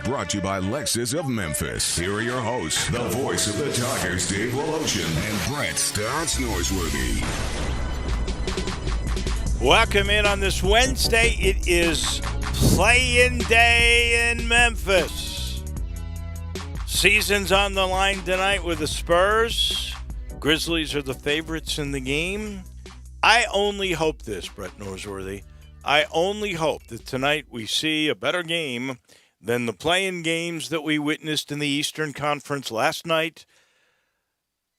brought to you by Lexus of Memphis. Here are your hosts, the voice of the Tigers, Dave Woloshin and Brett Stotts Norsworthy. Welcome in on this Wednesday. It is play-in day in Memphis. Season's on the line tonight with the Spurs. Grizzlies are the favorites in the game. I only hope this, Brett Norsworthy. I only hope that tonight we see a better game than the play-in games that we witnessed in the Eastern Conference last night.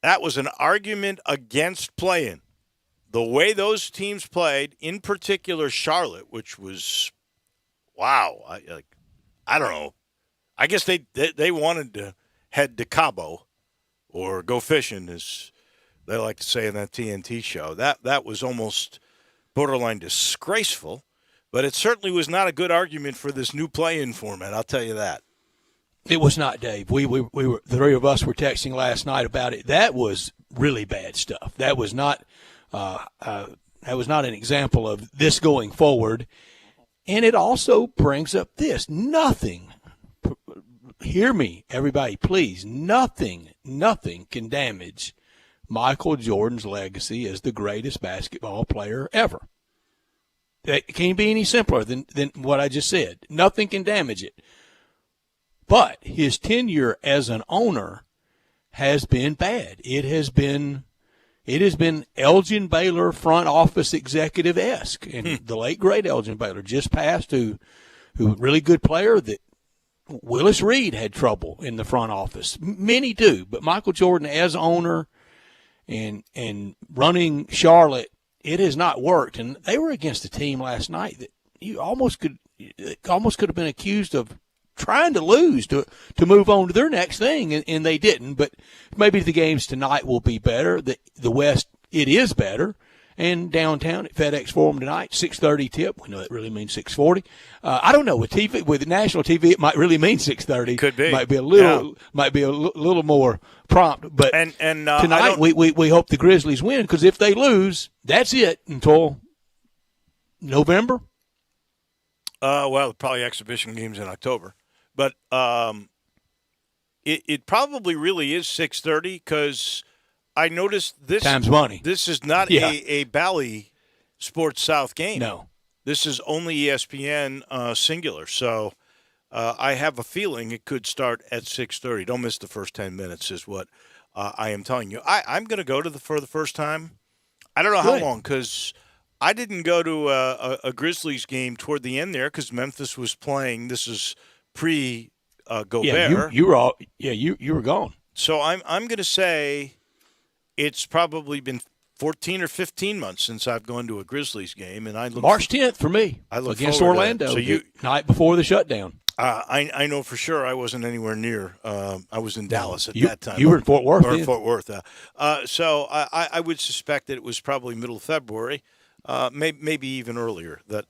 That was an argument against play-in. The way those teams played, in particular Charlotte, which was, wow, I don't know. I guess they wanted to head to Cabo or go fishing, as they like to say in that TNT show. That was almost borderline disgraceful, but it certainly was not a good argument for this new play-in format, I'll tell you that. It was not, Dave. We were the three of us were texting last night about it. That was really bad stuff. That was not an example of this going forward. And it also brings up this. Nothing, hear me, everybody, please, nothing can damage Michael Jordan's legacy as the greatest basketball player ever. It can't be any simpler than what I just said. Nothing can damage it. But his tenure as an owner has been bad. It has been Elgin Baylor front office executive-esque. And the late, great Elgin Baylor just passed, who really good player that Willis Reed had trouble in the front office. Many do. But Michael Jordan as owner and running Charlotte, it has not worked. And they were against a team last night that you almost could have been accused of trying to lose to move on to their next thing, and they didn't. But maybe the games tonight will be better. The West, it is better. And downtown at FedEx Forum tonight, 6:30 tip. We know that really means 6:40. I don't know, with TV, with national TV, it might really mean 6:30. Could be. Might be a little more prompt. But tonight we hope the Grizzlies win, because if they lose, that's it until November. Well, probably exhibition games in October. But it probably really is 6:30, because I noticed this time's money. This is not a Bally Sports South game. No, this is only ESPN singular. So I have a feeling it could start at 6:30. Don't miss the first 10 minutes, is what I am telling you. I'm going to go to for the first time. I don't know how long, because I didn't go to a Grizzlies game toward the end there, because Memphis was playing. This is pre-Gobert. Yeah, you were gone. So I'm going to say it's probably been 14 or 15 months since I've gone to a Grizzlies game, and March 10th for me. I look against Orlando. So night before the shutdown. I know for sure I wasn't anywhere near. I was in Dallas at that time. You were in Fort Worth. Or in Fort Worth. So I would suspect that it was probably middle of February, maybe even earlier. That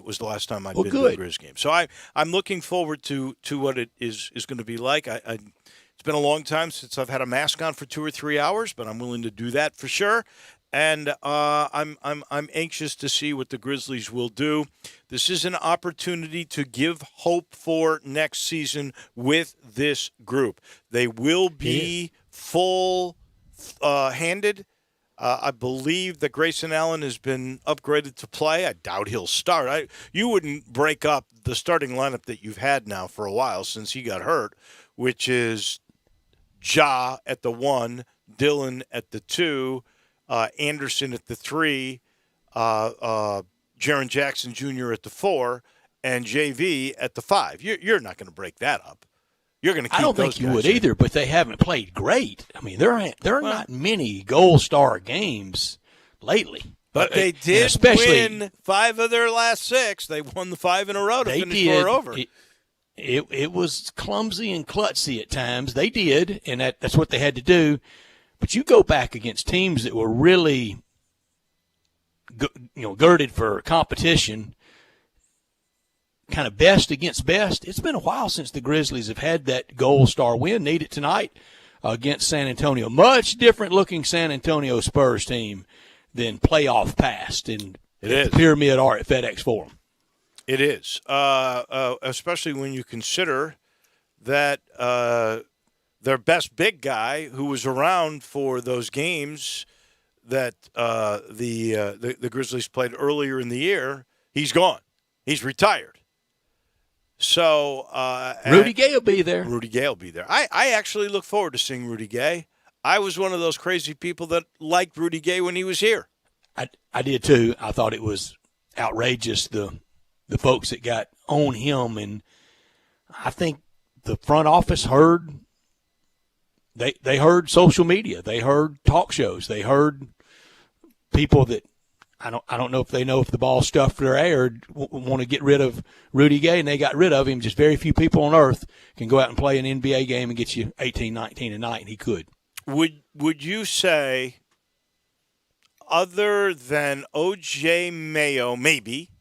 was the last time I'd been to a Grizz game. So I'm looking forward to what it is going to be like. It's been a long time since I've had a mask on for 2 or 3 hours, but I'm willing to do that for sure. And I'm anxious to see what the Grizzlies will do. This is an opportunity to give hope for next season with this group. They will be full-handed. I believe that Grayson Allen has been upgraded to play. I doubt he'll start. You wouldn't break up the starting lineup that you've had now for a while since he got hurt, which is Ja at the 1, Dillon at the 2, Anderson at the 3, Jaren Jackson Jr. at the 4, and JV at the 5. You're not going to break that up. You're going to keep those guys. I don't think you would either, but they haven't played great. I mean, there are not many Gold Star games lately. But they did win 5 of their last 6. They won the 5 in a row to finish 4 over. It was clumsy and klutzy at times. They did, and that's what they had to do. But you go back against teams that were really, girded for competition, kind of best against best. It's been a while since the Grizzlies have had that Gold Star win. Need it tonight against San Antonio. Much different looking San Antonio Spurs team than playoff past in the Pyramid or at FedEx Forum. It is, especially when you consider that their best big guy, who was around for those games that the Grizzlies played earlier in the year, he's gone. He's retired. So Rudy Gay will be there. Rudy Gay will be there. I actually look forward to seeing Rudy Gay. I was one of those crazy people that liked Rudy Gay when he was here. I did too. I thought it was outrageous, the folks that got on him, and I think the front office heard. They heard social media. They heard talk shows. They heard people that I don't know if they know if the ball stuffed their air want to get rid of Rudy Gay, and they got rid of him. Just very few people on earth can go out and play an NBA game and get you 18, 19 a night, and he could. Would you say, other than O.J. Mayo, maybe,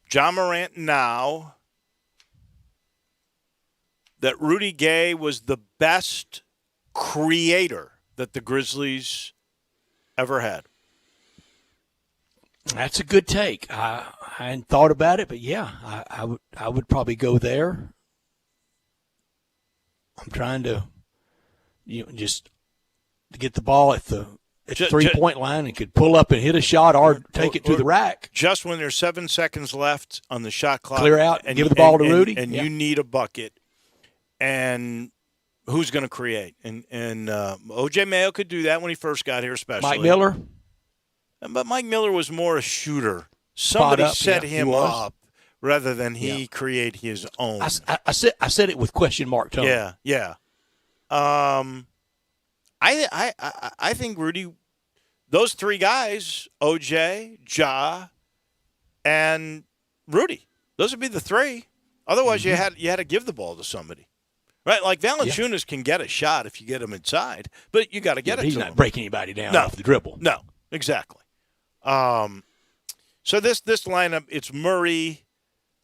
John Morant now, that Rudy Gay was the best creator that the Grizzlies ever had? That's a good take. I hadn't thought about it, but yeah, I would probably go there. I'm trying to, just to get the ball at the 3-point line and could pull up and hit a shot or take it to the rack. Just when there's 7 seconds left on the shot clock, clear out and give the ball to Rudy, and you need a bucket. And who's going to create? And O.J. Mayo could do that when he first got here, especially. Mike Miller. But Mike Miller was more a shooter. Somebody set him up rather than he create his own. I said it with question mark tone. Yeah. I think Rudy, those three guys, OJ, Ja, and Rudy, those would be the three. Otherwise, you had to give the ball to somebody. Right, like Valanciunas can get a shot if you get him inside, but you got to get it to him. He's not breaking anybody down off the dribble. No, exactly. So this lineup, it's Murray,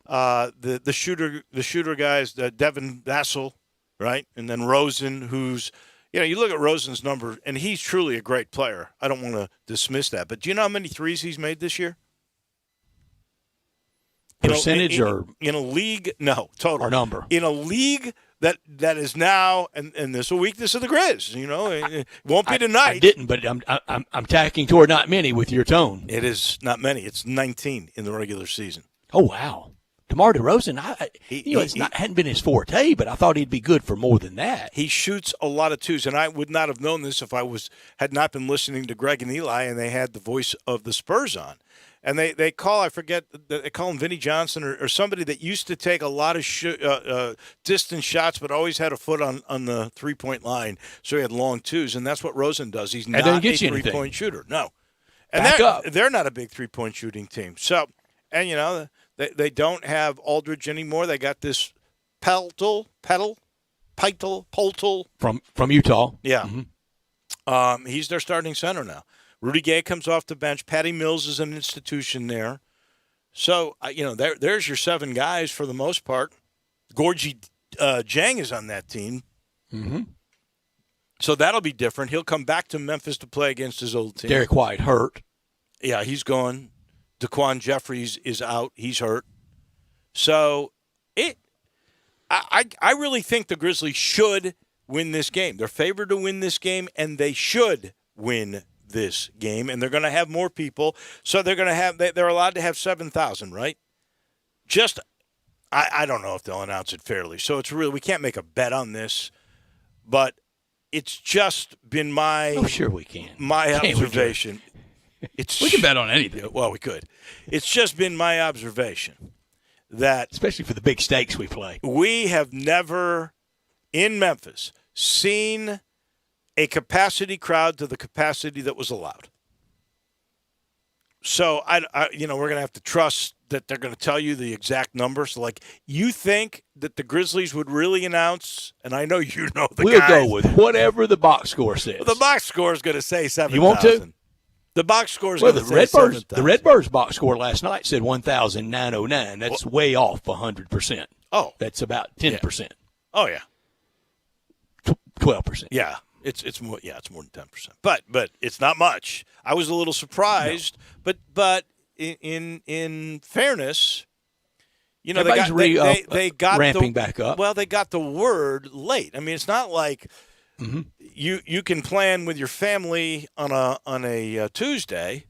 the shooter guys, Devin Vassell, right, and then Rosen, who's you look at Rosen's number, and he's truly a great player. I don't want to dismiss that, but do you know how many threes he's made this year? Percentage or in a league? No, total or number in a league. That is now, and this is a weakness of the Grizz. It won't be tonight. I didn't, but I'm tacking toward not many with your tone. It is not many. It's 19 in the regular season. Oh wow, DeMar DeRozan. Hadn't been his forte, but I thought he'd be good for more than that. He shoots a lot of twos, and I would not have known this if I had not been listening to Greg and Eli, and they had the voice of the Spurs on. And they call, I forget, they call him Vinnie Johnson or somebody that used to take a lot of distance shots but always had a foot on the three-point line, so he had long twos, and that's what Rosen does. He's not a three-point shooter. No. And they're not a big three-point shooting team. So, and, they don't have Aldridge anymore. They got this Poltel from Utah. Yeah. Mm-hmm. He's their starting center now. Rudy Gay comes off the bench. Patty Mills is an institution there. So, there's your 7 guys for the most part. Gorgie Jang is on that team. Mm-hmm. So that'll be different. He'll come back to Memphis to play against his old team. Derek White hurt. Yeah, he's gone. Daquan Jeffries is out. He's hurt. So I really think the Grizzlies should win this game. They're favored to win this game, and they should win this game, and they're going to have more people, so they're allowed to have 7,000, right? I don't know if they'll announce it fairly, so it's really, we can't make a bet on this, but it's just been my sure we can. My observation. We can bet on anything. Well, we could. It's just been my observation that, especially for the big stakes we play, we have never in Memphis seen a capacity crowd to the capacity that was allowed. So, we're going to have to trust that they're going to tell you the exact number. So, you think that the Grizzlies would really announce, and I know you know the we'll guys. Go with whatever the box score says. Well, the box score is going to say 7,000. You want to? The box score is going to say 7,000. The Redbirds box score last night said 1,909. That's way off 100%. Oh. That's about 10%. Yeah. Oh, yeah. 12%. Yeah. It's more than 10%. But it's not much. I was a little surprised, but in fairness, You know, Everybody's they got ramping back up. Well, they got the word late. I mean, it's not like you can plan with your family on a Tuesday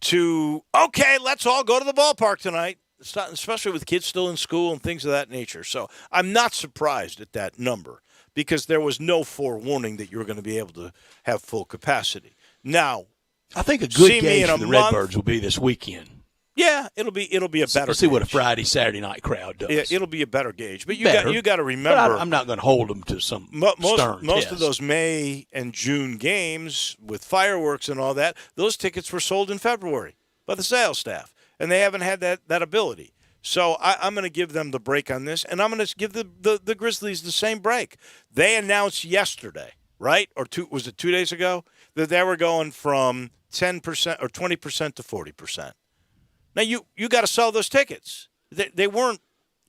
to, okay, let's all go to the ballpark tonight. It's not, especially with kids still in school and things of that nature. So I'm not surprised at that number because there was no forewarning that you were going to be able to have full capacity. Now, I think a good gauge for the month, Redbirds will be this weekend. Yeah, it'll be a better. Let's see what a gauge. Friday, Saturday night crowd does. Yeah, it'll be a better gauge. But you got to remember. But I'm not going to hold them to some stern most test. of those May and June games with fireworks and all that, those tickets were sold in February by the sales staff, and they haven't had that ability. So I'm going to give them the break on this, and I'm going to give the Grizzlies the same break. They announced yesterday, right, was it 2 days ago, that they were going from 10% or 20% to 40%. Now, you got to sell those tickets. They weren't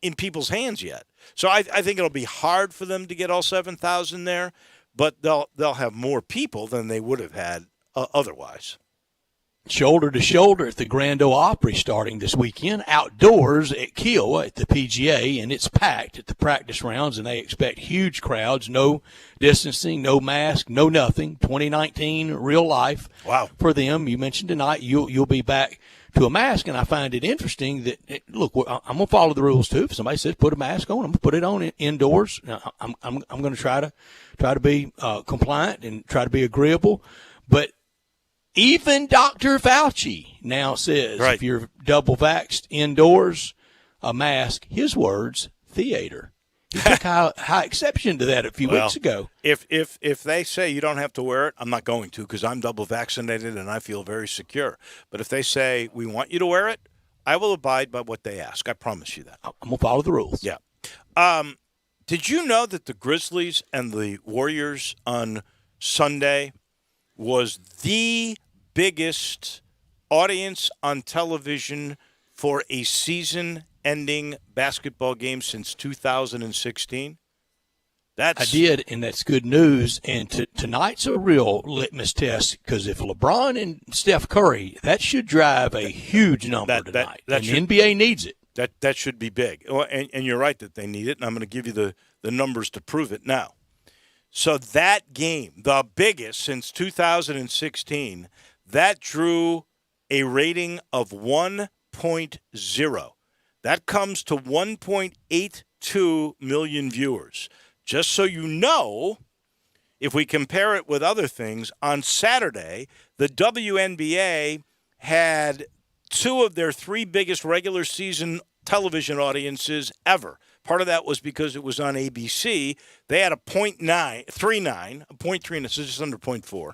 in people's hands yet. So I think it'll be hard for them to get all 7,000 there, but they'll have more people than they would have had otherwise. Shoulder to shoulder at the Grand Ole Opry starting this weekend, outdoors at Kiowa at the PGA, and it's packed at the practice rounds, and they expect huge crowds, no distancing, no mask, no nothing. 2019 real life for them. You mentioned tonight you'll be back to a mask, and I find it interesting that, look, I'm going to follow the rules too. If somebody says put a mask on, I'm going to put it on indoors. Now, I'm going to try to be compliant and try to be agreeable. But even Dr. Fauci now says if you're double vaxxed indoors, a mask, his words, theater. He took high exception to that a few weeks ago. If they say you don't have to wear it, I'm not going to because I'm double vaccinated and I feel very secure. But if they say we want you to wear it, I will abide by what they ask. I promise you that. I'm going to follow the rules. Yeah. Did you know that the Grizzlies and the Warriors on Sunday was the biggest audience on television for a season-ending basketball game since 2016? I did, and that's good news. And tonight's a real litmus test because if LeBron and Steph Curry, that should drive a huge number tonight. The NBA needs it. That should be big. And you're right that they need it, and I'm going to give you the numbers to prove it now. So that game, the biggest since 2016, that drew a rating of 1.0. That comes to 1.82 million viewers. Just so you know, if we compare it with other things, on Saturday, the WNBA had two of their three biggest regular season television audiences ever. Part of that was because it was on ABC. They had a 0.39, so just under 0.4.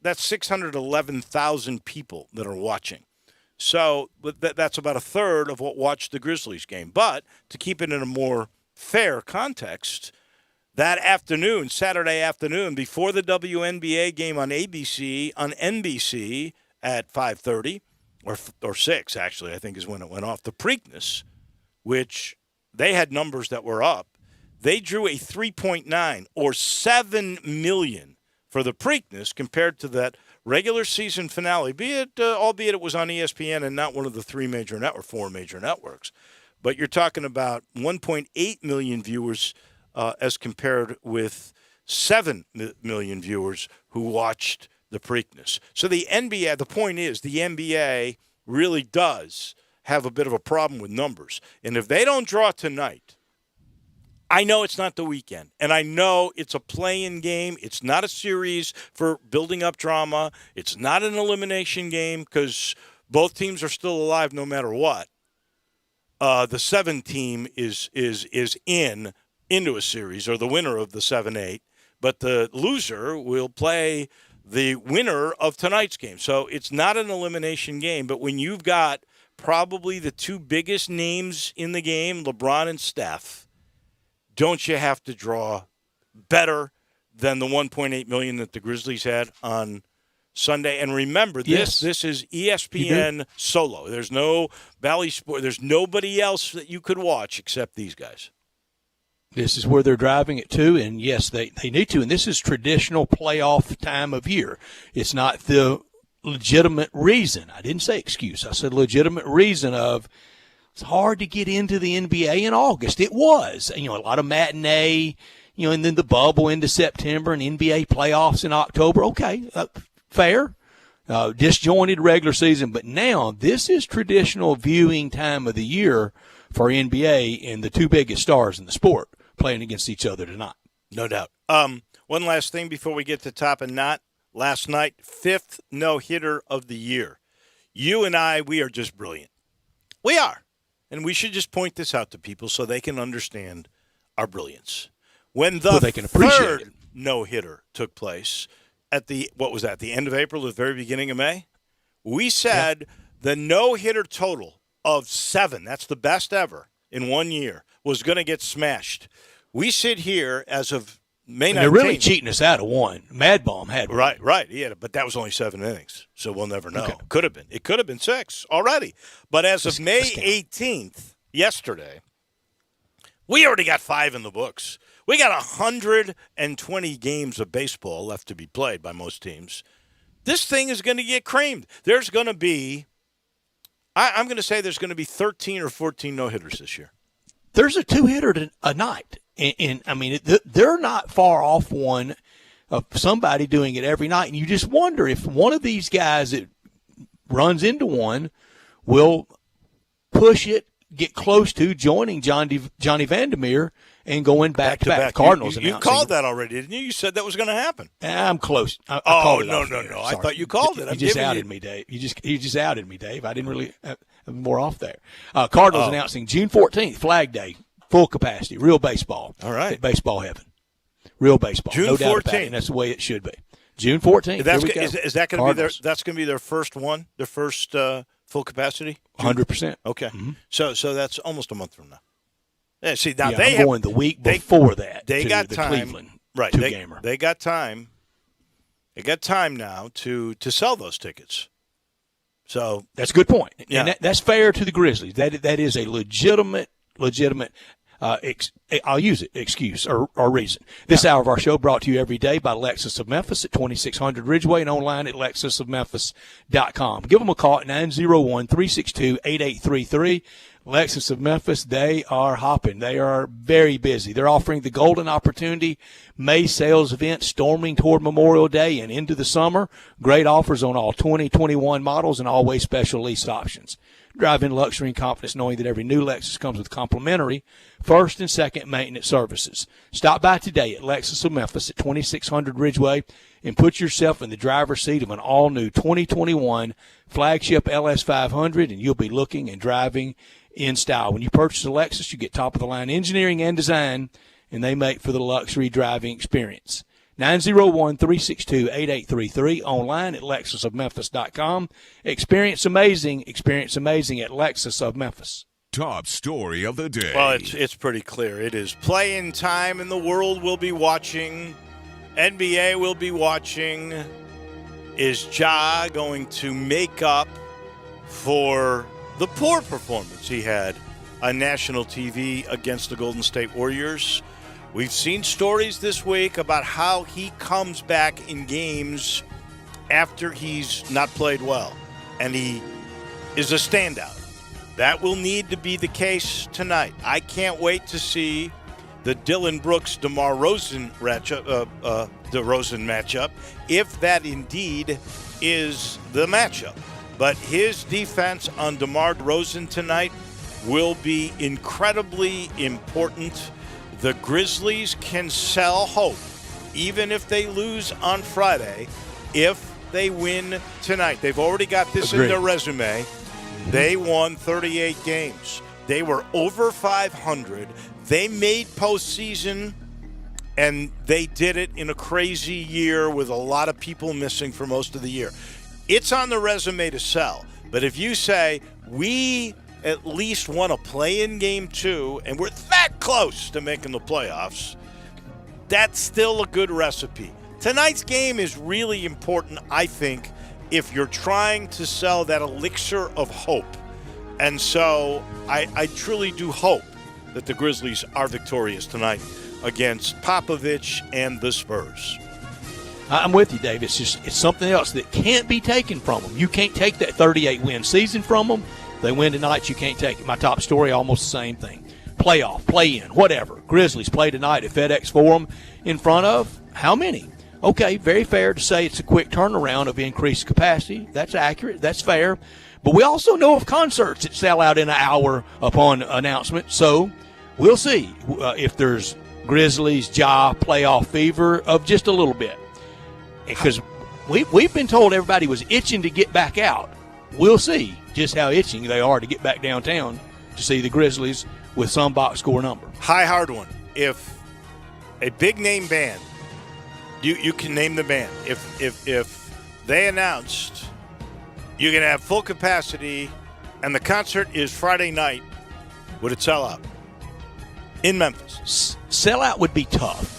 That's 611,000 people that are watching. So that's about a third of what watched the Grizzlies game. But to keep it in a more fair context, that afternoon, Saturday afternoon, before the WNBA game on ABC, on NBC at 5:30, or 6 actually, I think is when it went off, the Preakness, which they had numbers that were up, they drew a 3.9 or 7 million for the Preakness compared to that regular season finale, albeit it was on ESPN and not one of the four major networks. But you're talking about 1.8 million viewers as compared with 7 million viewers who watched the Preakness. So the point is the NBA really does have a bit of a problem with numbers. And if they don't draw tonight, I know it's not the weekend, and I know it's a play-in game. It's not a series for building up drama. It's not an elimination game because both teams are still alive no matter what. The 7 team is into a series, or the winner of the 7-8, but the loser will play the winner of tonight's game. So it's not an elimination game, but when you've got probably the two biggest names in the game, LeBron and Steph, don't you have to draw better than the 1.8 million that the Grizzlies had on Sunday? And remember, this is ESPN solo. There's no Bally Sport. There's nobody else that you could watch except these guys. This is where they're driving it to, and yes, they need to. And this is traditional playoff time of year. It's not the legitimate reason. I didn't say excuse. I said legitimate reason of It's hard to get into the NBA in August. It was, a lot of matinee, and then the bubble into September and NBA playoffs in October. Okay, fair. Disjointed regular season. But now this is traditional viewing time of the year for NBA and the two biggest stars in the sport playing against each other tonight. No doubt. One last thing before we get to top and knot. Last night, 5th no-hitter of the year. You and I, we are just brilliant. We are. And we should just point this out to people so they can understand our brilliance. When the they can appreciate it. No-hitter took place at the end of April, the very beginning of May, we said the no-hitter total of 7, that's the best ever in 1 year, was going to get smashed. We sit here as of May 19th. They're really cheating us out of one. Mad Bomb had one. Right. Yeah, but that was only 7 innings, so we'll never know. Okay. It could have been 6 already. But as of May 18th, yesterday, we already got 5 in the books. We got 120 games of baseball left to be played by most teams. This thing is going to get creamed. There's going to be, I'm going to say there's going to be 13 or 14 no-hitters this year. There's a 2-hitter a night. And I mean, they're not far off one of somebody doing it every night. And you just wonder if one of these guys that runs into one will push it, get close to joining Johnny Vandermeer and going back-to-back. Cardinals you called that already, didn't you? You said that was going to happen. I'm close. I called it no. I thought you called it. You just outed me, Dave. You just outed me, Dave. I didn't really have more off there. Cardinals announcing June 14th, Flag Day. Full capacity, real baseball. All right. Baseball heaven. Real baseball. June no doubt 14th. about it, and that's the way it should be. June 14th. Is that going to be that's going to be their first one, their first full capacity? 100%. Okay. Mm-hmm. So that's almost a month from now. Yeah, see, now I'm going the week before that. They to got the time. Cleveland Right. two-gamer. They got time. They got time now to sell those tickets. So that's a good point. Yeah. And that's fair to the Grizzlies. That is a legitimate I'll use it, excuse or reason. This hour of our show brought to you every day by Lexus of Memphis at 2600 Ridgeway and online at lexusofmemphis.com. Give them a call at 901-362-8833. Lexus of Memphis, they are hopping. They are very busy. They're offering the Golden Opportunity May sales event storming toward Memorial Day and into the summer. Great offers on all 2021 models and always special lease options. Drive in luxury and confidence knowing that every new Lexus comes with complimentary first and second maintenance services. Stop by today at Lexus of Memphis at 2600 Ridgeway and put yourself in the driver's seat of an all-new 2021 flagship LS500, and you'll be looking and driving in style. When you purchase a Lexus, you get top-of-the-line engineering and design, and they make for the luxury driving experience. 901-362-8833, online at lexusofmemphis.com. Experience amazing at Lexus of Memphis. Top story of the day. Well, it's pretty clear. It is play-in time, and the world will be watching. NBA will be watching. Is Ja going to make up for the poor performance he had on national TV against the Golden State Warriors? We've seen stories this week about how he comes back in games after he's not played well, and he is a standout. That will need to be the case tonight. I can't wait to see the Dylan Brooks-DeMar DeRozan matchup, if that indeed is the matchup. But his defense on DeMar DeRozan tonight will be incredibly important. The Grizzlies can sell hope, even if they lose on Friday, if they win tonight. They've already got this in their resume. They won 38 games. They were over 500. They made postseason, and they did it in a crazy year with a lot of people missing for most of the year. It's on the resume to sell. But if you say, we at least want to play in game 2, and we're that close to making the playoffs, that's still a good recipe. Tonight's game is really important, I think, if you're trying to sell that elixir of hope. And so I truly do hope that the Grizzlies are victorious tonight against Popovich and the Spurs. I'm with you, Dave. It's something else that can't be taken from them. You can't take that 38-win season from them. They win tonight, you can't take it. My top story, almost the same thing. Playoff, play-in, whatever. Grizzlies play tonight at FedEx Forum in front of how many? Okay, very fair to say it's a quick turnaround of increased capacity. That's accurate. That's fair. But we also know of concerts that sell out in an hour upon announcement. So we'll see if there's Grizzlies, playoff fever of just a little bit. Because we've been told everybody was itching to get back out. We'll see just how itching they are to get back downtown to see the Grizzlies with some box score number. High hard one. If a big name band, you can name the band. If they announced you're going to have full capacity and the concert is Friday night, would it sell out in Memphis? Sellout would be tough,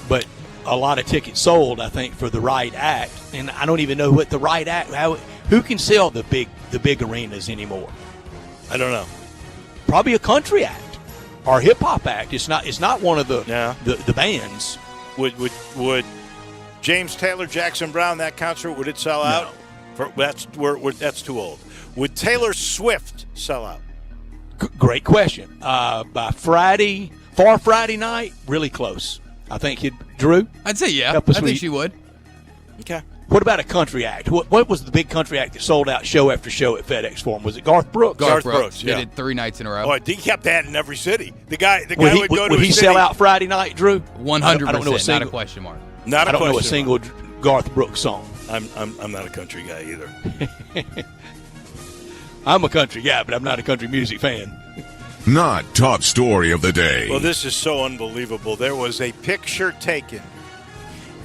but a lot of tickets sold, I think, for the right act. And I don't even know what the right act. Who can sell the big arenas anymore? I don't know. Probably a country act or a hip hop act. It's not one of the bands. Would James Taylor, Jackson Brown, that concert, would it sell out? No. That's too old. Would Taylor Swift sell out? Great question. By Friday night, really close. I think Drew? I'd say yeah. I think she would. Okay. What about a country act? What was the big country act that sold out show after show at FedEx Forum? Was it Garth Brooks? Garth Brooks. Yeah. Did it 3 nights in a row. Oh, he kept that in every city. The guy would go to Would a he city. sell out Friday night, Drew? 100%. I don't know Not a question mark. Not a I don't know a question single Garth Brooks song. I'm not a country guy either. I'm a country guy, but I'm not a country music fan. Not top story of the day. Well, this is so unbelievable. There was a picture taken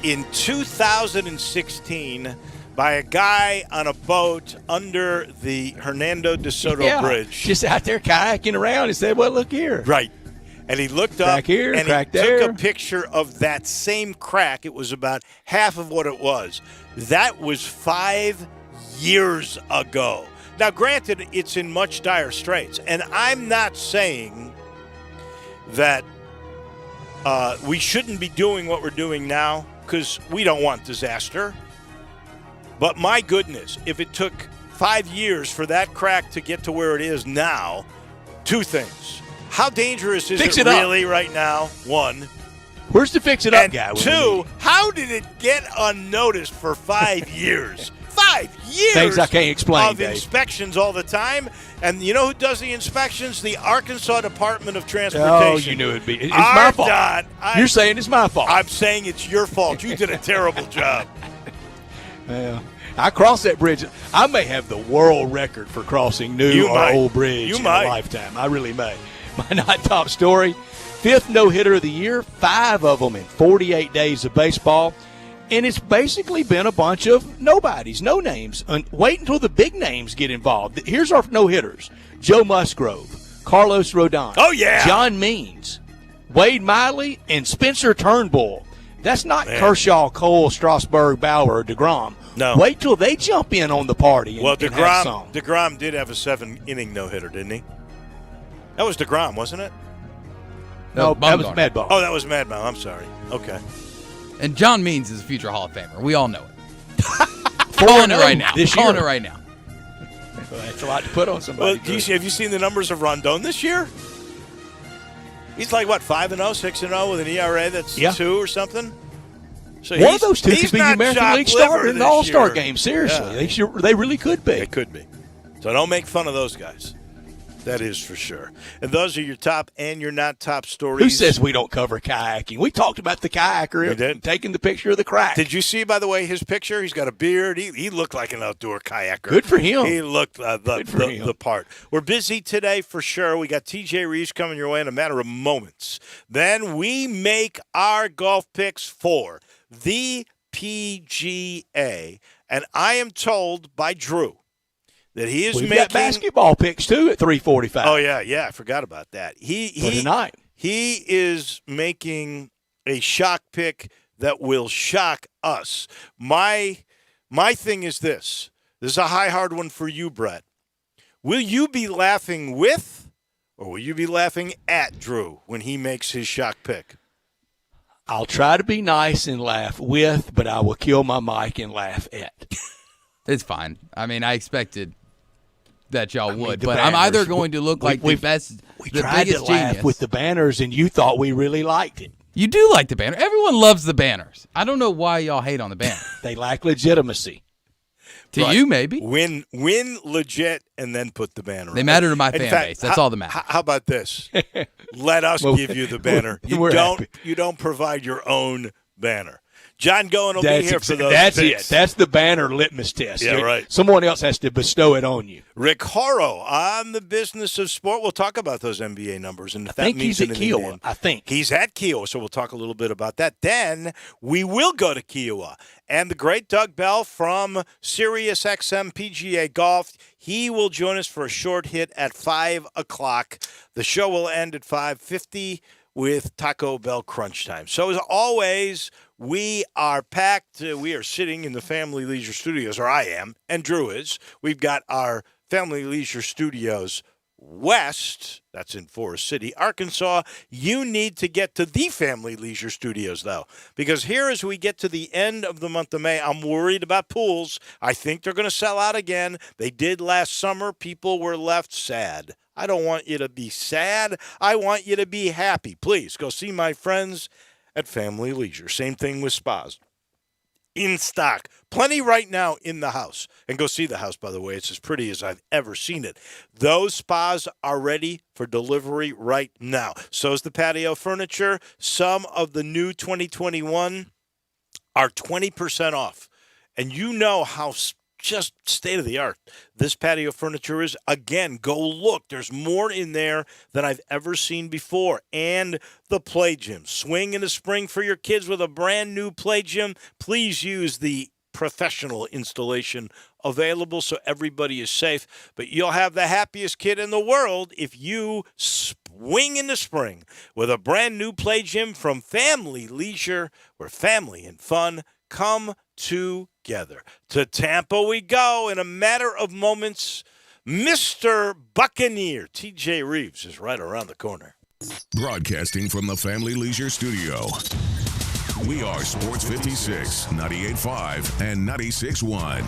in 2016 by a guy on a boat under the Hernando de Soto Bridge. Just out there kayaking around and said, well, look here. Right. And he looked Crack up here, and crack he there. took a picture of that same crack. It was about half of what it was. That was 5 years ago. Now, granted, it's in much dire straits. And I'm not saying that we shouldn't be doing what we're doing now because we don't want disaster. But my goodness, if it took 5 years for that crack to get to where it is now, two things. How dangerous is it really right now? One. Where's the fix it up And guy? two, how did it get unnoticed for 5 years? 5 years Things I can't explain, of Dave. inspections all the time. And you know who does the inspections? The Arkansas Department of Transportation. Oh, you knew it'd be. It's my fault. You're saying it's my fault. I'm saying it's your fault. You did a terrible job. Yeah. I crossed that bridge. I may have the world record for crossing new or old bridge in a lifetime. I really may. My not top story, 5th no-hitter of the year, 5 of them in 48 days of baseball. And it's basically been a bunch of nobodies, no names. Wait until the big names get involved. Here's our no-hitters. Joe Musgrove, Carlos Rodon. Oh, yeah. John Means, Wade Miley, and Spencer Turnbull. That's not Kershaw, Cole, Strasburg, Bauer, or DeGrom. No. Wait till they jump in on the party. Well, and have some. DeGrom did have a 7-inning no-hitter, didn't he? That was DeGrom, wasn't it? No, that was Mad Ball. Oh, that was Mad Ball. I'm sorry. Okay. And John Means is a future Hall of Famer. We all know it. Calling it right now. Calling it right now. Well, that's a lot to put on somebody. Well, have you seen the numbers of Rondon this year? He's like, what, 5-0, 6-0 with an ERA that's 2 or something? So one of those two could be the American League starter in the All-Star game. Seriously. Yeah. They really could be. They could be. So don't make fun of those guys. That is for sure. And those are your top and your not top stories. Who says we don't cover kayaking? We talked about the kayaker taking the picture of the crack. Did you see, by the way, his picture? He's got a beard. He looked like an outdoor kayaker. Good for him. He looked the part. We're busy today for sure. We got TJ Reeves coming your way in a matter of moments. Then we make our golf picks for the PGA. And I am told by Drew that he is We've making got basketball picks too at 3:45. Oh yeah, I forgot about that. For tonight. He is making a shock pick that will shock us. My thing is this. This is a hard one for you, Brett. Will you be laughing with or will you be laughing at Drew when he makes his shock pick? I'll try to be nice and laugh with, but I will kill my mic and laugh at. It's fine. I mean, I expected that y'all would, but I'm either going to look like the best, we the tried biggest to laugh genius. with the banners, and you thought we really liked it. You do like the banner. Everyone loves the banners. I don't know why y'all hate on the banner. They lack legitimacy. To you, maybe. Win legit, and then put the banner on. They matter to my In fan fact, base. That's all that matters. How about this? Let us give you the banner. You don't provide your own banner. John Goen will be here for those That's picks. it. That's the banner litmus test. Yeah, right. Someone else has to bestow it on you. Rick Horrow on the business of sport. We'll talk about those NBA numbers. And if that means he's at Kiowa. I think. He's at Kiowa, so we'll talk a little bit about that. Then we will go to Kiowa. And the great Doug Bell from Sirius XM PGA Golf, he will join us for a short hit at 5 o'clock. The show will end at 5:50 with Taco Bell Crunch Time. So as always, we are packed. We are sitting in the Family Leisure Studios, or I am, and Drew is. We've got our Family Leisure Studios West. That's in Forest City, Arkansas. You need to get to the Family Leisure Studios, though, because here as we get to the end of the month of May, I'm worried about pools. I think they're going to sell out again. They did last summer. People were left sad. I don't want you to be sad. I want you to be happy. Please go see my friends at Family Leisure. Same thing with spas. In stock. Plenty right now in the house. And go see the house, by the way. It's as pretty as I've ever seen it. Those spas are ready for delivery right now. So is the patio furniture. Some of the new 2021 are 20% off. And you know how just state of the art this patio furniture is. Again, go look. There's more in there than I've ever seen before. And the play gym. Swing in the spring for your kids with a brand new play gym. Please use the professional installation available so everybody is safe. But you'll have the happiest kid in the world if you swing in the spring with a brand new play gym from Family Leisure, where family and fun come together. To Tampa we go in a matter of moments. Mr. Buccaneer, TJ Reeves, is right around the corner. Broadcasting from the Family Leisure Studio. We are Sports 56, 98.5, and 96.1.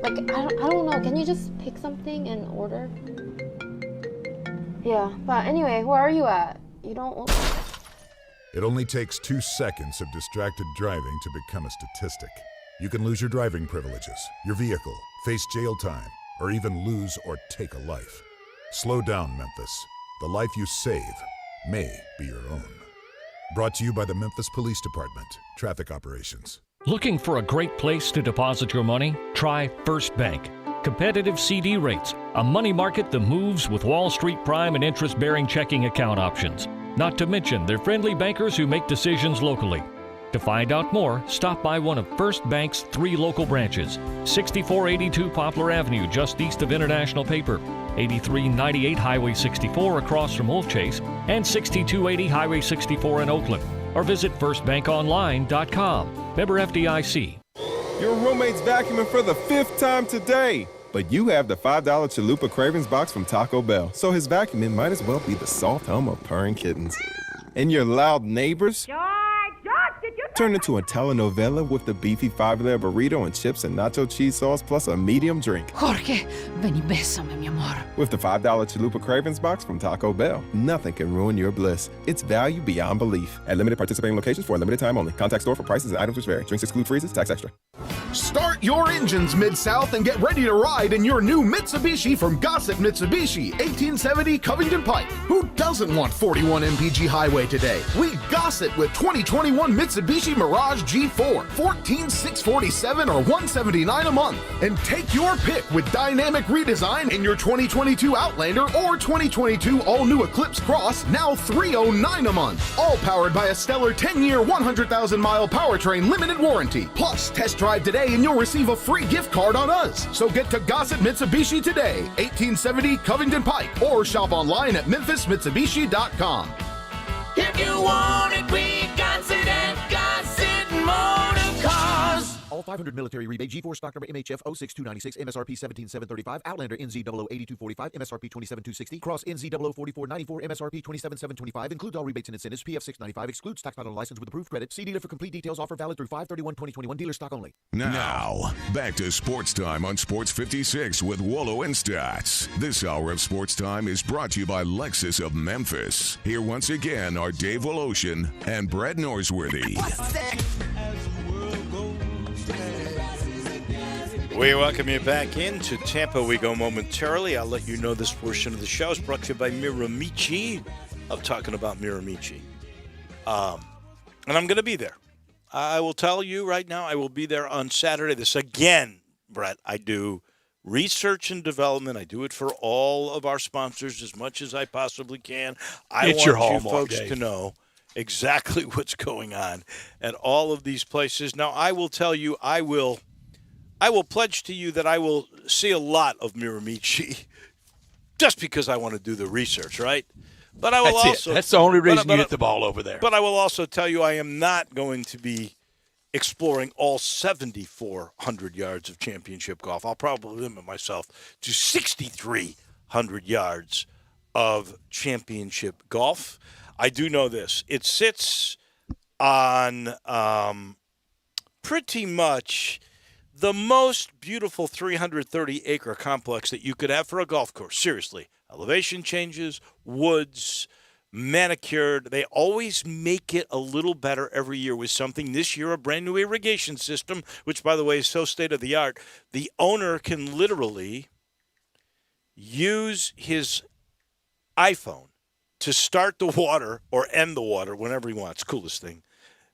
Like, I don't know. Can you just pick something and order? Yeah, but anyway, where are you at? You don't... It only takes 2 seconds of distracted driving to become a statistic. You can lose your driving privileges, your vehicle, face jail time, or even lose or take a life. Slow down, Memphis. The life you save may be your own. Brought to you by the Memphis Police Department, Traffic Operations. Looking for a great place to deposit your money? Try First Bank. Competitive CD rates, a money market that moves with Wall Street prime and interest-bearing checking account options. Not to mention their friendly bankers who make decisions locally. To find out more, stop by one of First Bank's 3 local branches. 6482 Poplar Avenue, just east of International Paper. 8398 Highway 64 across from Wolf Chase. And 6280 Highway 64 in Oakland. Or visit firstbankonline.com. Member FDIC. Your roommate's vacuuming for the 5th time today. But you have the $5 Chalupa Cravings box from Taco Bell, so his vacuuming might as well be the soft hum of purring kittens. And your loud neighbors turn into a telenovela with the beefy 5-layer burrito and chips and nacho cheese sauce plus a medium drink. Jorge, ven y bésame, mi amor. With the $5 Chalupa Cravings box from Taco Bell, nothing can ruin your bliss. It's value beyond belief. At limited participating locations for a limited time only. Contact store for prices and items which vary. Drinks exclude freezes, tax extra. Start your engines Mid-South and get ready to ride in your new Mitsubishi from Gossett Mitsubishi, 1870 Covington Pike. Who doesn't want 41 mpg highway today? We Gossett with 2021 Mitsubishi Mirage G4, 14,647 or $179 a month. And take your pick with dynamic redesign in your 2022 Outlander or 2022 all-new Eclipse Cross, now $309 a month. All powered by a stellar 10-year, 100,000-mile powertrain limited warranty. Plus, test drive today and you'll receive a free gift card on us. So get to Gossett Mitsubishi today, 1870 Covington Pike, or shop online at memphismitsubishi.com. If you want it, we got it at Gossett Motor Cars. 500 military rebate. G4 stock number MHF 06296. MSRP 17735. Outlander NZ00 8245. MSRP 27260. Cross NZ00 4494. MSRP 27725. Includes all rebates and incentives. PF 695. Excludes tax not on license with approved credit. See dealer for complete details. Offer valid through 5/31/2021. Dealer stock only. Now, back to Sports Time on Sports 56 with Wolo and Stats. This hour of Sports Time is brought to you by Lexus of Memphis. Here once again are Dave Woloshin and Brett Norsworthy. We welcome you back into Tampa. We go momentarily. I'll let you know this portion of the show is brought to you by Miramichi. I'm talking about Miramichi. And I'm going to be there. I will tell you right now, I will be there on Saturday. This again, Brett, I do research and development. I do it for all of our sponsors as much as I possibly can. It's your want you hallmark, folks Dave, to know exactly what's going on at all of these places. Now, I will tell you, I will pledge to you that I will see a lot of Miramichi just because I want to do the research, right? But I will That's the only reason you get the ball over there. But I will also tell you I am not going to be exploring all 7,400 yards of championship golf. I'll probably limit myself to 6,300 yards of championship golf. I do know this. It sits on pretty much the most beautiful 330-acre complex that you could have for a golf course. Seriously. Elevation changes, woods, manicured. They always make it a little better every year with something. This year, a brand new irrigation system, which, by the way, is so state-of-the-art. The owner can literally use his iPhone to start the water or end the water whenever he wants. Coolest thing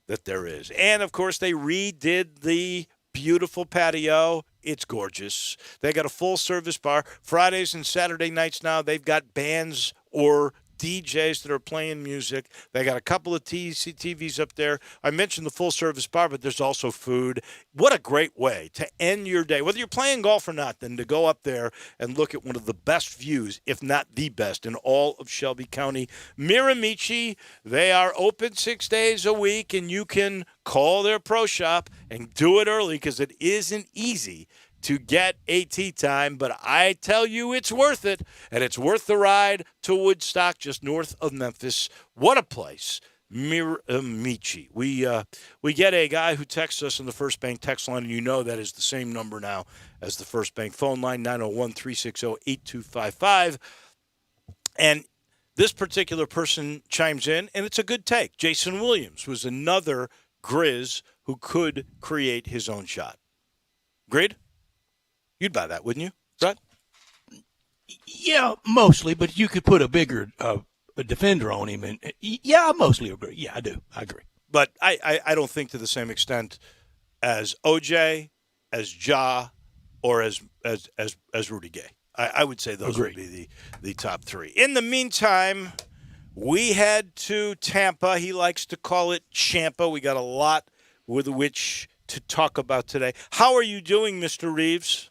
that there is. And, of course, they redid the beautiful patio. It's gorgeous. They got a full-service bar. Fridays and Saturday nights now, they've got bands or DJs that are playing music. They got a couple of TVs up there. I mentioned the full-service bar, but there's also food. What a great way to end your day, whether you're playing golf or not, than to go up there and look at one of the best views, if not the best, in all of Shelby County. Miramichi, they are open 6 days a week, and you can call their pro shop and do it early because it isn't easy to get a tee time, but I tell you it's worth it, and it's worth the ride to Woodstock, just north of Memphis. What a place, Miramichi. We get a guy who texts us on the First Bank text line, and you know that is the same number now as the First Bank phone line, 901-360-8255. And this particular person chimes in, and it's a good take. Jason Williams was another Grizz who could create his own shot. Agreed? You'd buy that, wouldn't you, Brett? Yeah, mostly, but you could put a bigger a defender on him. And yeah, I mostly agree. Yeah, I do. I agree. But I don't think to the same extent as OJ, as Ja, or as Rudy Gay. I would say those would be the top three. In the meantime, we head to Tampa. He likes to call it Champa. We got a lot with which to talk about today. How are you doing, Mr. Reeves?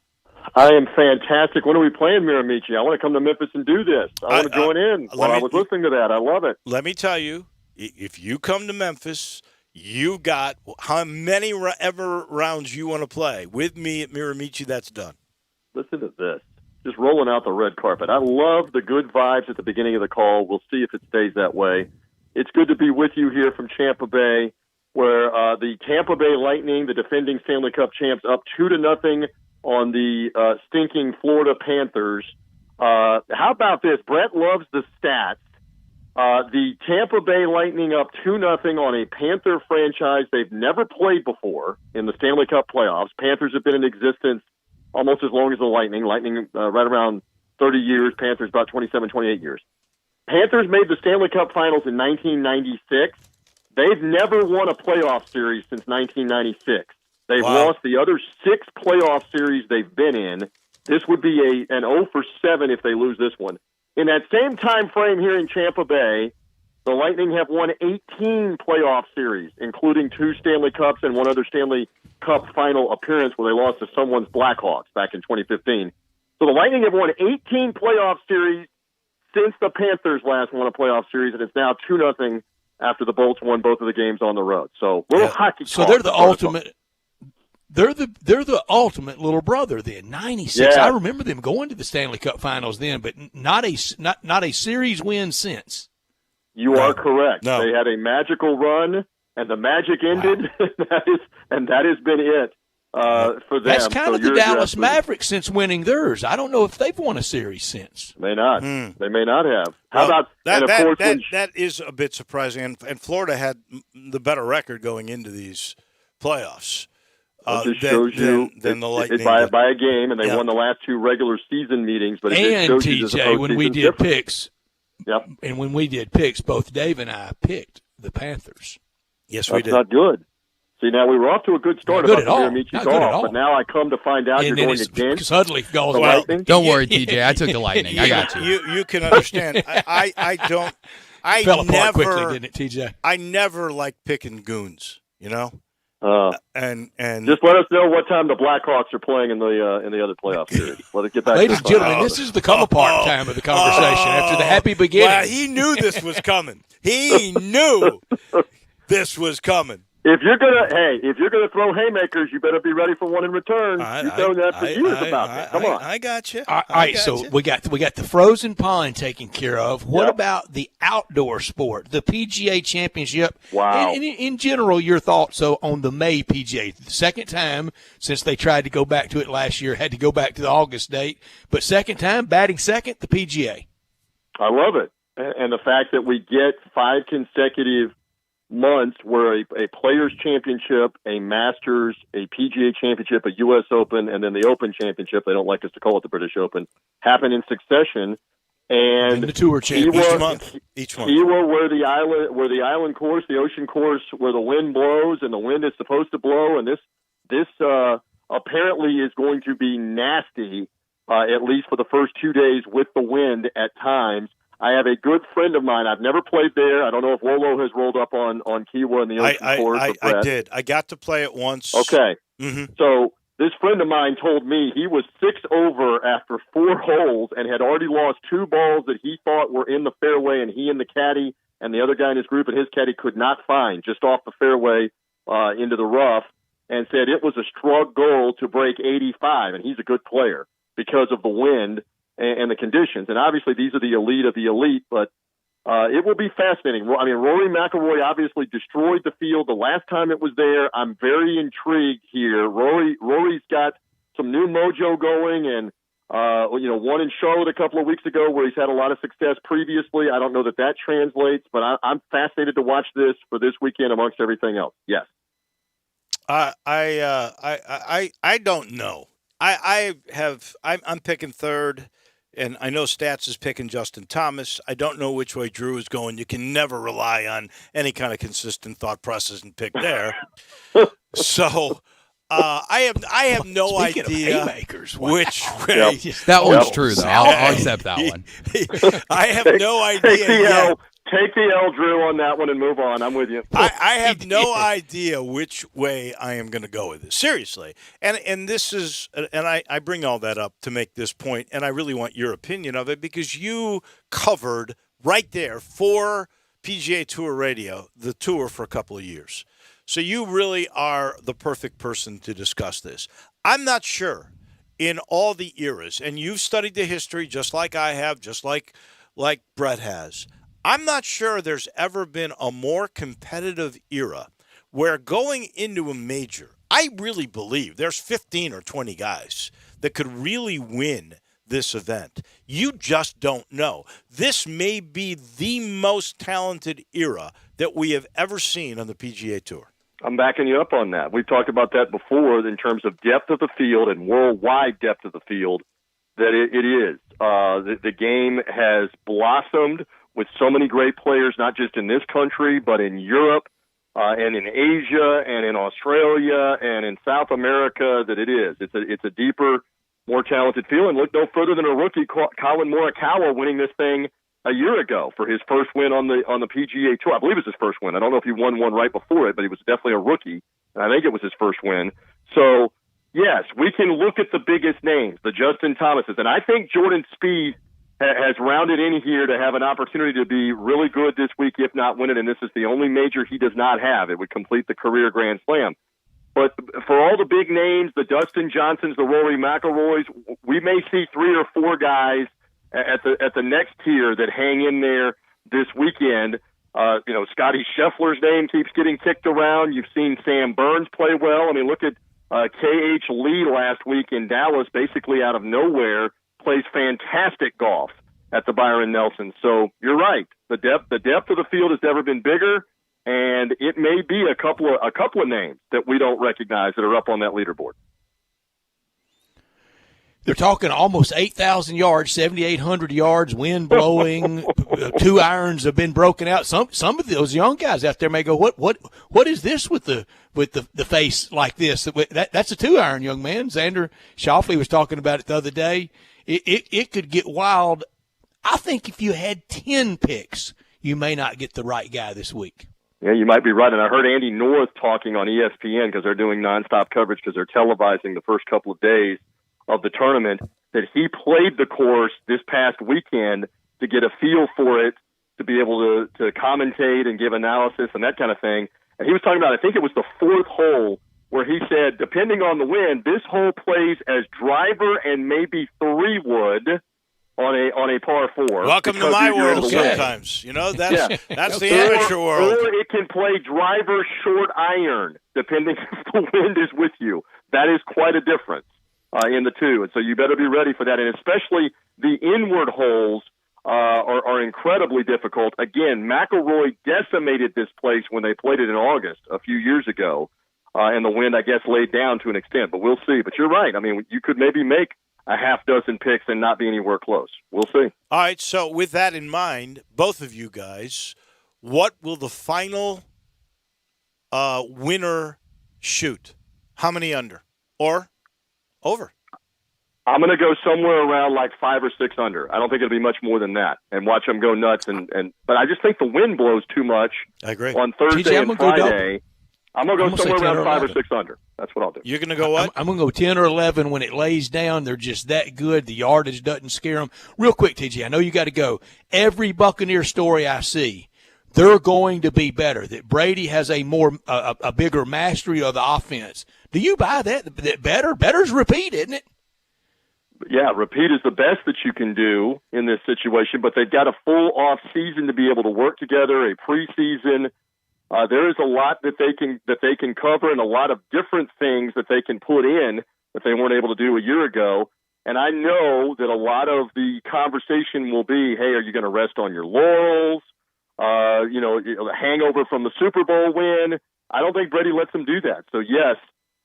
I am fantastic. When are we playing Miramichi? I want to come to Memphis and do this. I want to join in while I was listening to that. I love it. Let me tell you, if you come to Memphis, you got how many ever rounds you want to play. With me at Miramichi, that's done. Listen to this. Just rolling out the red carpet. I love the good vibes at the beginning of the call. We'll see if it stays that way. It's good to be with you here from Tampa Bay, where the Tampa Bay Lightning, the defending Stanley Cup champs, up 2-0 on the stinking Florida Panthers. How about this? Brett loves the stats. The Tampa Bay Lightning up 2-0 on a Panther franchise they've never played before in the Stanley Cup playoffs. Panthers have been in existence almost as long as the Lightning. Lightning right around 30 years. Panthers about 27, 28 years. Panthers made the Stanley Cup Finals in 1996. They've never won a playoff series since 1996. They've lost the other 6 playoff series they've been in. This would be an 0-7 if they lose this one. In that same time frame here in Tampa Bay, the Lightning have won 18 playoff series, including 2 Stanley Cups and 1 other Stanley Cup final appearance where they lost to someone's Blackhawks back in 2015. So the Lightning have won 18 playoff series since the Panthers last won a playoff series, and it's now 2-0 after the Bolts won both of the games on the road. So little hockey. So they're the ultimate. They're the ultimate little brother then. 96. Yeah. I remember them going to the Stanley Cup Finals then, but not a series win since. You are correct. No. They had a magical run, and the magic ended, and that has been it for them. That's kind So of the you're Dallas absolutely- Mavericks since winning theirs. I don't know if they've won a series since. May not. They may not have. How Well, about and of course when- that is a bit surprising, and Florida had the better record going into these playoffs. It just shows you than the Lightning by did. a game, and they Yeah. won the last 2 regular season meetings. But it And shows you that the TJ, when we postseason's did different. picks, and when we did picks, both Dave and I picked the Panthers. Yes, we That's did. not good. See, now we were off to a good start Not good about at the all. Miramichi's Not good at off, all. but now I come to find out you're And then going it's against suddenly goes the well. Lightning. Don't worry, TJ. I took the Lightning. I got you. You can understand. I don't. I Fell apart never quickly, didn't it, TJ? I never like picking goons. You know. And Just let us know what time the Blackhawks are playing in the other playoff series. Let it get back. Ladies to and gentlemen, this is the come apart time of the conversation after the happy beginning. Well, he knew this was coming. He knew this was coming. If you're gonna throw haymakers, you better be ready for one in return. You've done that for years about that. Come on. I got you. All right, so we got the frozen pond taken care of. What Yep. about the outdoor sport, the PGA Championship? Wow. And in general, your thoughts on the May PGA? The second time since they tried to go back to it last year, had to go back to the August date, but second time batting second, the PGA. I love it, and the fact that we get 5 consecutive months where a Players Championship, a Masters, a PGA Championship, a U.S. Open, and then the Open Championship, they don't like us to call it the British Open, happen in succession. And the Tour Championship. Each month. Kiowa, where the island course, the ocean course, where the wind blows and the wind is supposed to blow, and this apparently is going to be nasty, at least for the first 2 days with the wind at times. I have a good friend of mine. I've never played there. I don't know if Wolo has rolled up on Kiowa and the ocean course. I did. I got to play it once. Okay. Mm-hmm. So this friend of mine told me he was 6 over after 4 holes and had already lost 2 balls that he thought were in the fairway, and he and the caddy and the other guy in his group and his caddy could not find just off the fairway into the rough, and said it was a struggle to break 85, and he's a good player because of the wind and the conditions. And obviously these are the elite of the elite, but it will be fascinating. I mean, Rory McIlroy obviously destroyed the field the last time it was there. I'm very intrigued here. Rory's got some new mojo going, and won in Charlotte a couple of weeks ago where he's had a lot of success previously. I don't know that translates, but I'm fascinated to watch this for this weekend amongst everything else. Yes. I don't know. I'm picking third, and I know Stats is picking Justin Thomas. I don't know which way Drew is going. You can never rely on any kind of consistent thought process and pick there. So I have no Speaking idea of haymakers, which way. That one's true, though. I'll accept that one. I have no idea yet. Take the L, Drew, on that one and move on. I'm with you. I have no idea which way I am going to go with this. Seriously. And this is – and I bring all that up to make this point, and I really want your opinion of it because you covered right there for PGA Tour Radio the tour for a couple of years. So you really are the perfect person to discuss this. I'm not sure in all the eras, and you've studied the history just like I have, just like Brett has. I'm not sure there's ever been a more competitive era where going into a major, I really believe there's 15 or 20 guys that could really win this event. You just don't know. This may be the most talented era that we have ever seen on the PGA Tour. I'm backing you up on that. We've talked about that before in terms of depth of the field and worldwide depth of the field, that it is. The game has blossomed with so many great players, not just in this country, but in Europe and in Asia and in Australia and in South America, that it is. It's a deeper, more talented field. And look no further than a rookie, Colin Morikawa, winning this thing a year ago for his first win on the PGA Tour. I believe it was his first win. I don't know if he won one right before it, but he was definitely a rookie, and I think it was his first win. So, yes, we can look at the biggest names, the Justin Thomases, and I think Jordan Spieth has rounded in here to have an opportunity to be really good this week, if not win it, and this is the only major he does not have. It would complete the career Grand Slam. But for all the big names, the Dustin Johnsons, the Rory McIlroys, we may see 3 or 4 guys at the next tier that hang in there this weekend. Scotty Scheffler's name keeps getting kicked around. You've seen Sam Burns play well. I mean, look at K.H. Lee last week in Dallas, basically out of nowhere, plays fantastic golf at the Byron Nelson. So you're right. The depth of the field has never been bigger, and it may be a couple of names that we don't recognize that are up on that leaderboard. They're talking almost 8,000 yards, 7,800 yards, wind blowing. 2 irons have been broken out. Some of those young guys out there may go, what is this with the face like this? That's a 2 iron, young man. Xander Schauffele was talking about it the other day. It could get wild. I think if you had 10 picks, you may not get the right guy this week. Yeah, you might be right. And I heard Andy North talking on ESPN because they're doing nonstop coverage because they're televising the first couple of days of the tournament, that he played the course this past weekend to get a feel for it, to be able to commentate and give analysis and that kind of thing. And he was talking about, I think it was the 4th hole, where he said, depending on the wind, this hole plays as driver and maybe 3 wood on a par 4. Welcome to my world sometimes. That's the amateur world. Or it can play driver short iron, depending if the wind is with you. That is quite a difference in the two. And so you better be ready for that. And especially the inward holes are incredibly difficult. Again, McIlroy decimated this place when they played it in August a few years ago. And the wind, I guess, laid down to an extent. But we'll see. But you're right. I mean, you could maybe make a half dozen picks and not be anywhere close. We'll see. All right, so with that in mind, both of you guys, what will the final winner shoot? How many under or over? I'm going to go somewhere around like 5 or 6 under. I don't think it'll be much more than that, and watch them go nuts. But I just think the wind blows too much. I agree. On Thursday and Friday. I'm going to go somewhere around 5 or 6 under. That's what I'll do. You're going to go what? I'm going to go 10 or 11 when it lays down. They're just that good. The yardage doesn't scare them. Real quick, TJ, I know you got to go. Every Buccaneer story I see, they're going to be better. That Brady has a bigger mastery of the offense. Do you buy that better? Better's repeat, isn't it? Yeah, repeat is the best that you can do in this situation, but they've got a full off season to be able to work together, a preseason. There is a lot that they can cover and a lot of different things that they can put in that they weren't able to do a year ago. And I know that a lot of the conversation will be, hey, are you going to rest on your laurels? The hangover from the Super Bowl win. I don't think Brady lets them do that. So yes,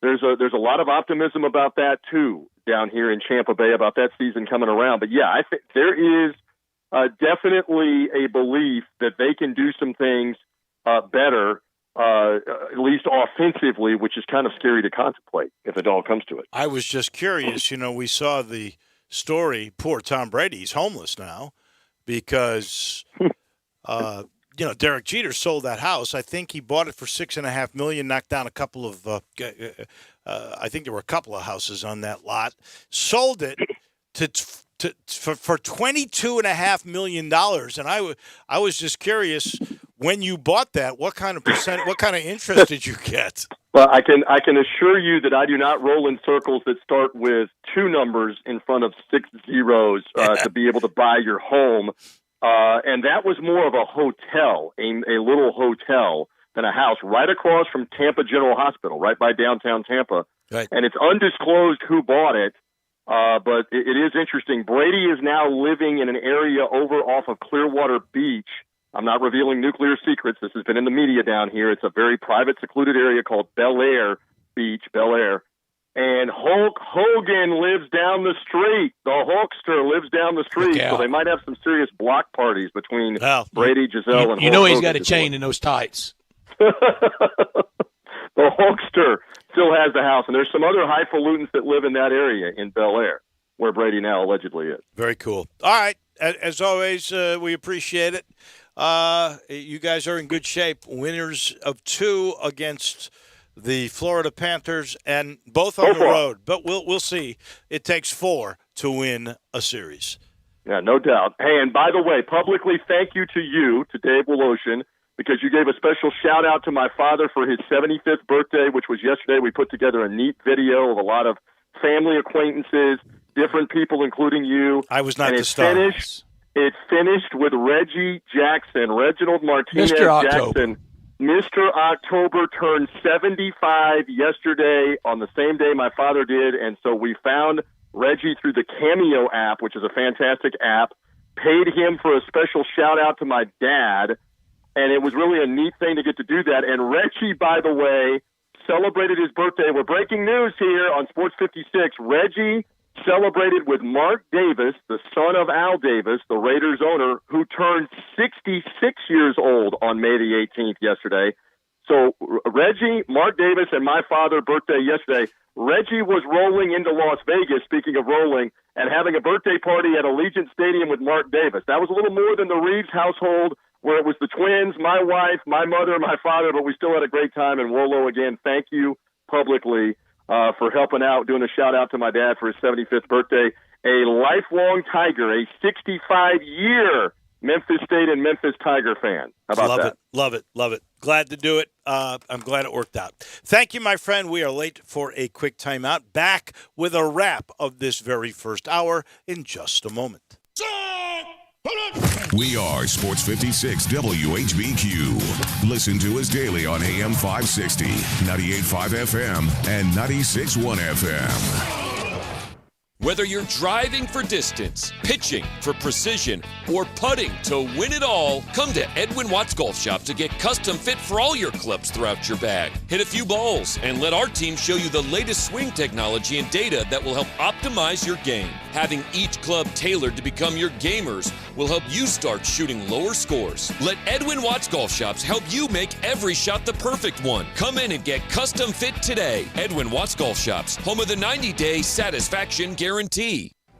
there's a lot of optimism about that too down here in Tampa Bay about that season coming around. But yeah, I think there is definitely a belief that they can do some things better, at least offensively, which is kind of scary to contemplate if it all comes to it. I was just curious. We saw the story. Poor Tom Brady. He's homeless now because, Derek Jeter sold that house. I think he bought it for $6.5 million, knocked down a couple of I think there were a couple of houses on that lot. Sold it for $22.5 million. And I was just curious, when you bought that, what kind of interest did you get? Well, I can assure you that I do not roll in circles that start with 2 numbers in front of 6 zeros to be able to buy your home. And that was more of a hotel, a little hotel, than a house right across from Tampa General Hospital, right by downtown Tampa. Right. And it's undisclosed who bought it, but it is interesting. Brady is now living in an area over off of Clearwater Beach. I'm not revealing nuclear secrets. This has been in the media down here. It's a very private, secluded area called Bel Air Beach, Bel Air. And Hulk Hogan lives down the street. The Hulkster lives down the street. So they might have some serious block parties between Brady, Giselle, and Hulk Hogan. He's got a this chain morning. in those tights. The Hulkster still has the house. And there's some other highfalutins that live in that area in Bel Air, where Brady now allegedly is. Very cool. All right. As always, we appreciate it. You guys are in good shape. Winners of 2 against the Florida Panthers, and both on the road. But we'll see. It takes 4 to win a series. Yeah, no doubt. Hey, and by the way, publicly thank you to Dave Woloshin, because you gave a special shout-out to my father for his 75th birthday, which was yesterday. We put together a neat video of a lot of family acquaintances, different people, including you. I was not and the star. It finished with Reggie Jackson, Reginald Martinez Mr. Jackson. Mr. October turned 75 yesterday on the same day my father did, and so we found Reggie through the Cameo app, which is a fantastic app, paid him for a special shout-out to my dad, and it was really a neat thing to get to do that. And Reggie, by the way, celebrated his birthday. We're breaking news here on Sports 56. Reggie celebrated with Mark Davis, the son of Al Davis, the Raiders owner, who turned 66 years old on May the 18th yesterday. So Reggie, Mark Davis, and my father birthday yesterday. Reggie was rolling into Las Vegas, speaking of rolling, and having a birthday party at Allegiant Stadium with Mark Davis. That was a little more than the Reeves household, where it was the twins, my wife, my mother, my father, but we still had a great time. And Wolo, again, thank you publicly for helping out, doing a shout-out to my dad for his 75th birthday. A lifelong Tiger, a 65-year Memphis State and Memphis Tiger fan. How about that? Love it. Glad to do it. I'm glad it worked out. Thank you, my friend. We are late for a quick timeout. Back with a wrap of this very first hour in just a moment. We are Sports 56 WHBQ. Listen to us daily on AM 560, 98.5 FM, and 96.1 FM. Whether you're driving for distance, pitching for precision, or putting to win it all, come to Edwin Watts Golf Shop to get custom fit for all your clubs throughout your bag. Hit a few balls and let our team show you the latest swing technology and data that will help optimize your game. Having each club tailored to become your gamers will help you start shooting lower scores. Let Edwin Watts Golf Shops help you make every shot the perfect one. Come in and get custom fit today. Edwin Watts Golf Shops, home of the 90-day satisfaction guarantee.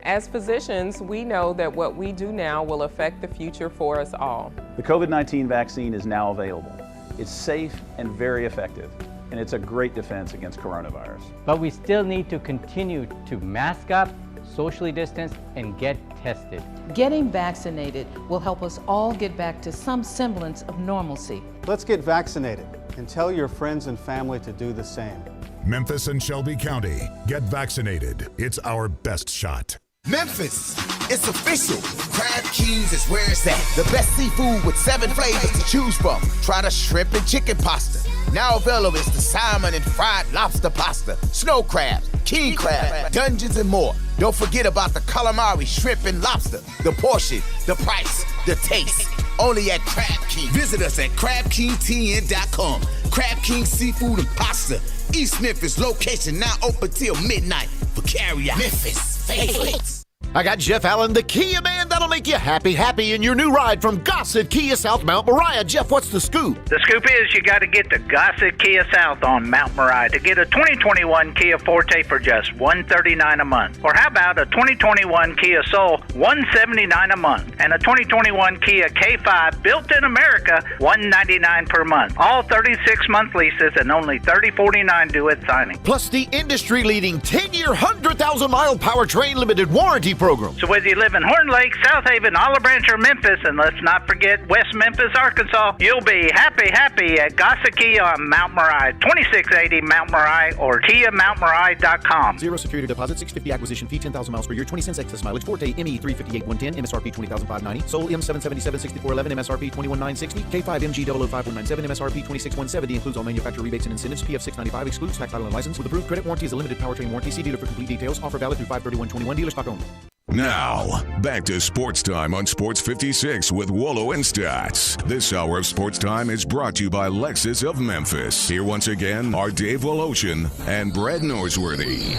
As physicians, we know that what we do now will affect the future for us all. The COVID-19 vaccine is now available. It's safe and very effective, and it's a great defense against coronavirus. But we still need to continue to mask up, socially distance, and get tested. Getting vaccinated will help us all get back to some semblance of normalcy. Let's get vaccinated and tell your friends and family to do the same. Memphis and Shelby County, get vaccinated. It's our best shot. Memphis, it's official. Crab Kings is where it's at. The best seafood with 7 flavors to choose from. Try the shrimp and chicken pasta. Now available is the salmon and fried lobster pasta, snow crabs, king crab, dungeons, and more. Don't forget about the calamari, shrimp, and lobster. The portion, the price, the taste. Only at Crab King. Visit us at CrabKingTN.com. Crab King Seafood and Pasta. East Memphis location now open till midnight for carry-out. Memphis favorites. I got Jeff Allen, the Kia man that'll make you happy in your new ride from Gossett Kia South Mount Moriah. Jeff, what's the scoop? The scoop is you got to get to Gossett Kia South on Mount Moriah to get a 2021 Kia Forte for just $139 a month. Or how about a 2021 Kia Soul, $179 a month. And a 2021 Kia K5 built in America, $199 per month. All 36-month leases and only $30.49 due at signing. Plus the industry-leading 10-year, 100,000-mile powertrain limited warranty program. So whether you live in Horn Lake, South Haven, Olive Branch, or Memphis, and let's not forget West Memphis, Arkansas, you'll be happy at Gossett Kia on Mount Moriah, 2680 Mount Moriah, or KiaMountMoriah.com. 0 security deposit, $650 acquisition fee, 10,000 miles per year, 20 cents excess mileage, Forte ME 358 110, MSRP 20,590, Soul M 777 6411, MSRP 21,960, K5 MG 005197, MSRP 26,170, includes all manufacturer rebates and incentives, PF 695, excludes tax title and license, with approved credit warranty is a limited powertrain warranty. See dealer for complete details. Offer valid through 5/31/21. Dealer stock only. Now, back to Sports Time on Sports 56 with Wolo and Stats. This hour of Sports Time is brought to you by Lexus of Memphis. Here once again are Dave Woloshin and Brad Norsworthy.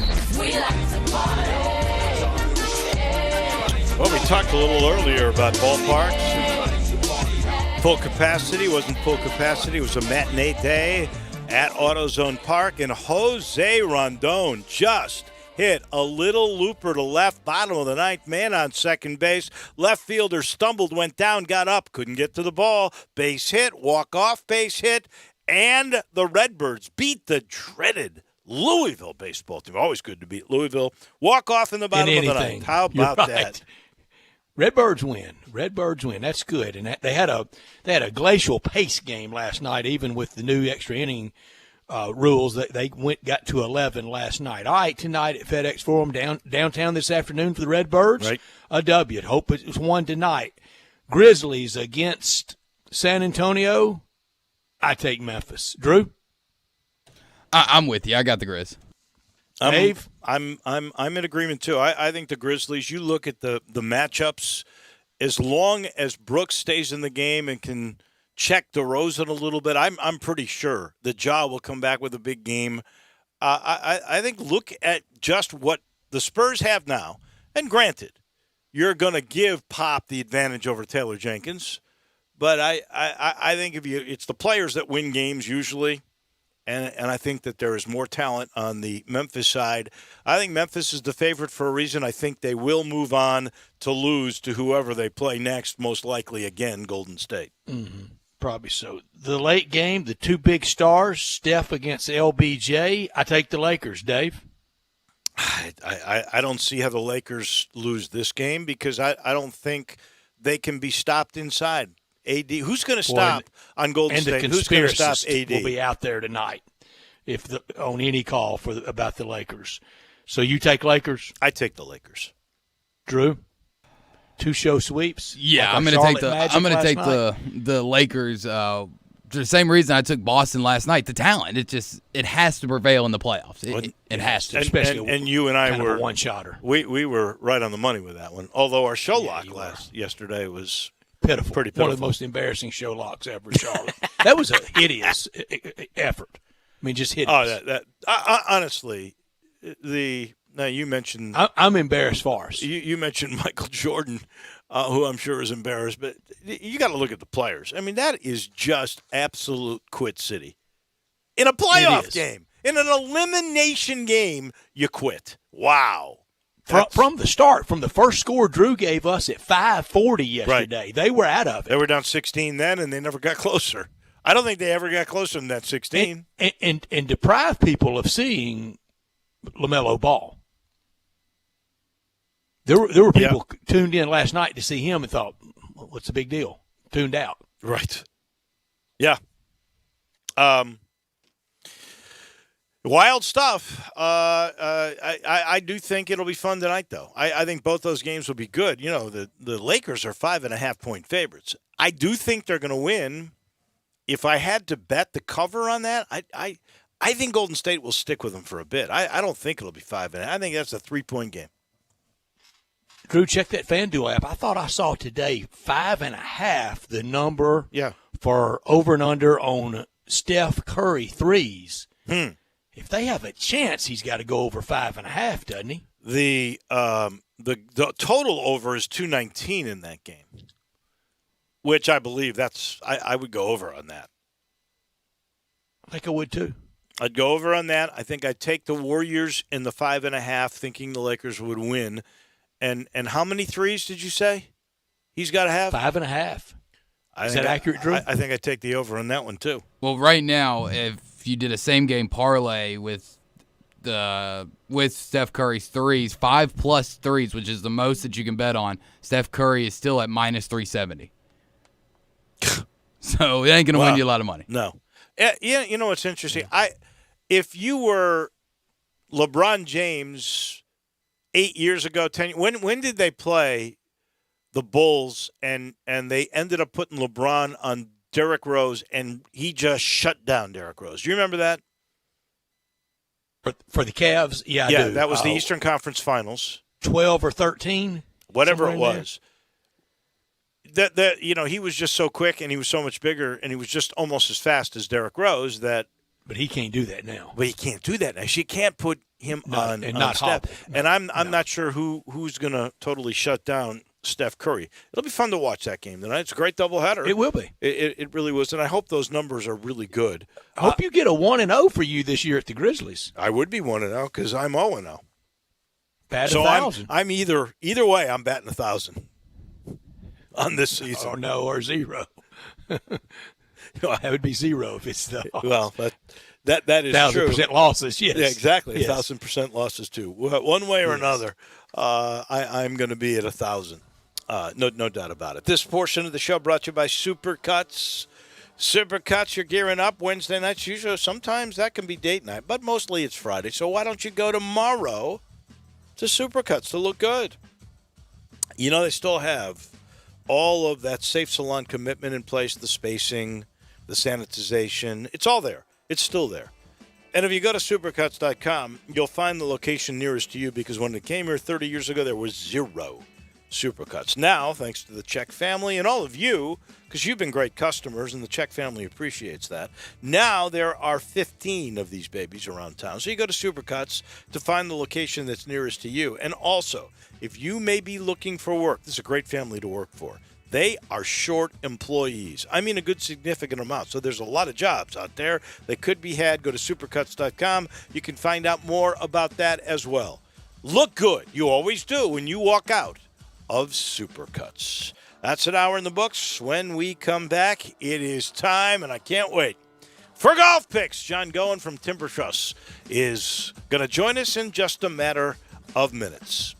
Well, we talked a little earlier about ballparks. Full capacity, wasn't full capacity. It was a matinee day at AutoZone Park, and Jose Rondon just hit a little looper to left, bottom of the ninth, man on second base. Left fielder stumbled, went down, got up, couldn't get to the ball. Base hit, walk-off base hit, and the Redbirds beat the dreaded Louisville baseball team. Always good to beat Louisville. Walk-off in the bottom of the ninth. How about that? Redbirds win. That's good. And they had a glacial pace game last night, even with the new extra inning rules. That they got to 11 last night. All right, tonight at FedEx Forum downtown this afternoon for the Redbirds. Right. A W. Hope it's one tonight. Grizzlies against San Antonio. I take Memphis. Drew? I'm with you. I got the Grizz. Dave? I'm in agreement too. I think the Grizzlies, you look at the matchups, as long as Brooks stays in the game and can check DeRozan a little bit, I'm pretty sure that Ja will come back with a big game. I think look at just what the Spurs have now, and granted, you're going to give Pop the advantage over Taylor Jenkins, but I think it's the players that win games usually. And I think that there is more talent on the Memphis side. I think Memphis is the favorite for a reason. I think they will move on to lose to whoever they play next, most likely, again, Golden State. Mm-hmm. Probably so. The late game, the two big stars, Steph against LBJ. I take the Lakers, Dave. I don't see how the Lakers lose this game because I don't think they can be stopped inside. AD, who's going to stop on Golden State? Who's going to stop AD? Will be out there tonight on any call about the Lakers. So you take Lakers? I take the Lakers. Drew? 2-show sweeps? Yeah, like I'm going to take the Lakers. For the same reason I took Boston last night. The talent, it has to prevail in the playoffs. It has to, especially and you and I were one shotter. We were right on the money with that one. Although our show lock yesterday was pitiful. Pretty pitiful. One of the most embarrassing show locks ever in Charlotte. That was a hideous effort. I mean, just hideous. Honestly, now you mentioned. I'm embarrassed for us. You mentioned Michael Jordan, who I'm sure is embarrassed, but you got to look at the players. I mean, that is just absolute quit city. In a playoff game, in an elimination game, you quit. Wow. From the start, from the first score Drew gave us at 5:40 yesterday, right. They were out of it. They were down 16 then, and they never got closer. I don't think they ever got closer than that 16. And deprive people of seeing LaMelo Ball. There were people tuned in last night to see him and thought, what's the big deal? Tuned out. Right. Yeah. Wild stuff. I do think it'll be fun tonight, though. I think both those games will be good. You know, the Lakers are 5.5-point favorites. I do think they're going to win. If I had to bet the cover on that, I think Golden State will stick with them for a bit. I don't think it'll be 5.5. I think that's a 3-point game. Drew, check that FanDuel app. I thought I saw today 5.5, the number for over and under on Steph Curry threes. If they have a chance, he's got to go over 5.5, doesn't he? The total over is 219 in that game, which I believe I would go over on that. I think I would too. I'd go over on that. I think I'd take the Warriors in the 5.5, thinking the Lakers would win. And how many threes did you say he's got to have? 5.5. Is that accurate, Drew? I think I'd take the over on that one too. Well, right now, if you did a same game parlay with Steph Curry's threes, 5+ threes, which is the most that you can bet on, Steph Curry is still at -370. So it ain't going to win you a lot of money. No. Yeah, you know what's interesting? If you were LeBron James 8 years ago, 10, when did they play the Bulls and they ended up putting LeBron on Derrick Rose and he just shut down Derrick Rose? Do you remember that? For the Cavs? Yeah, I do. That was the Eastern Conference Finals. 12 or 13? Whatever it was. That he was just so quick and he was so much bigger and he was just almost as fast as Derrick Rose that. But he can't do that now. But he can't do that now. She can't put him on not Steph. No, and I'm not sure who's going to totally shut down Steph Curry. It'll be fun to watch that game tonight. It's a great doubleheader. It will be. It really was, and I hope those numbers are really good. I hope you get a 1-0 for you this year at the Grizzlies. I would be 1-0 because I'm 0-0. Bat so 1,000. I'm either way. I'm batting 1,000 on this season. Oh no, or 0. That would be 0 if it's the well. That is 1,000% losses. Yes, yeah, exactly. Yes. 1,000% losses too. One way or another, I'm going to be at 1,000. No doubt about it. This portion of the show brought to you by Supercuts. Supercuts, you're gearing up Wednesday nights. Usually, sometimes that can be date night, but mostly it's Friday. So why don't you go tomorrow to Supercuts to look good? You know, they still have all of that safe salon commitment in place, the spacing, the sanitization. It's all there. It's still there. And if you go to supercuts.com, you'll find the location nearest to you, because when it came here 30 years ago, there was 0 Supercuts. Now, thanks to the Czech family and all of you, because you've been great customers and the Czech family appreciates that, now there are 15 of these babies around town. So you go to Supercuts to find the location that's nearest to you. And also, if you may be looking for work, this is a great family to work for. They are short employees. I mean, a good significant amount. So there's a lot of jobs out there that could be had. Go to supercuts.com. You can find out more about that as well. Look good. You always do when you walk out of Supercuts. That's an hour in the books. When we come back, it is time, and I can't wait, for golf picks. John Goen from Timber Trust is going to join us in just a matter of minutes.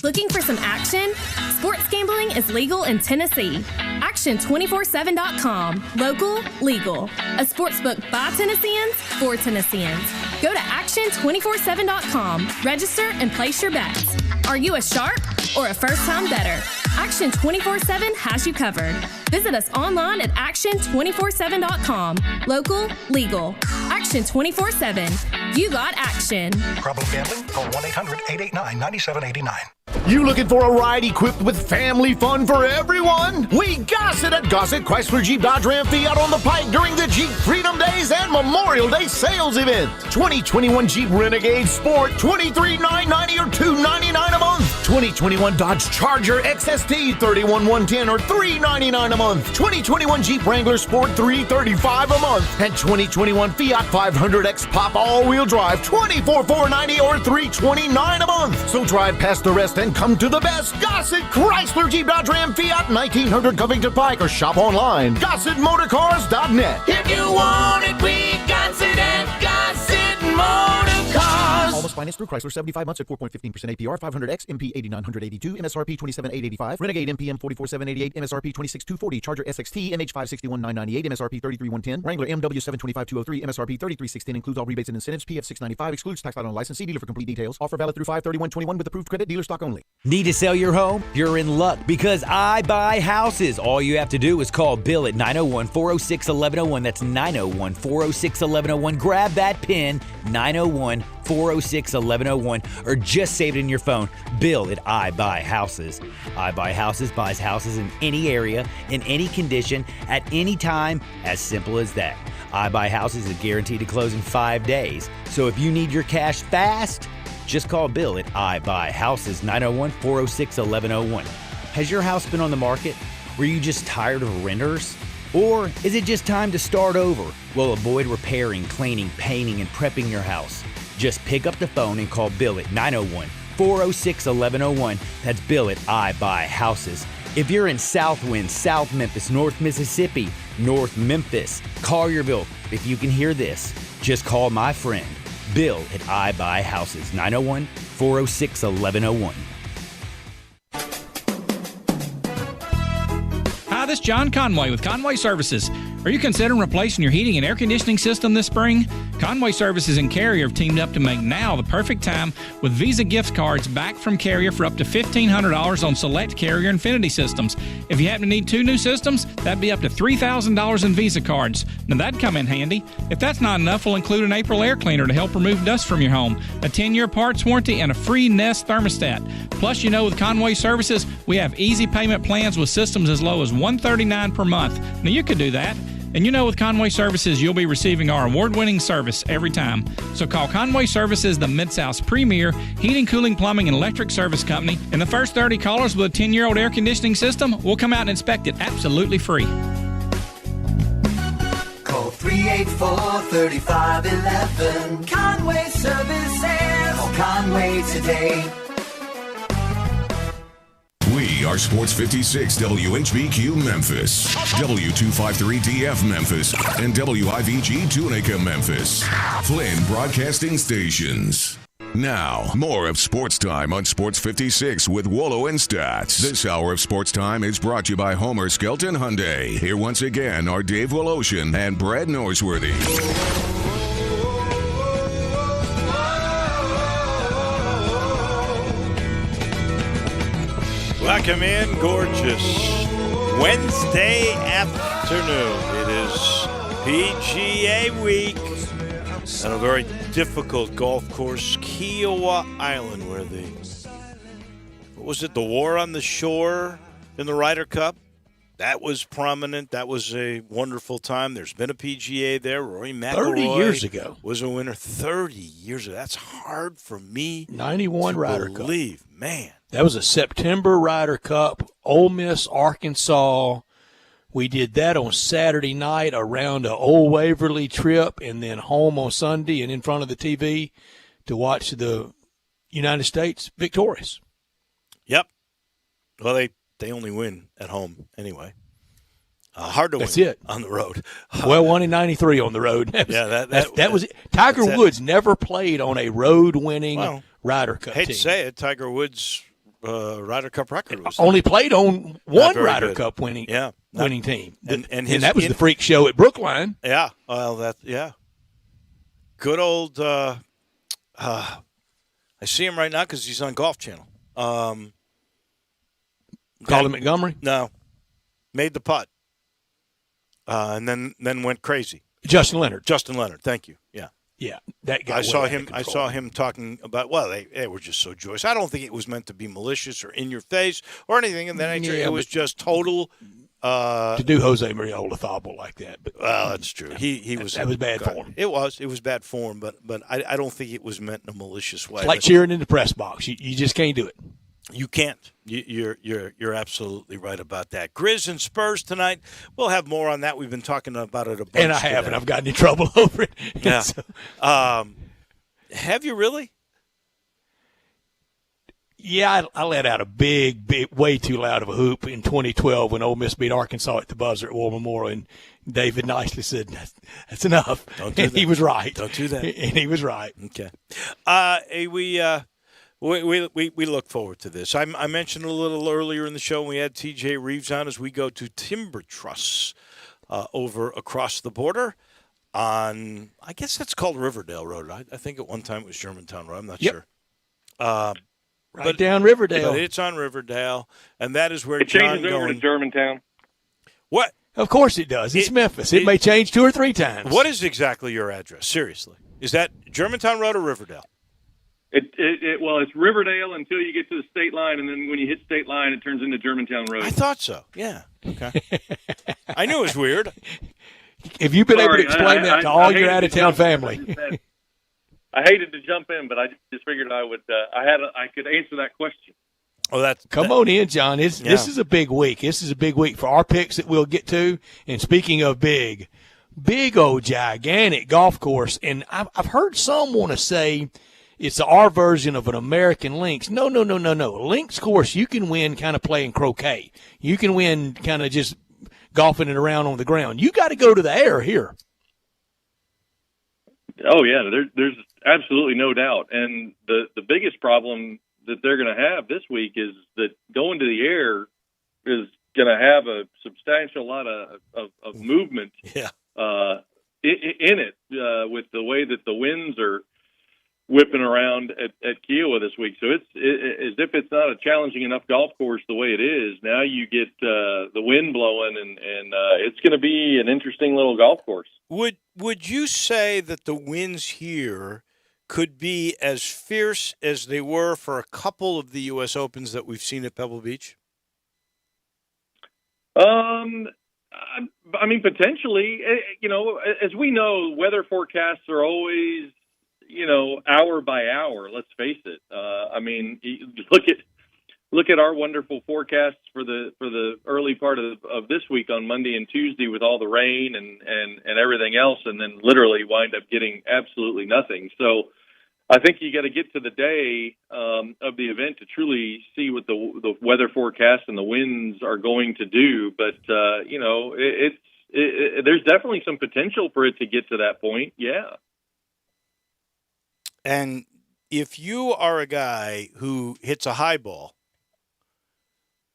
Looking for some action? Sports gambling is legal in Tennessee. Action247.com. Local, legal. A sportsbook by Tennesseans, for Tennesseans. Go to Action247.com. Register and place your bets. Are you a sharp or a first-time bettor? Action 24/7 has you covered. Visit us online at Action247.com. Local, legal. Action 24/7. You got action. Problem gambling? Call 1-800-889-9789. You looking for a ride equipped with family fun for everyone? We got it at Gossett Chrysler Jeep Dodge Ram Fiat on the Pike during the Jeep Freedom Days and Memorial Day sales event. 2021 Jeep Renegade Sport, $23,990 or $299 a month. 2021 Dodge Charger XST, $31,110 or $399 a month. 2021 Jeep Wrangler Sport, $335 a month. And 2021 Fiat 500X Pop all-wheel drive, $24,490 or $329 a month. So drive past the rest and come to the best. Gossett Chrysler Jeep Dodge Ram Fiat, 1900 Covington Pike, or shop online. GossettMotorcars.net. If you want it, we got it at Gossett Motorcars. Almost financed through Chrysler, 75 months at 4.15% APR, 500X, MP 8982, MSRP 27,885, Renegade MPM 44,788, MSRP 26,240, Charger SXT, MH 561,998, MSRP 33,110, Wrangler MW 725,203, MSRP 33,610, includes all rebates and incentives, PF 695, excludes tax on license. See dealer for complete details. Offer valid through 5/31/21 with approved credit, dealer stock only. Need to sell your home? You're in luck, because I buy houses. All you have to do is call Bill at 901-406-1101. That's 901-406-1101. Grab that pin, 901-406-1101, or just save it in your phone. Bill at I Buy Houses. I Buy Houses buys houses in any area, in any condition, at any time, as simple as that. I Buy Houses is guaranteed to close in 5 days. So if you need your cash fast, just call Bill at I Buy Houses, 901-406-1101. Has your house been on the market? Were you just tired of renters? Or is it just time to start over? Well, avoid repairing, cleaning, painting, and prepping your house. Just pick up the phone and call Bill at 901-406-1101. That's Bill at I Buy Houses. If you're in Southwind, South Memphis, North Mississippi, North Memphis, Collierville, if you can hear this, just call my friend, Bill at I Buy Houses, 901-406-1101. Hi, this is John Conway with Conway Services. Are you considering replacing your heating and air conditioning system this spring? Conway Services and Carrier have teamed up to make now the perfect time with Visa gift cards back from Carrier for up to $1,500 on select Carrier Infinity systems. If you happen to need 2 new systems, that'd be up to $3,000 in Visa cards. Now that'd come in handy. If that's not enough, we'll include an April air cleaner to help remove dust from your home, a 10-year parts warranty, and a free Nest thermostat. Plus, you know, with Conway Services, we have easy payment plans with systems as low as $139 per month. Now you could do that. And you know, with Conway Services, you'll be receiving our award-winning service every time. So call Conway Services, the Mid-South's premier heating, cooling, plumbing, and electric service company. And the first 30 callers with a 10-year-old air conditioning system will come out and inspect it absolutely free. Call 384-3511. Conway Services. Call Conway today. We are Sports 56 WHBQ Memphis, W253DF Memphis, and WIVG Tunica Memphis. Flynn Broadcasting Stations. Now, more of Sports Time on Sports 56 with Wolo and Stats. This hour of Sports Time is brought to you by Homer Skelton Hyundai. Here once again are Dave Woloshin and Brad Norsworthy. Welcome in, gorgeous Wednesday afternoon. It is PGA week on a very difficult golf course, Kiowa Island, where the War on the Shore in the Ryder Cup? That was prominent. That was a wonderful time. There's been a PGA there. Rory McIlroy 30 years ago was a winner. 30 years ago. That's hard for me 91 to Ryder believe. Cup. Man. That was a September Ryder Cup, Ole Miss, Arkansas. We did that on Saturday night around an Old Waverly trip and then home on Sunday and in front of the TV to watch the United States victorious. Yep. Well, they only win at home anyway. Hard to That's win it. on the road. Well, won in 93 on the road. That was it. Tiger Woods never played on a road-winning Ryder Cup hate team. to say it, Tiger Woods' Ryder Cup record was only played on one Ryder good. Cup winning team. And that was the freak show at Brookline. Yeah. Well, good old I see him right now because he's on Golf Channel. Colin Montgomery? No. Made the putt. And then went crazy. Justin Leonard. Thank you. Yeah. Yeah, that guy. I saw him talking about. Well, they were just so joyous. I don't think it was meant to be malicious or in your face or anything in that nature. It was just total. To do Jose Maria Olazabal like that, but well, that's true. He was. That was bad form. It was bad form, but I don't think it was meant in a malicious way. It's like cheering in the press box. You just can't do it. You can't. You're absolutely right about that. Grizz and Spurs tonight. We'll have more on that. We've been talking about it a bunch. And I haven't. I've gotten in trouble over it. Yeah. Have you really? Yeah, I let out a big, way too loud of a hoop in 2012 when Ole Miss beat Arkansas at the buzzer at War Memorial, and David nicely said, "That's enough." Don't do and that. He was right. Don't do that. And he was right. Okay. We look forward to this. I mentioned a little earlier in the show we had TJ Reeves on as we go to Timber Truss over across the border on, I guess that's called Riverdale Road. I think at one time it was Germantown Road. I'm not sure. Right down Riverdale. But it's on Riverdale, and that is where it John changes over to Germantown. What? Of course it does. It's Memphis. It may change 2 or 3 times. What is exactly your address? Seriously. Is that Germantown Road or Riverdale? Well, it's Riverdale until you get to the state line, and then when you hit state line, it turns into Germantown Road. I thought so. Yeah. Okay. I knew it was weird. Have you been able to explain that to all your out-of-town family? I hated to jump in, but I just figured I would. I could answer that question. Oh, Come on in, John. This is a big week. This is a big week for our picks that we'll get to. And speaking of big old gigantic golf course, and I've heard some want to say it's our version of an American Links. No. Links course, you can win kind of playing croquet. You can win kind of just golfing it around on the ground. You got to go to the air here. Oh, yeah, there's absolutely no doubt. And the biggest problem that they're going to have this week is that going to the air is going to have a substantial lot of movement in it with the way that the winds are whipping around at Kiowa this week. So it's as if it's not a challenging enough golf course the way it is. Now you get the wind blowing, and it's going to be an interesting little golf course. Would you say that the winds here could be as fierce as they were for a couple of the U.S. Opens that we've seen at Pebble Beach? I mean, potentially. As we know, weather forecasts are always, hour by hour. Let's face it. I mean, look at our wonderful forecasts for the early part of this week on Monday and Tuesday with all the rain and everything else, and then literally wind up getting absolutely nothing. So I think you got to get to the day of the event to truly see what the weather forecast and the winds are going to do. But there's definitely some potential for it to get to that point. Yeah. And if you are a guy who hits a high ball,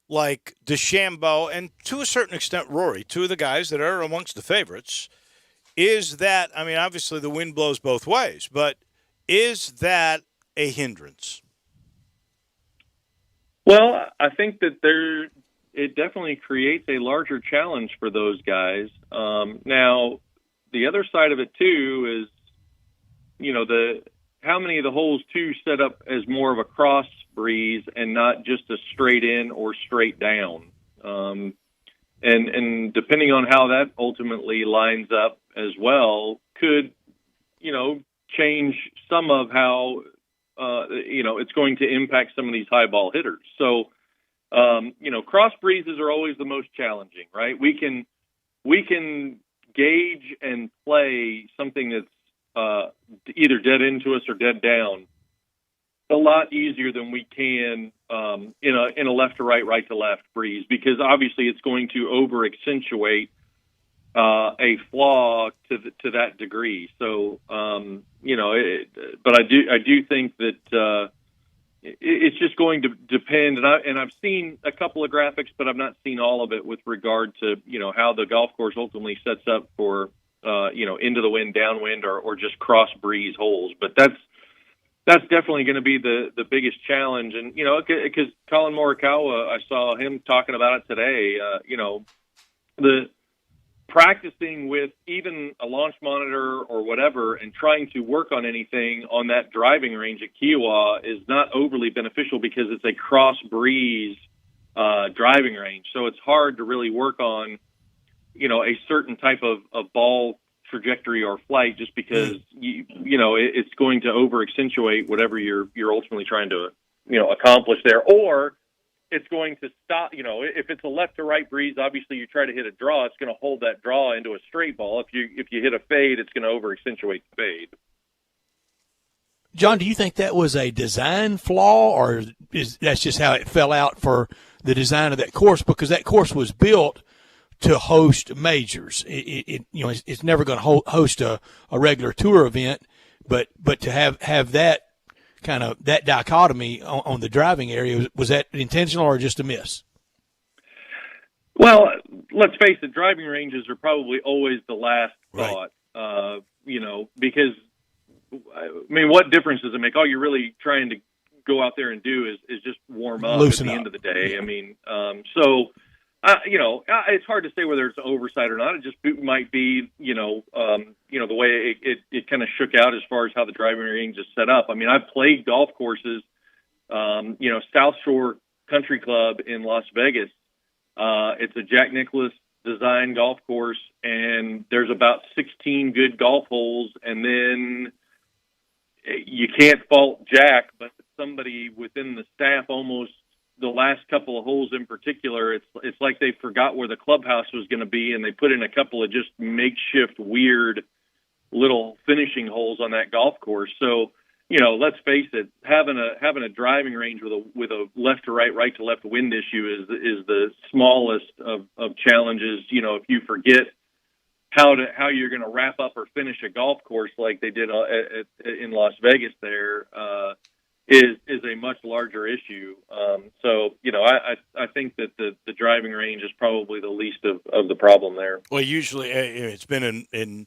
like DeChambeau and to a certain extent Rory, two of the guys that are amongst the favorites, is that, I mean, obviously the wind blows both ways, but is that a hindrance? Well, I think that it definitely creates a larger challenge for those guys. Now, the other side of it too is, how many of the holes too set up as more of a cross breeze and not just a straight in or straight down. And depending on how that ultimately lines up as well, could, change some of how, it's going to impact some of these high ball hitters. So, cross breezes are always the most challenging, right? We can gauge and play something that's either dead into us or dead down a lot easier than we can in a left to right, right to left breeze, because obviously it's going to over accentuate a flaw to that degree. So but I do think that it's just going to depend, and I've seen a couple of graphics, but I've not seen all of it with regard to how the golf course ultimately sets up for into the wind, downwind, or just cross breeze holes. But that's definitely going to be the biggest challenge. And because Colin Morikawa, I saw him talking about it today. The practicing with even a launch monitor or whatever and trying to work on anything on that driving range at Kiowa is not overly beneficial because it's a cross breeze driving range. So it's hard to really work on, a certain type of ball trajectory or flight just because, it's going to over accentuate whatever you're ultimately trying to, accomplish there. Or it's going to stop, if it's a left to right breeze, obviously you try to hit a draw, it's going to hold that draw into a straight ball. If you hit a fade, it's going to over accentuate the fade. John, do you think that was a design flaw, or that's just how it fell out for the design of that course? Because that course was built to host majors. It's never going to host a regular tour event, but to have that kind of that dichotomy on the driving area, was that intentional or just a miss? Well, let's face it, driving ranges are probably always the last thought, because, what difference does it make? All you're really trying to go out there and do is just warm up Loosen at the up. end of the day. It's hard to say whether it's oversight or not. It just might be, the way it kind of shook out as far as how the driving range is set up. I've played golf courses, South Shore Country Club in Las Vegas. It's a Jack Nicklaus design golf course, and there's about 16 good golf holes, and then you can't fault Jack, but somebody within the staff almost the last couple of holes in particular, it's like they forgot where the clubhouse was going to be, and they put in a couple of just makeshift weird little finishing holes on that golf course. So, let's face it, having a driving range with a left to right, right to left wind issue is the smallest of challenges. If you forget how you're going to wrap up or finish a golf course like they did in Las Vegas there, is a much larger issue. I think that the driving range is probably the least of the problem there. Well, usually it's been in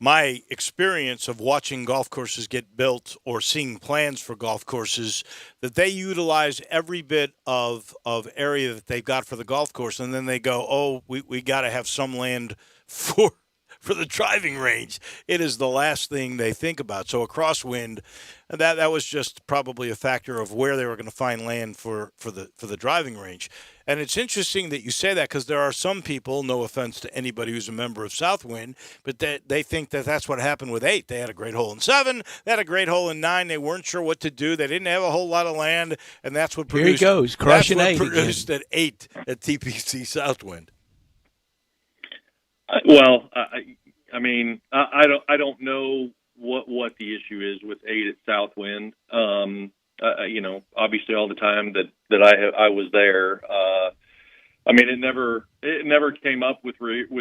my experience of watching golf courses get built or seeing plans for golf courses that they utilize every bit of area that they've got for the golf course, and then they go, oh, we got to have some land for the driving range. It is the last thing they think about. So a crosswind, that was just probably a factor of where they were going to find land for the driving range. And it's interesting that you say that, because there are some people, no offense to anybody who's a member of Southwind, but they think that that's what happened with 8. They had a great hole in 7. They had a great hole in 9. They weren't sure what to do. They didn't have a whole lot of land, and that's what produced. Here he goes, crushing 8 again. Produced at 8 at TPC Southwind. Well, I don't know what the issue is with 8 at Southwind. Obviously all the time that I was there, it never came up with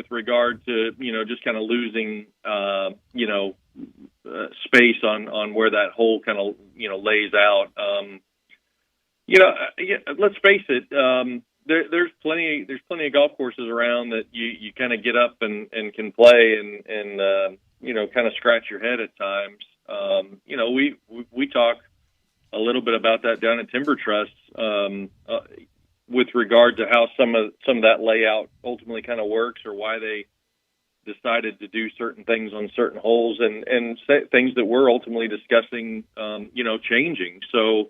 regard to, just kind of losing, space on where that hole kind of lays out. Let's face it. There's plenty of golf courses around that you kind of get up and can play and kind of scratch your head at times. We talk a little bit about that down at Timber Trust with regard to how some of that layout ultimately kind of works, or why they decided to do certain things on certain holes, and things that we're ultimately discussing, changing. So,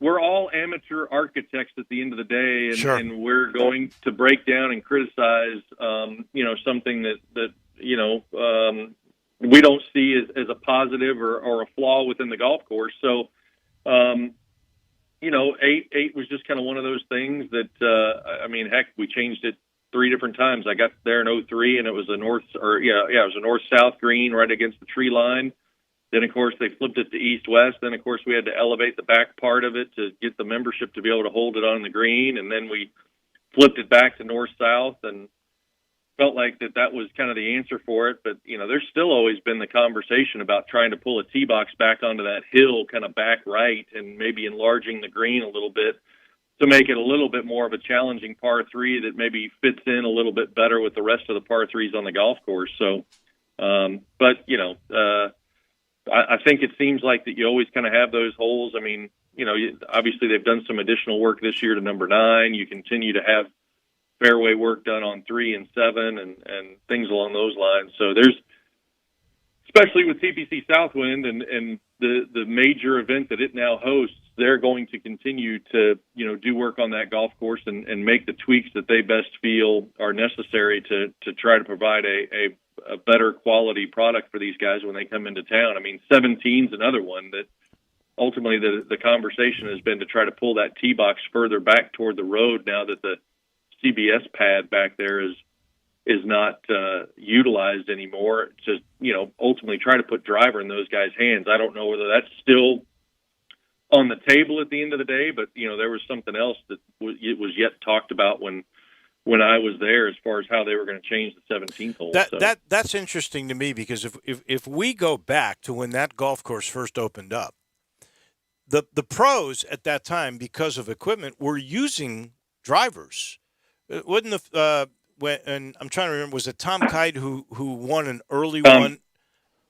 we're all amateur architects at the end of the day, and, Sure. and we're going to break down and criticize, something that we don't see as a positive or a flaw within the golf course. So, 8 was just kind of one of those things that, heck, we changed it 3 different times. I got there in 2003, and it was a north-south green right against the tree line. Then, of course, they flipped it to east-west. Then, of course, we had to elevate the back part of it to get the membership to be able to hold it on the green. And then we flipped it back to north-south and felt like that was kind of the answer for it. But, there's still always been the conversation about trying to pull a tee box back onto that hill kind of back right and maybe enlarging the green a little bit to make it a little bit more of a challenging par 3 that maybe fits in a little bit better with the rest of the par 3s on the golf course. So, I think it seems like that you always kind of have those holes. I mean, obviously they've done some additional work this year to number 9. You continue to have fairway work done on 3 and 7 and things along those lines. So there's, especially with TPC Southwind and the major event that it now hosts, they're going to continue to, do work on that golf course and make the tweaks that they best feel are necessary to try to provide a better quality product for these guys when they come into town. I mean, 17's another one that ultimately the conversation has been to try to pull that tee box further back toward the road now that the CBS pad back there is not utilized anymore. Just, ultimately try to put driver in those guys' hands. I don't know whether that's still on the table at the end of the day, but, there was something else that it was yet talked about when I was there as far as how they were going to change the 17th hole. That's interesting to me, because if we go back to when that golf course first opened up, the pros at that time, because of equipment, were using drivers. Wouldn't and I'm trying to remember, was it Tom Kite who won an early one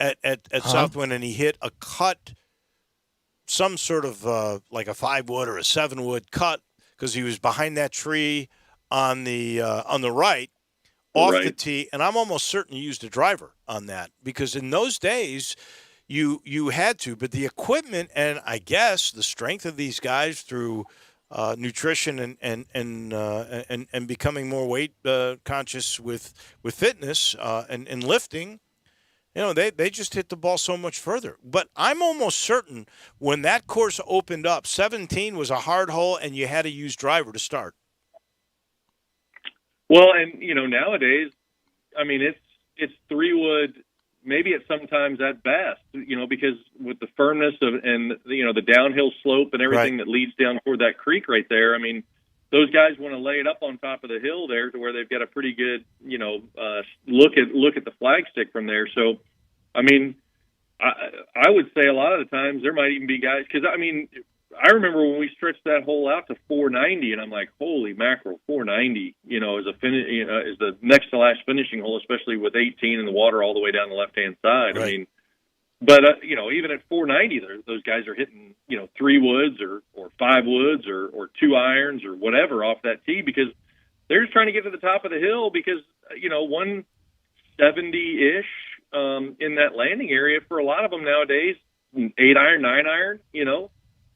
at Southwind, and he hit a cut, some sort of like a 5-wood or a 7-wood cut, because he was behind that tree on the right, off the tee, and I'm almost certain he used a driver on that, because in those days you had to. But the equipment and I guess the strength of these guys through nutrition and becoming more weight conscious with fitness and lifting, they just hit the ball so much further. But I'm almost certain when that course opened up, 17 was a hard hole, and you had to use driver to start. Well, and nowadays, I mean, it's 3-wood, maybe at sometimes at best, because with the firmness and the downhill slope and everything that leads down toward that creek right there. I mean, those guys want to lay it up on top of the hill there to where they've got a pretty good, look at the flagstick from there. So, I mean, I would say a lot of the times there might even be guys, because I mean, I remember when we stretched that hole out to 490, and I'm like, holy mackerel, 490, as a is the next to last finishing hole, especially with 18 and the water all the way down the left-hand side. Right. I mean, but even at 490, those guys are hitting 3 woods or 5 woods or 2 irons or whatever off that tee, because they're just trying to get to the top of the hill, because 170-ish in that landing area for a lot of them nowadays, 8 iron, 9 iron,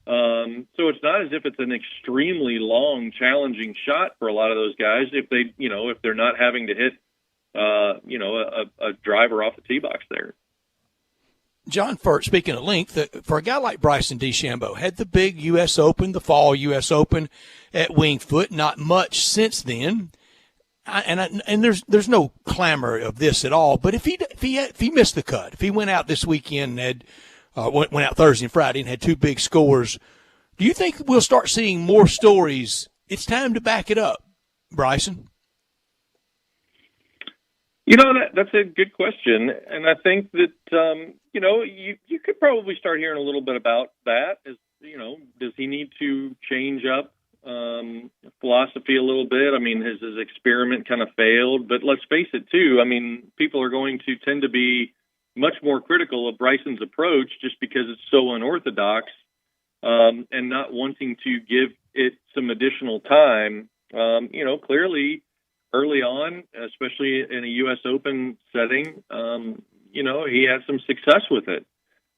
So it's not as if it's an extremely long, challenging shot for a lot of those guys if they, if they're not having to hit, a driver off the tee box there. John, speaking of length, for a guy like Bryson DeChambeau, had the big U.S. Open, the fall U.S. Open at Winged Foot, not much since then. And there's no clamor of this at all. But if he missed the cut, if he went out this weekend and had went out Thursday and Friday and had 2 big scores, do you think we'll start seeing more stories? It's time to back it up, Bryson. That's a good question, and I think that you could probably start hearing a little bit about that. Does he need to change up philosophy a little bit? I mean, his experiment kind of failed, but let's face it too. I mean, people are going to tend to be much more critical of Bryson's approach just because it's so unorthodox, and not wanting to give it some additional time. Clearly early on, especially in a U.S. Open setting, he had some success with it.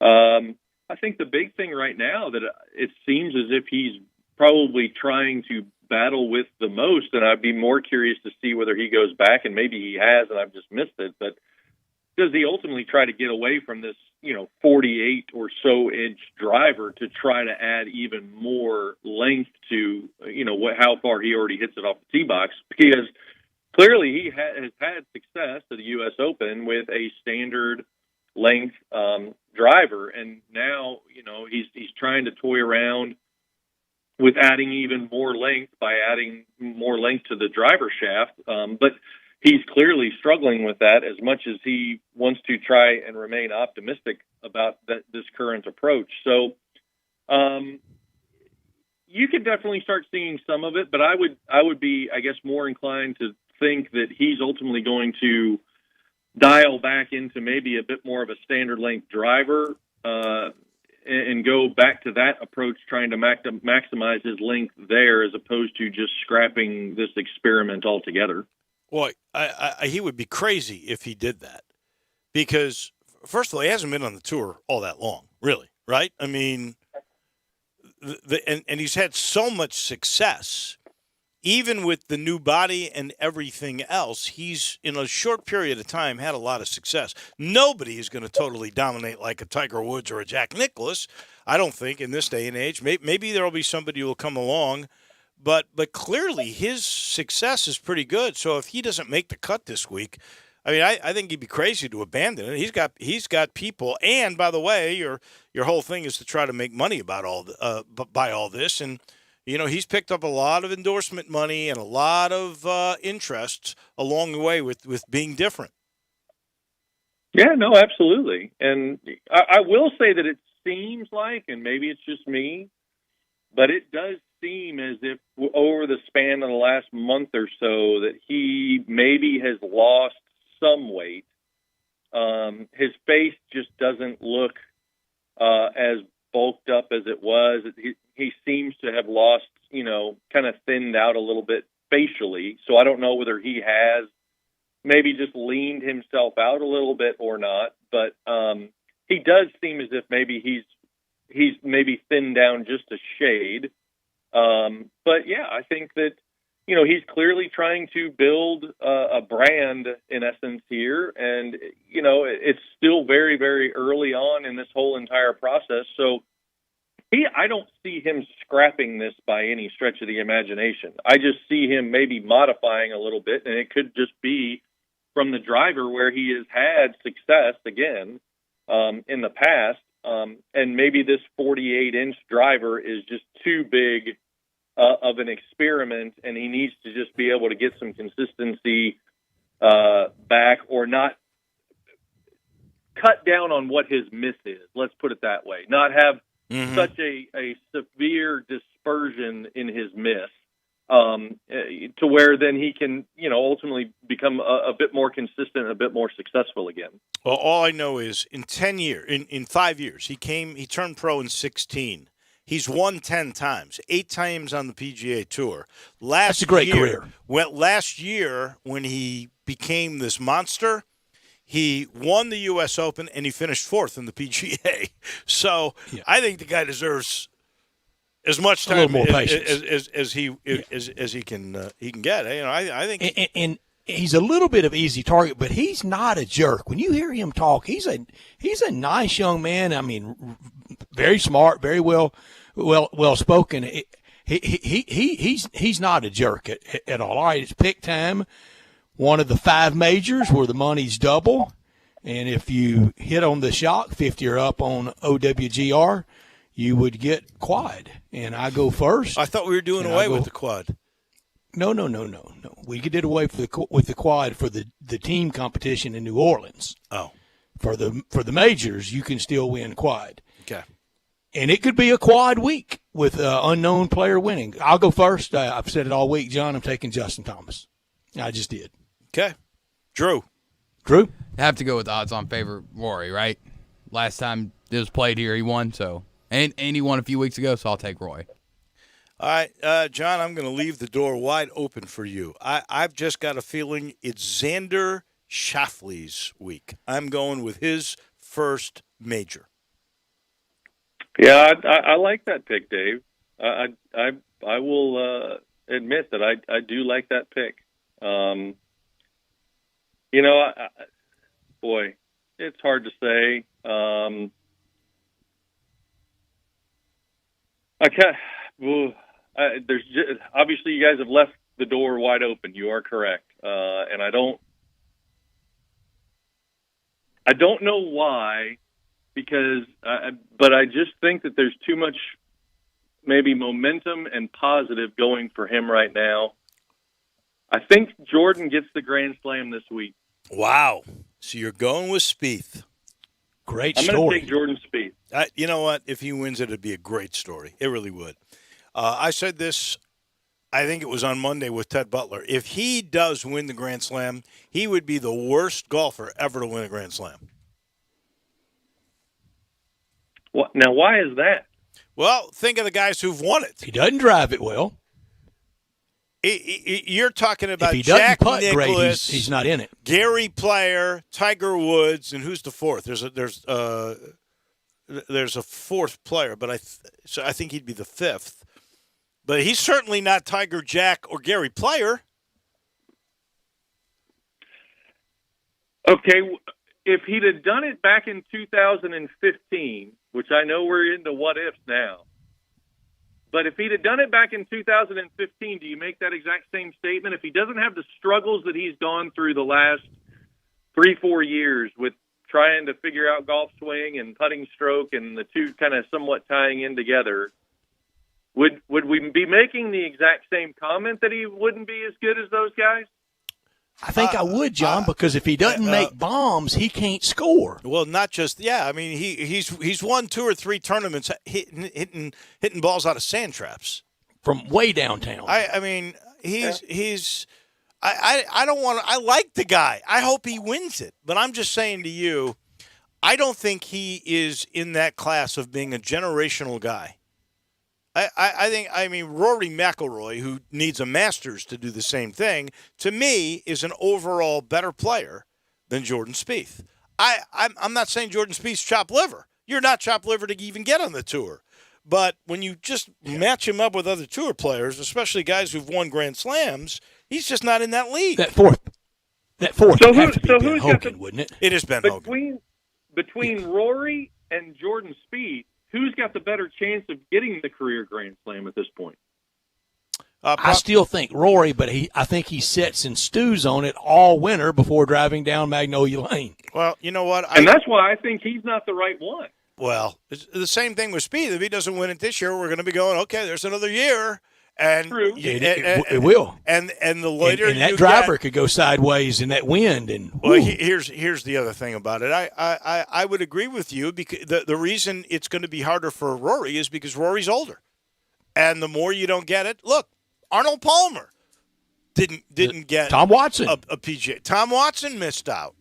I think the big thing right now that it seems as if he's probably trying to battle with the most, and I'd be more curious to see whether he goes back, and maybe he has and I've just missed it, but does he ultimately try to get away from this, 48 or so inch driver to try to add even more length to, how far he already hits it off the tee box? Because clearly he has had success at the U.S. Open with a standard length driver, and now, he's trying to toy around with adding even more length by adding more length to the driver shaft. But he's clearly struggling with that as much as he wants to try and remain optimistic about this current approach. So you could definitely start seeing some of it, but I would be, I guess, more inclined to think that he's ultimately going to dial back into maybe a bit more of a standard length driver, and go back to that approach, trying to maximize his length there as opposed to just scrapping this experiment altogether. Well, he would be crazy if he did that, because first of all, he hasn't been on the tour all that long, really, right? I mean, and he's had so much success, even with the new body and everything else. He's, in a short period of time, had a lot of success. Nobody is going to totally dominate like a Tiger Woods or a Jack Nicklaus, I don't think, in this day and age. Maybe there will be somebody who will come along, but clearly his success is pretty good. So if he doesn't make the cut this week, I mean, I think he'd be crazy to abandon it. He's got people, and by the way, your whole thing is to try to make money about by all this, and he's picked up a lot of endorsement money and a lot of interest along the way with being different. Yeah, no, absolutely. And I will say that it seems like, and maybe it's just me, but it does seem as if over the span of the last month or so that he maybe has lost some weight. His face just doesn't look as bulked up as it was. He seems to have lost, kind of thinned out a little bit facially. So I don't know whether he has maybe just leaned himself out a little bit or not. But he does seem as if maybe he's maybe thinned down just a shade. But yeah, I think that, he's clearly trying to build a brand in essence here. And, it's still very, very early on in this whole entire process. So I don't see him scrapping this by any stretch of the imagination. I just see him maybe modifying a little bit, and it could just be from the driver where he has had success again in the past. And maybe this 48-inch driver is just too big of an experiment, and he needs to just be able to get some consistency back, or not cut down on what his miss is. Let's put it that way. Not have such a severe dispersion in his miss to where then he can, ultimately become a bit more consistent, a bit more successful again. Well, all I know is in 5 years, he turned pro in 16. He's won 10 times, 8 times on the PGA Tour. That's a great career. Last year, when he became this monster, he won the U.S. Open and he finished 4th in the PGA. So I think the guy deserves as much time as he can get. I think, and he's a little bit of easy target, but he's not a jerk. When you hear him talk, he's a nice young man. I mean, very smart, very well spoken. He's not a jerk at all. All right, it's pick time. One of the 5 majors where the money's double, and if you hit on the shock 50 or up on OWGR, you would get quad. And I go first. I thought we were doing away with the quad. No. We did away with the quad for the team competition in New Orleans. Oh. For the majors, you can still win quad. Okay. And it could be a quad week with an unknown player winning. I'll go first. I've said it all week, John. I'm taking Justin Thomas. I just did. Okay. Drew. I have to go with the odds-on favorite, Rory, right? Last time it was played here, he won. And he won a few weeks ago, so I'll take Roy. All right, John, I'm going to leave the door wide open for you. I've just got a feeling it's Xander Schauffele's week. I'm going with his first major. Yeah, I like that pick, Dave. I will admit that I do like that pick. Boy, it's hard to say. Obviously you guys have left the door wide open. You are correct, and I don't know why. But I just think that there's too much maybe momentum and positive going for him right now. I think Jordan gets the Grand Slam this week. Wow. So you're going with Spieth. Great story. I'm going to take Jordan Spieth. You know what? If he wins it, it'd be a great story. It really would. I said this, I think it was on Monday with Ted Butler. If he does win the Grand Slam, he would be the worst golfer ever to win a Grand Slam. Now, why is that? Well, think of the guys who've won it. He doesn't drive it well. You're talking about if he Jack doesn't putt Nicklaus, great, he's not in it. Gary Player, Tiger Woods, and who's the fourth? There's a fourth player, but I think he'd be the fifth. But he's certainly not Tiger, Jack, or Gary Player. Okay, if he'd have done it back in 2015, which I know we're into what ifs now, but if he'd have done it back in 2015, do you make that exact same statement? If he doesn't have the struggles that he's gone through the last 3-4 years with trying to figure out golf swing and putting stroke and the two kind of somewhat tying in together, would we be making the exact same comment that he wouldn't be as good as those guys? I think I would, John, because if he doesn't make bombs, he can't score. Well, not just I mean, he's won 2 or 3 tournaments hitting balls out of sand traps from way downtown. I mean, I don't want to. I like the guy. I hope he wins it, but I'm just saying to you, I don't think he is in that class of being a generational guy. I mean, Rory McIlroy, who needs a Masters to do the same thing, to me is an overall better player than Jordan Spieth. I'm not saying Jordan Spieth's chopped liver. You're not chopped liver to even get on the tour. But when you just match him up with other tour players, especially guys who've won Grand Slams, he's just not in that league. That fourth so would have to be Ben who's Hogan, wouldn't it? It is Ben Hogan. Between Rory and Jordan Spieth, who's got the better chance of getting the career Grand Slam at this point? I still think Rory, but I think he sits and stews on it all winter before driving down Magnolia Lane. Well, you know what? And that's why I think he's not the right one. Well, it's the same thing with Spieth. If he doesn't win it this year, we're going to be going, okay, there's another year. And True. It will. And the later and that driver could go sideways in that wind. And well, here's the other thing about it. I would agree with you because the reason it's going to be harder for Rory is because Rory's older, and the more you don't get it. Look, Arnold Palmer didn't get Tom Watson a PGA. Tom Watson missed out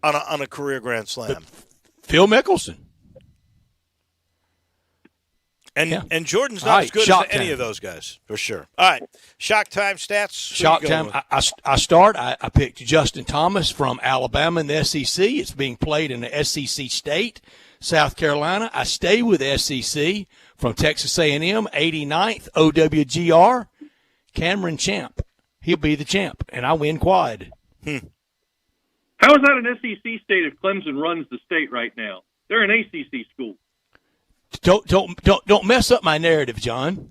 on a career Grand Slam. But Phil Mickelson. And Jordan's not as good as any of those guys, for sure. All right, shock time stats. Shock time. I picked Justin Thomas from Alabama in the SEC. It's being played in the SEC state, South Carolina. I stay with SEC from Texas A&M, 89th OWGR. Cameron Champ. He'll be the champ, and I win quad. How is that an SEC state if Clemson runs the state right now? They're an ACC school. Don't mess up my narrative, John.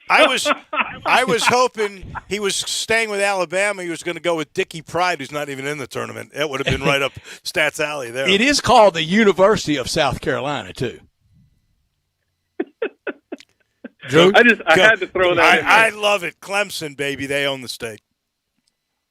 I was hoping he was staying with Alabama. He was going to go with Dickie Pride, who's not even in the tournament. That would have been right up Stats Alley there. It is called the University of South Carolina, too. Drew, I had to throw that in there. I love it. Clemson, baby. They own the state.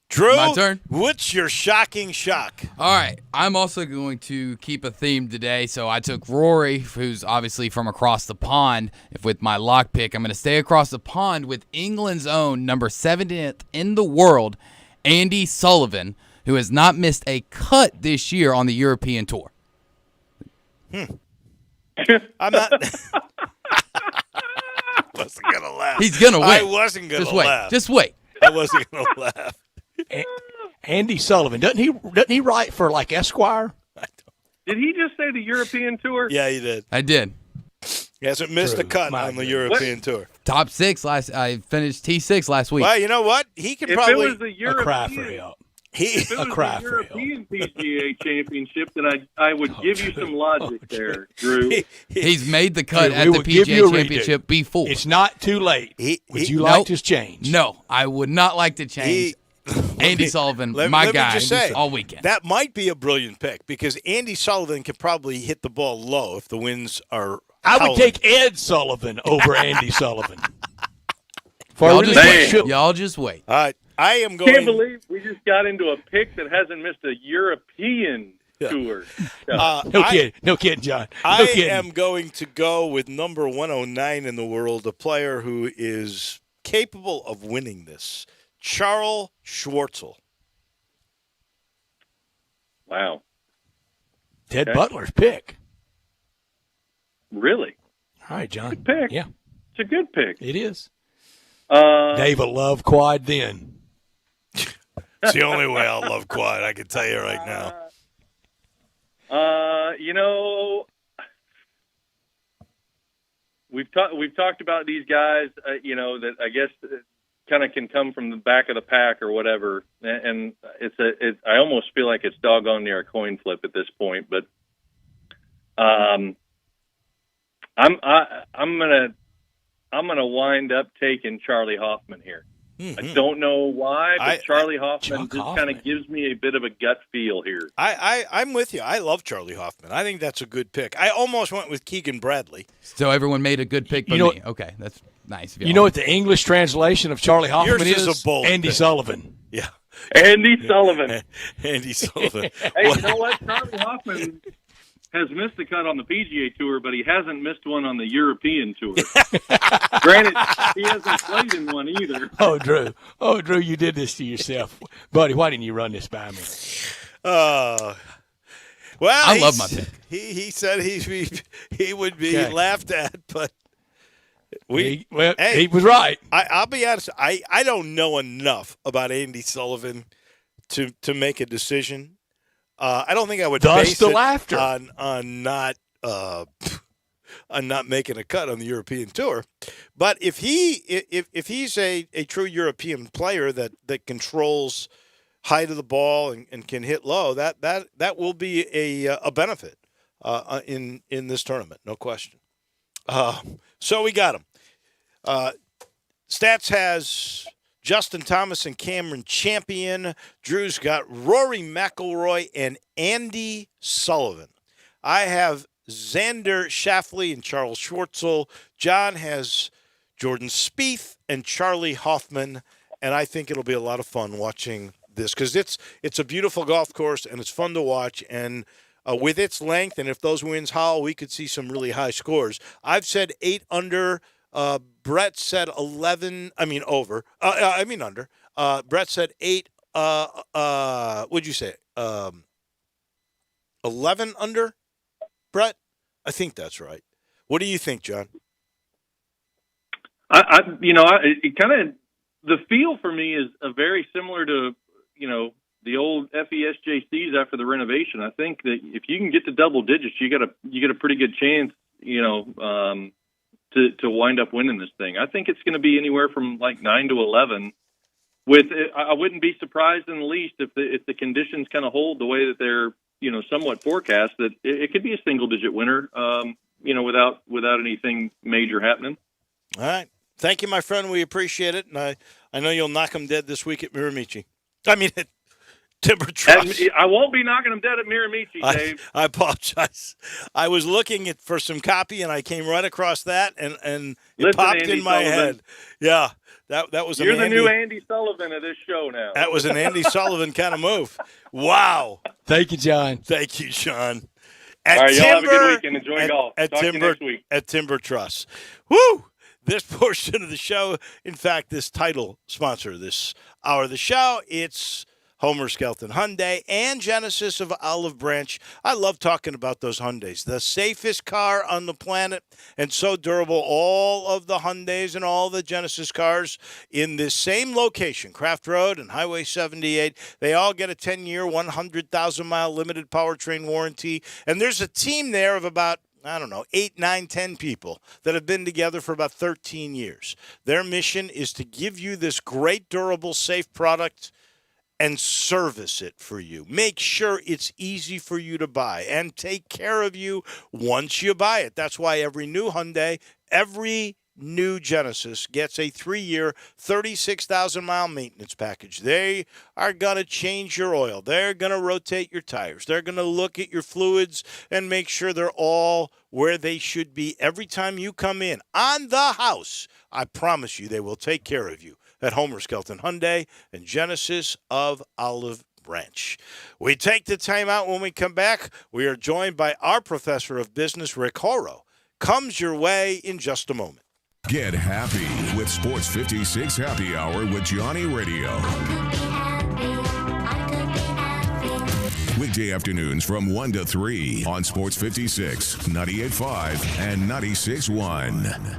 Drew, My turn. What's your shocking shock? All right, I'm also going to keep a theme today. So I took Rory, who's obviously from across the pond. With my lock pick, I'm going to stay across the pond with England's own number 70th in the world, Andy Sullivan, who has not missed a cut this year on the European tour. I'm not. I wasn't gonna laugh. He's gonna win. I wasn't gonna laugh. Just wait. I wasn't gonna laugh. Andy Sullivan, doesn't he write for like Esquire? Did he just say the European tour? Yeah, he did. I did. He hasn't missed a cut on the European tour. Top 6 last. I finished T6 last week. Well, you know what? He can If probably it was the European, If it was the European PGA Championship, then I would give you some logic there, Drew. He's made the cut at we the will give you PGA a redo. Championship before. It's not too late. Would you like to change? No, I would not like to change. Andy Sullivan, my let guy, me just say, all weekend. That might be a brilliant pick because Andy Sullivan can probably hit the ball low if the winds are I would howling. take Ed Sullivan over Andy Sullivan. Y'all just wait. All right. I am Can't going. believe we just got into a pick that hasn't missed a European tour. No kidding, John. No I kidding. am going to go with number 109 in the world, a player who is capable of winning this, Charles Schwartzel. Wow. Ted Butler's pick. Really? All right, John. Good pick. Yeah. It's a good pick. It is. Dave will love quad then. It's the only way I'll love quad, I can tell you right now. We've talked about these guys, that I guess kind of can come from the back of the pack or whatever, and I almost feel like it's doggone near a coin flip at this point, but I'm gonna wind up taking Charlie Hoffman here. Mm-hmm. I don't know why, but Charlie Hoffman just kind of gives me a bit of a gut feel here. I'm with you. I love Charlie Hoffman. I think that's a good pick. I almost went with Keegan Bradley. So everyone made a good pick but me. Okay, that's nice. You know what the English translation of Charlie Hoffman Yours is? is a bold Andy pick. Sullivan. Yeah. Andy Sullivan. Andy Sullivan. Hey, you know what? Charlie Hoffman has missed the cut on the PGA Tour, but he hasn't missed one on the European Tour. Granted, he hasn't played in one either. Oh, Drew, you did this to yourself. Buddy, why didn't you run this by me? Well, I love my pick. He said he would be laughed at, but he was right. I'll be honest. I don't know enough about Andy Sullivan to make a decision. I don't think I would base the it laughter. on not making a cut on the European Tour. But if he's a true European player that controls height of the ball and can hit low, that will be a benefit in this tournament, no question. So we got him. Stats has Justin Thomas and Cameron Champion. Drew's got Rory McIlroy and Andy Sullivan. I have Xander Schauffele and Charles Schwartzel. John has Jordan Spieth and Charlie Hoffman. And I think it'll be a lot of fun watching this because it's a beautiful golf course and it's fun to watch. And with its length, and if those winds howl, we could see some really high scores. I've said 8 under. Brett said 11. I mean over. Under. Brett said 8. What'd you say? 11 under. Brett, I think that's right. What do you think, John? It kind of the feel for me is very similar to the old FESJCs after the renovation. I think that if you can get to double digits, you get a pretty good chance. To wind up winning this thing. I think it's going to be anywhere from like 9 to 11. I wouldn't be surprised in the least if the conditions kind of hold the way that they're somewhat forecast that it could be a single digit winner. Without anything major happening. All right, thank you, my friend. We appreciate it, and I know you'll knock them dead this week at Miramichi. I mean Timber Truss. I won't be knocking them dead at Miramichi, Dave. I apologize. I was looking for some copy, and I came right across that, and it Listen, popped Andy in my Sullivan. head. Yeah, that was You're an the Andy, new Andy Sullivan of this show now. That was an Andy Sullivan kind of move. Wow. Thank you, John. Thank you, Sean. All right, y'all have a good weekend. Enjoy golf. Talk to you next week. At Timber Truss. Woo! This portion of the show, in fact, this title sponsor this hour of the show, it's Homer Skelton Hyundai and Genesis of Olive Branch. I love talking about those Hyundais. The safest car on the planet and so durable. All of the Hyundais and all the Genesis cars in this same location, Craft Road and Highway 78, they all get a 10-year, 100,000-mile limited powertrain warranty. And there's a team there of about 8, 9, 10 people that have been together for about 13 years. Their mission is to give you this great, durable, safe product and service it for you. Make sure it's easy for you to buy and take care of you once you buy it. That's why every new Hyundai, every new Genesis gets a 3-year, 36,000-mile maintenance package. They are going to change your oil. They're going to rotate your tires. They're going to look at your fluids and make sure they're all where they should be every time you come in. On the house, I promise you they will take care of you at Homer Skelton Hyundai and Genesis of Olive Branch. We take the time out. When we come back, we are joined by our professor of business, Rick Horrow. Comes your way in just a moment. Get happy with Sports 56 Happy Hour with Johnny Radio. Weekday afternoons from 1 to 3 on Sports 56, 98.5, and 96.1.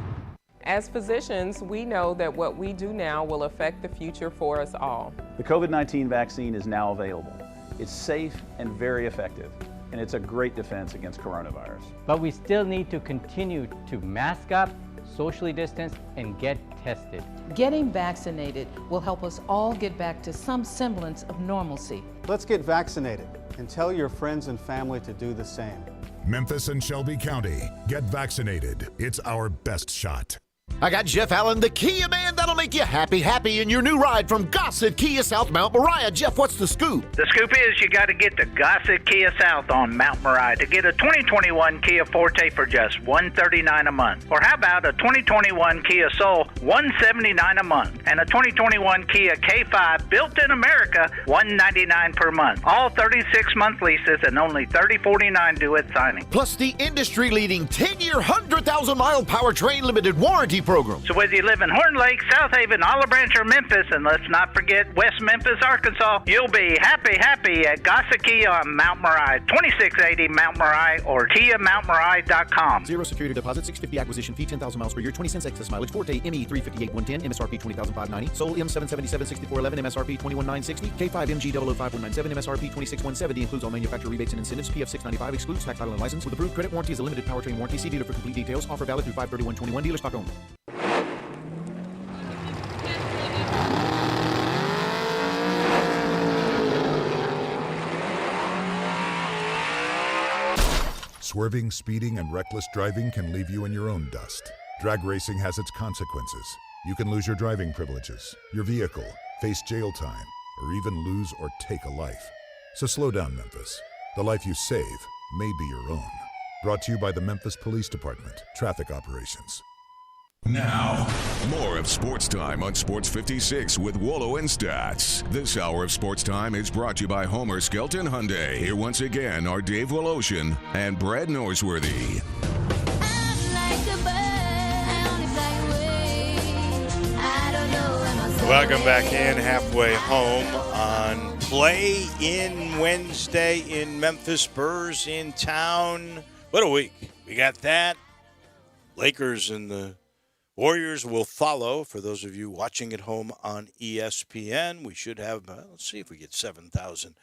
As physicians, we know that what we do now will affect the future for us all. The COVID-19 vaccine is now available. It's safe and very effective, and it's a great defense against coronavirus. But we still need to continue to mask up, socially distance, and get tested. Getting vaccinated will help us all get back to some semblance of normalcy. Let's get vaccinated and tell your friends and family to do the same. Memphis and Shelby County, get vaccinated. It's our best shot. I got Jeff Allen, the Kia man that'll make you happy in your new ride from Gossett Kia South Mount Moriah. Jeff, what's the scoop? The scoop is you got to get to Gossett Kia South on Mount Moriah to get a 2021 Kia Forte for just $139 a month. Or how about a 2021 Kia Soul, $179 a month, and a 2021 Kia K5 built in America, $199 per month. All 36-month leases and only $30.49 due at signing. Plus the industry-leading 10-year, 100,000-mile powertrain limited warranty program. So whether you live in Horn Lake, South Haven, Olive Branch, or Memphis, and let's not forget West Memphis, Arkansas, you'll be happy at Gossett Kia on Mount Moriah, 2680 Mount Moriah, or KiaMountMoriah.com. Zero security deposit, $650 acquisition fee, 10,000 miles per year, 20 cents excess mileage, Forte ME 358 110, MSRP 20,590, Soul M 777 6411, MSRP 21,960, K5 MG 005197, MSRP 26,170, includes all manufacturer rebates and incentives, PF 695, excludes tax, title, and license. With approved credit warranty is a limited powertrain warranty. See dealer for complete details. Offer valid through 5/31/21. Dealer stock only. Swerving, speeding, and reckless driving can leave you in your own dust. Drag racing has its consequences. You can lose your driving privileges, your vehicle, face jail time, or even lose or take a life. So slow down, Memphis. The life you save may be your own. Brought to you by the Memphis Police Department, Traffic Operations. Now, more of Sports Time on Sports 56 with Wolo and Stats. This hour of Sports Time is brought to you by Homer Skelton Hyundai. Here once again are Dave Woloshin and Brad Norsworthy. Welcome back in, halfway home on Play In Wednesday in Memphis. Spurs in town. What a week. We got that. Lakers and the Warriors will follow. For those of you watching at home on ESPN, we should have, let's see if we get 7,000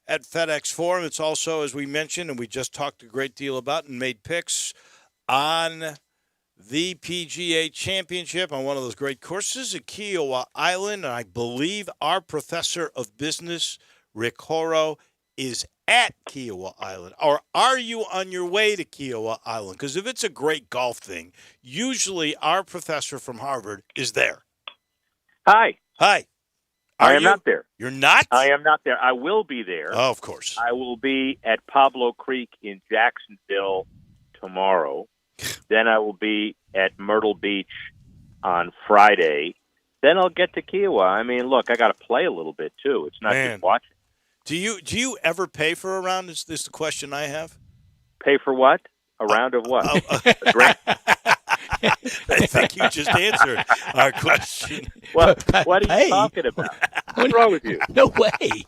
at FedEx Forum. It's also, as we mentioned, and we just talked a great deal about and made picks on the PGA Championship on one of those great courses at Kiowa Island. And I believe our professor of business, Rick Horrow, is at Kiowa Island. Or are you on your way to Kiowa Island? Because if it's a great golf thing, usually our professor from Harvard is there. Hi. Hi. I am not there. You're not? I am not there. I will be there. Oh, of course. I will be at Pablo Creek in Jacksonville tomorrow. Then I will be at Myrtle Beach on Friday. Then I'll get to Kiowa. I mean, look, I got to play a little bit too. It's not just watching. Do you ever pay for a round? Is this the question I have? Pay for what? A round of what? A drink? I think you just answered our question. What are you talking about? What's wrong with you? No way.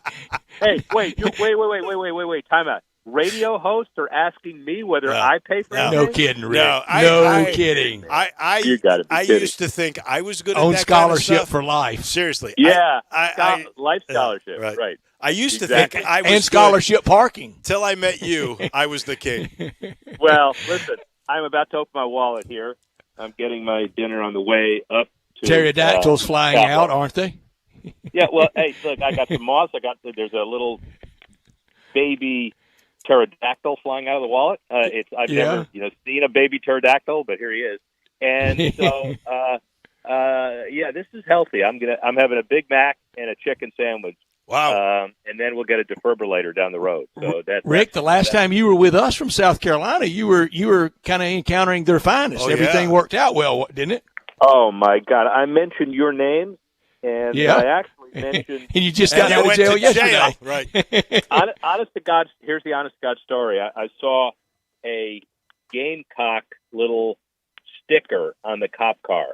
Hey, wait! Time out. Radio hosts are asking me whether I pay for anything? No kidding, Rick. No, kidding. You gotta be kidding. Used to think I was good at Own that scholarship kind of stuff. for life. Seriously. Yeah, I life scholarship. Right. I used to think I was and scholarship parking. Till I met you, I was the king. Well, listen, I'm about to open my wallet here. I'm getting my dinner on the way up to pterodactyls flying out, aren't they? Yeah, well, hey, look, I got some moss. There's a little baby pterodactyl flying out of the wallet. I've never seen a baby pterodactyl, but here he is. And so this is healthy. I'm having a Big Mac and a chicken sandwich. Wow. And then we'll get a defibrillator down the road. So Rick, the last time you were with us from South Carolina, you were kind of encountering their finest. Everything worked out well, didn't it? Oh my God! I mentioned your name, and I actually mentioned. And you just got out of jail yesterday, right? Honest to God, here's the honest to God story. I saw a Gamecock little sticker on the cop car.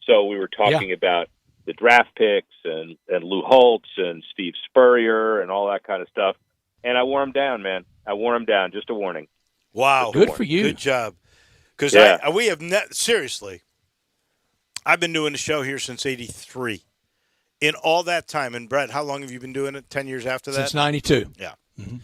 So we were talking about the draft picks and Lou Holtz and Steve Spurrier and all that kind of stuff. And I wore him down, man. I wore him down. Just a warning. Wow. Good for you. Good job. Because we have seriously, I've been doing the show here since '83. In all that time, and Brett, how long have you been doing it? 10 years after that? Since '92. Yeah. Mm-hmm.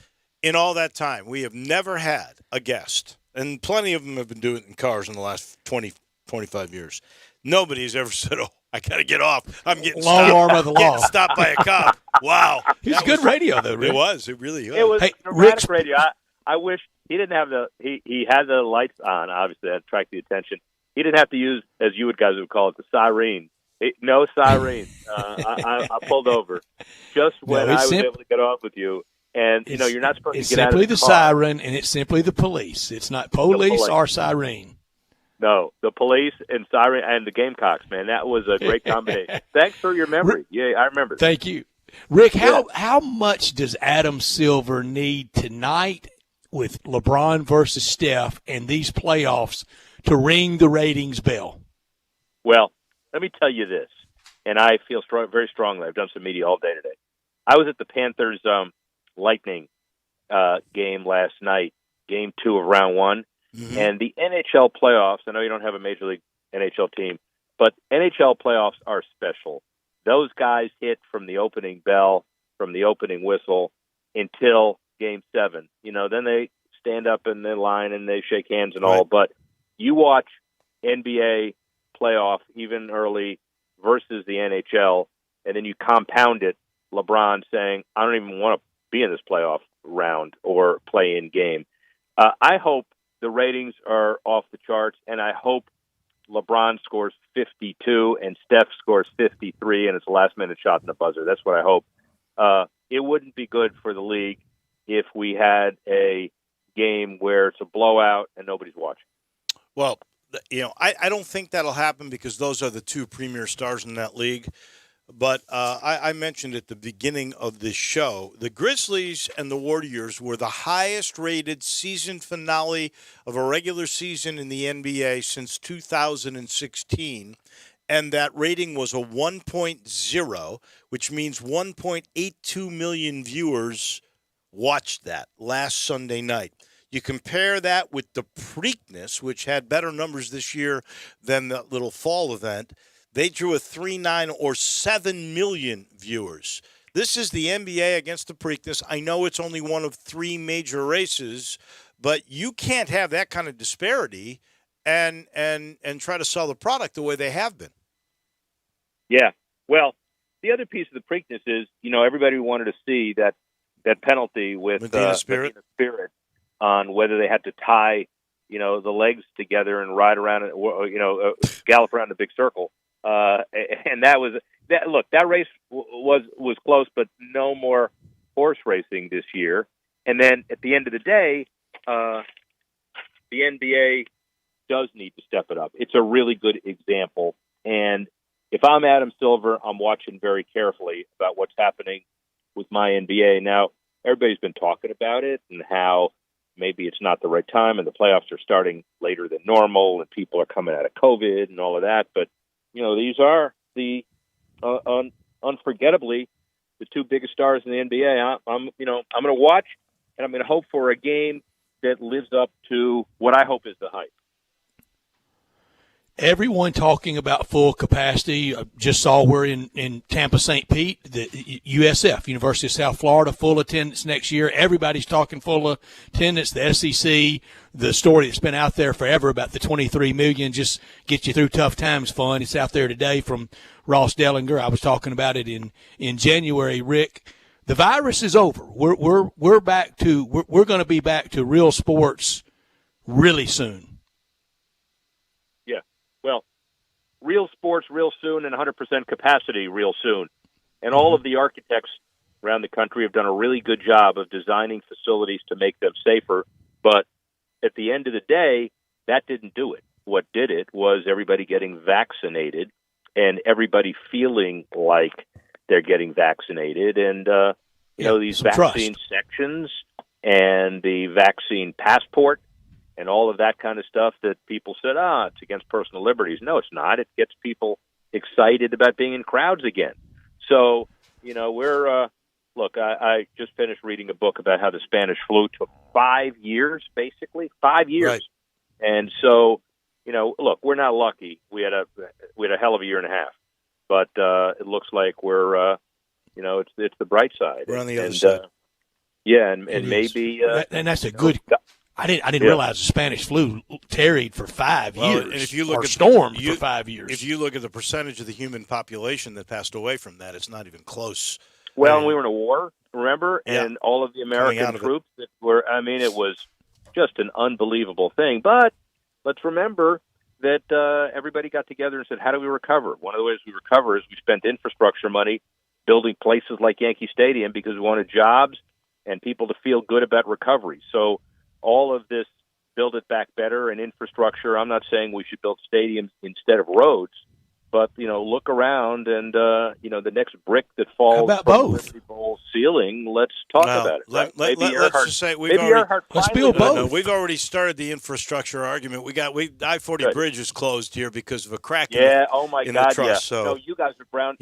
In all that time, we have never had a guest, and plenty of them have been doing it in cars in the last 20, 25 years. Nobody's ever said, "Oh, I got to get off. I'm getting long arm of the law. Getting stopped by a cop." Wow. It was good radio, though, Rick. It was. It really was. It was dramatic radio. I wish he didn't have he had the lights on, obviously, that attract the attention. He didn't have to use, as you guys would call it, the siren. No siren. I pulled over just when I was able to get off with you. And, you're not supposed to get out of the car. It's simply the siren, and it's simply the police. It's not police or siren. No, the police and siren and the Gamecocks, man. That was a great combination. Thanks for your memory. Yeah, I remember. Thank you. Rick, how much does Adam Silver need tonight with LeBron versus Steph and these playoffs to ring the ratings bell? Well, let me tell you this, and I feel very strongly. I've done some media all day today. I was at the Panthers Lightning game last night, game 2 of round 1, and the NHL playoffs. I know you don't have a Major League NHL team, but NHL playoffs are special. Those guys hit from the opening bell, from the opening whistle, until game 7. Then they stand up in the line and they shake hands and all. But you watch NBA playoff even early versus the NHL, and then you compound it. LeBron saying, "I don't even want to be in this playoff round or play in game." I hope the ratings are off the charts, and I hope LeBron scores 52 and Steph scores 53, and it's a last-minute shot in the buzzer. That's what I hope. It wouldn't be good for the league if we had a game where it's a blowout and nobody's watching. Well, I don't think that'll happen because those are the two premier stars in that league. But I mentioned at the beginning of this show, the Grizzlies and the Warriors were the highest-rated season finale of a regular season in the NBA since 2016, and that rating was a 1.0, which means 1.82 million viewers watched that last Sunday night. You compare that with the Preakness, which had better numbers this year than the little fall event. They drew a 3.9 or 7 million viewers. This is the NBA against the Preakness. I know it's only one of 3 major races, but you can't have that kind of disparity and try to sell the product the way they have been. Yeah. Well, the other piece of the Preakness is, everybody wanted to see that penalty with Medina Spirit on whether they had to tie, the legs together and ride around, gallop around the big circle. And that was that. Look, that race was close, but no more horse racing this year. And then at the end of the day, the NBA does need to step it up. It's a really good example. And if I'm Adam Silver, I'm watching very carefully about what's happening with my NBA. Now, everybody's been talking about it and how maybe it's not the right time and the playoffs are starting later than normal and people are coming out of COVID and all of that. But, these are the unforgettably the two biggest stars in the NBA. I'm going to watch, and I'm going to hope for a game that lives up to what I hope is the hype. Everyone talking about full capacity. Just saw we're in Tampa, St. Pete, the USF, University of South Florida, full attendance next year. Everybody's talking full attendance. The SEC, the story that's been out there forever about the $23 million just get you through tough times fund. It's out there today from Ross Dellinger. I was talking about it in January. Rick, the virus is over. We're back to we're going to be back to real sports really soon. Well, real sports real soon and 100% capacity real soon. And all of the architects around the country have done a really good job of designing facilities to make them safer. But at the end of the day, that didn't do it. What did it was everybody getting vaccinated and everybody feeling like they're getting vaccinated. And, these vaccine sections and the vaccine passport and all of that kind of stuff that people said, it's against personal liberties. No, it's not. It gets people excited about being in crowds again. So, I just finished reading a book about how the Spanish flu took 5 years, basically 5 years. Right. And so, we're not lucky. We had a hell of a year and a half, but it looks like we're, it's the bright side. We're on the other side. And maybe, and that's a good. I didn't realize the Spanish flu tarried for 5 years. And if you look at stormed for 5 years. If you look at the percentage of the human population that passed away from that, it's not even close. Well, and we were in a war, remember? And all of the American troops that were, it was just an unbelievable thing. But let's remember that everybody got together and said, how do we recover? One of the ways we recover is we spent infrastructure money building places like Yankee Stadium because we wanted jobs and people to feel good about recovery. So all of this build it back better and infrastructure. I'm not saying we should build stadiums instead of roads, but, look around and, the next brick that falls from the Liberty Bowl ceiling, let's talk about it. Right? Let's just say let's build both. No, we've already started the infrastructure argument. I-40 Bridge is closed here because of a crack in the truss. Yeah. So. No, you guys are ground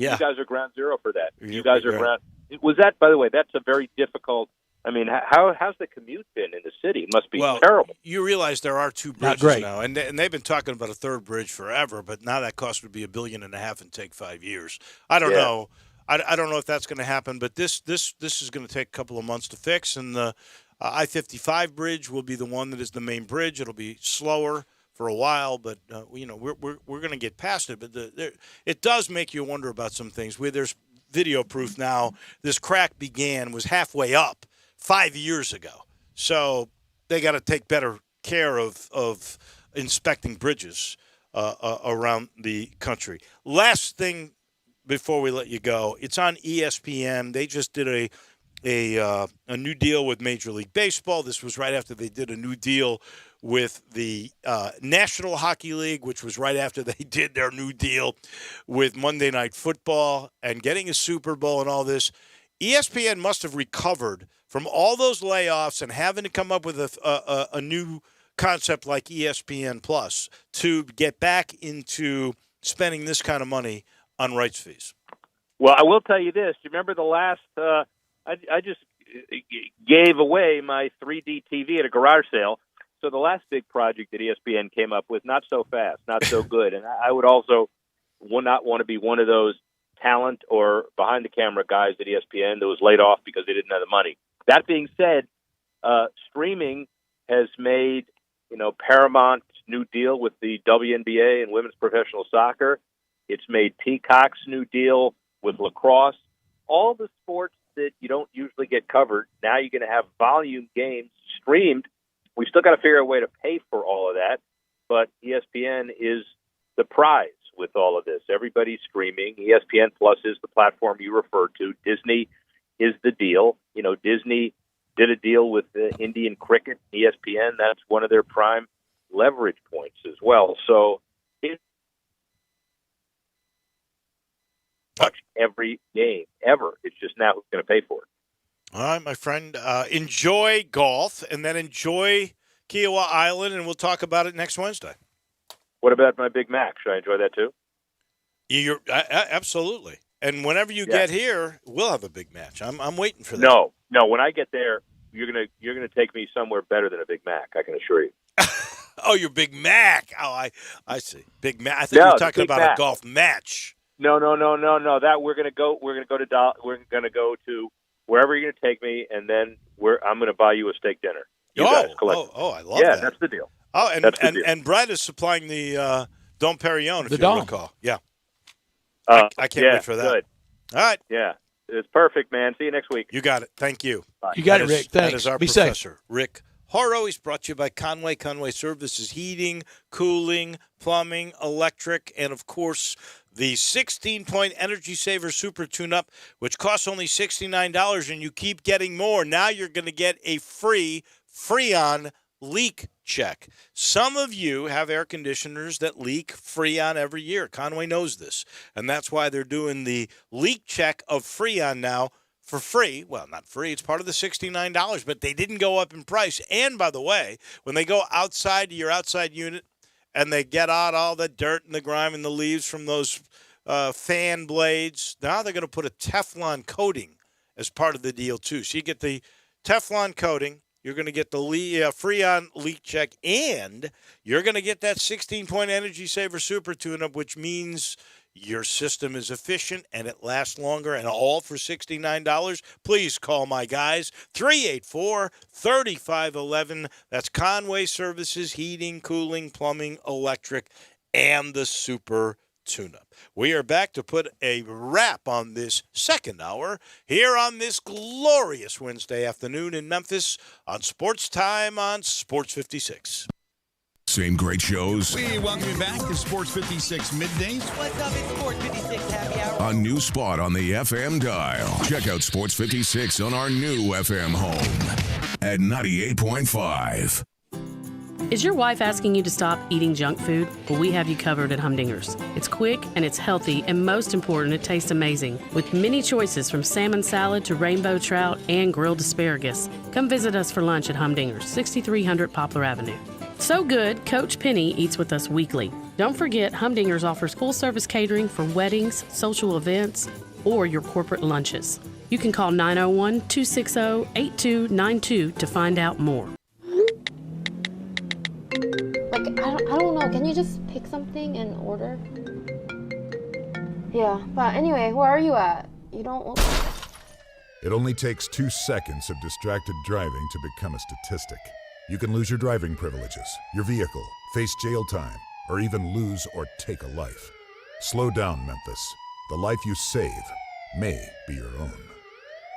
zero for that. You guys are ground. Was that, by the way, that's a very difficult. How's the commute been in the city? It must be terrible. You realize there are two bridges now, and they've been talking about a third bridge forever, but now that cost would be $1.5 billion and take 5 years. I don't know. I don't know if that's going to happen, but this is going to take a couple of months to fix, and the I-55 bridge will be the one that is the main bridge. It'll be slower for a while, but we're going to get past it. But it does make you wonder about some things. There's video proof now. This crack was halfway up 5 years ago. So they got to take better care of inspecting bridges around the country. Last thing before we let you go, it's on ESPN. They just did a new deal with Major League Baseball. This was right after they did a new deal with the National Hockey League, which was right after they did their new deal with Monday Night Football and getting a Super Bowl and all this. ESPN must have recovered from all those layoffs and having to come up with a new concept like ESPN Plus to get back into spending this kind of money on rights fees. Well, I will tell you this. You remember the last I just gave away my 3D TV at a garage sale. So the last big project that ESPN came up with, not so fast, not so good. And I would also not want to be one of those talent or behind-the-camera guys at ESPN that was laid off because they didn't have the money. That being said, streaming has made, Paramount's new deal with the WNBA and women's professional soccer. It's made Peacock's new deal with lacrosse. All the sports that you don't usually get covered, now you're going to have volume games streamed. We've still got to figure out a way to pay for all of that, but ESPN is the prize. with all of this. Everybody's streaming. ESPN Plus is the platform you refer to. Disney is the deal. You know, Disney did a deal with Indian cricket, ESPN. That's one of their prime leverage points as well. So it's watch every game ever. It's just now who's going to pay for it. All right, my friend. Enjoy golf and then enjoy Kiowa Island, and we'll talk about it next Wednesday. What about my Big Mac? Should I enjoy that too? Absolutely. And whenever you get here, we'll have a big match. I'm waiting for that. No. When I get there, you're gonna take me somewhere better than a Big Mac. I can assure you. Oh, your Big Mac. Oh, I see. Big Mac. I think you're talking about a golf match. No. That we're gonna go to wherever you're gonna take me, and then I'm gonna buy you a steak dinner. You guys collect. I love that. Yeah, that's the deal. Oh, and Brett is supplying the Dom Perignon, if you recall. Yeah. I can't wait for that. Good. All right. Yeah, it's perfect, man. See you next week. You got it. Thank you. Bye. You got it, Rick. Thanks. That is our Be professor, safe. Rick Horo. He's brought to you by Conway Services, heating, cooling, plumbing, electric, and, of course, the 16-point Energy Saver Super Tune-Up, which costs only $69, and you keep getting more. Now you're going to get a free Freon leak check. Some of you have air conditioners that leak Freon every year. Conway knows this, and that's why they're doing the leak check of Freon now for free. Well, not free. It's part of the $69, but they didn't go up in price. And, by the way, when they go outside to your outside unit and they get out all the dirt and the grime and the leaves from those fan blades, now they're going to put a Teflon coating as part of the deal, too. So you get the Teflon coating. You're going to get the Freon leak check, and you're going to get that 16-point Energy Saver Super Tune-Up, which means your system is efficient and it lasts longer, and all for $69. Please call my guys, 384-3511. That's Conway Services, heating, cooling, plumbing, electric, and the Super Tune-Up. We are back to put a wrap on this second hour here on this glorious Wednesday afternoon in Memphis on Sports Time on Sports 56. Same great shows. We welcome you back to Sports 56 Middays. What's up? It's Sports 56 Happy Hour. A new spot on the FM dial. Check out Sports 56 on our new FM home at 98.5. Is your wife asking you to stop eating junk food? Well, we have you covered at Humdinger's. It's quick and it's healthy, and most important, it tastes amazing. With many choices from salmon salad to rainbow trout and grilled asparagus. Come visit us for lunch at Humdinger's, 6300 Poplar Avenue. So good, Coach Penny eats with us weekly. Don't forget, Humdinger's offers full-service catering for weddings, social events, or your corporate lunches. You can call 901-260-8292 to find out more. I don't know. Can you just pick something and order? Yeah, but anyway, where are you at? You don't... It only takes 2 seconds of distracted driving to become a statistic. You can lose your driving privileges, your vehicle, face jail time, or even lose or take a life. Slow down, Memphis. The life you save may be your own.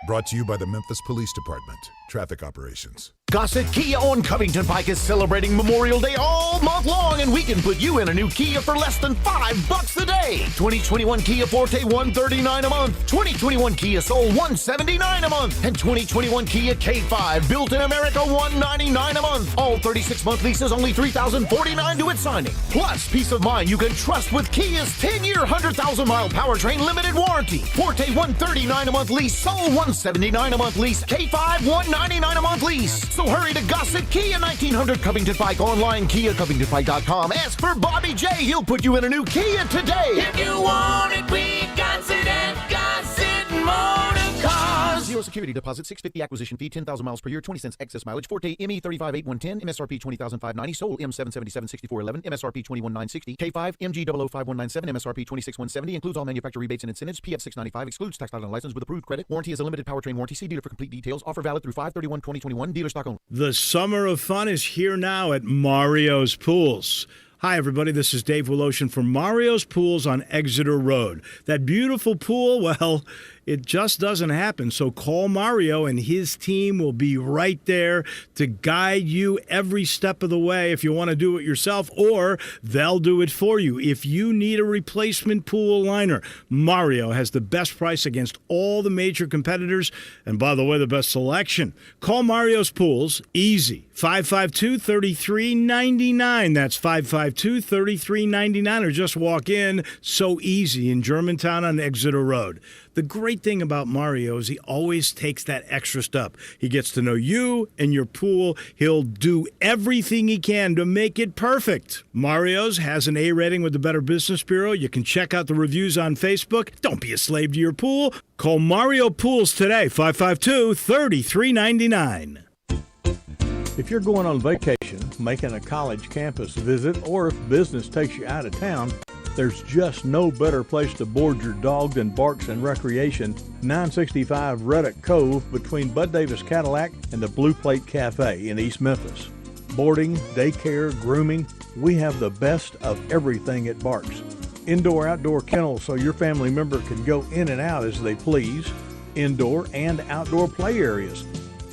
Brought to you by the Memphis Police Department, Traffic Operations. Gossett Kia on Covington Pike is celebrating Memorial Day all month long, and we can put you in a new Kia for less than $5 a day. 2021 Kia Forte, $139 a month. 2021 Kia Soul, $179 a month. And 2021 Kia K5, built in America, $199 a month. All 36-month leases, only $3,049 to its signing. Plus, peace of mind you can trust with Kia's 10-year, 100,000-mile powertrain limited warranty. Forte, $139 a month lease. Soul, $179 a month lease. K5, $199 a month lease. So hurry to Gossett Kia, 1900 Covington Pike, online, KiaCovingtonPike.com. Ask for Bobby J. He'll put you in a new Kia today. If you want it, we got it at Gossett Motor Cars. Zero security deposit, $650 acquisition fee, 10,000 miles per year, 20 cents excess mileage. Forte ME 358110, MSRP 20,590. Soul M777 6411, MSRP 21960. K5 MG 005197, MSRP 26170. Includes all manufacturer rebates and incentives. PF 695 excludes tax title and license with approved credit. Warranty is a limited powertrain warranty. See dealer for complete details. Offer valid through 5/31/2021. Dealer stock only. The summer of fun is here now at Mario's Pools. Hi, everybody. This is Dave Woloshin from Mario's Pools on Exeter Road. That beautiful pool, well, It just doesn't happen. So call Mario, and his team will be right there to guide you every step of the way if you want to do it yourself, or they'll do it for you. If you need a replacement pool liner, Mario has the best price against all the major competitors, and by the way, the best selection. Call Mario's Pools, easy, 552-3399. That's 552-3399, or just walk in, so easy, in Germantown on Exeter Road. The great thing about Mario is he always takes that extra step. He gets to know you and your pool. He'll do everything he can to make it perfect. Mario's has an A rating with the Better Business Bureau. You can check out the reviews on Facebook. Don't be a slave to your pool. Call Mario Pools today, 552-3399. If you're going on vacation, making a college campus visit, or if business takes you out of town, there's just no better place to board your dog than Barks and Recreation, 965 Reddock Cove between Bud Davis Cadillac and the Blue Plate Cafe in East Memphis. Boarding, daycare, grooming, we have the best of everything at Barks. Indoor-outdoor kennels so your family member can go in and out as they please. Indoor and outdoor play areas.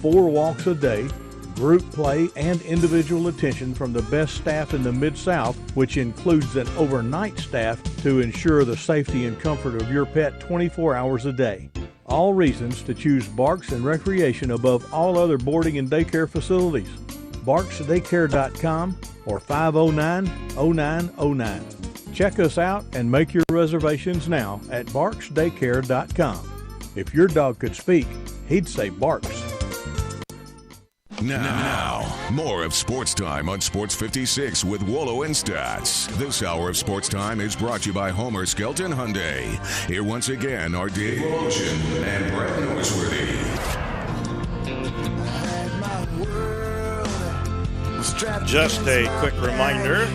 4 walks a day. Group play and individual attention from the best staff in the Mid-South, which includes an overnight staff to ensure the safety and comfort of your pet 24 hours a day. All reasons to choose Barks and Recreation above all other boarding and daycare facilities. BarksDaycare.com or 509-0909. Check us out and make your reservations now at BarksDaycare.com. If your dog could speak, he'd say Barks. Now, more of Sports Time on Sports 56 with Wolo and Stats. This hour of Sports Time is brought to you by Homer Skelton Hyundai. Here once again are Dave Ocean and Brett Norsworthy. Just a quick reminder,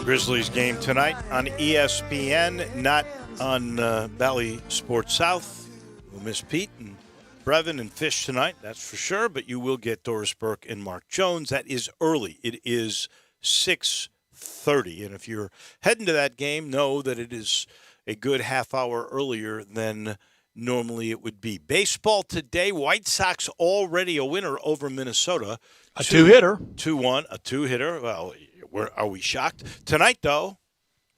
Grizzlies game tonight on ESPN, not on Valley Sports South. We'll miss Pete and Brevin and Fish tonight, that's for sure, but you will get Doris Burke and Mark Jones. That is early. It is 6:30, and if you're heading to that game, know that it is a good half hour earlier than normally it would be. Baseball today, White Sox already a winner over Minnesota. A two-hitter. 2-1, a two-hitter. Well, are we shocked? Tonight, though,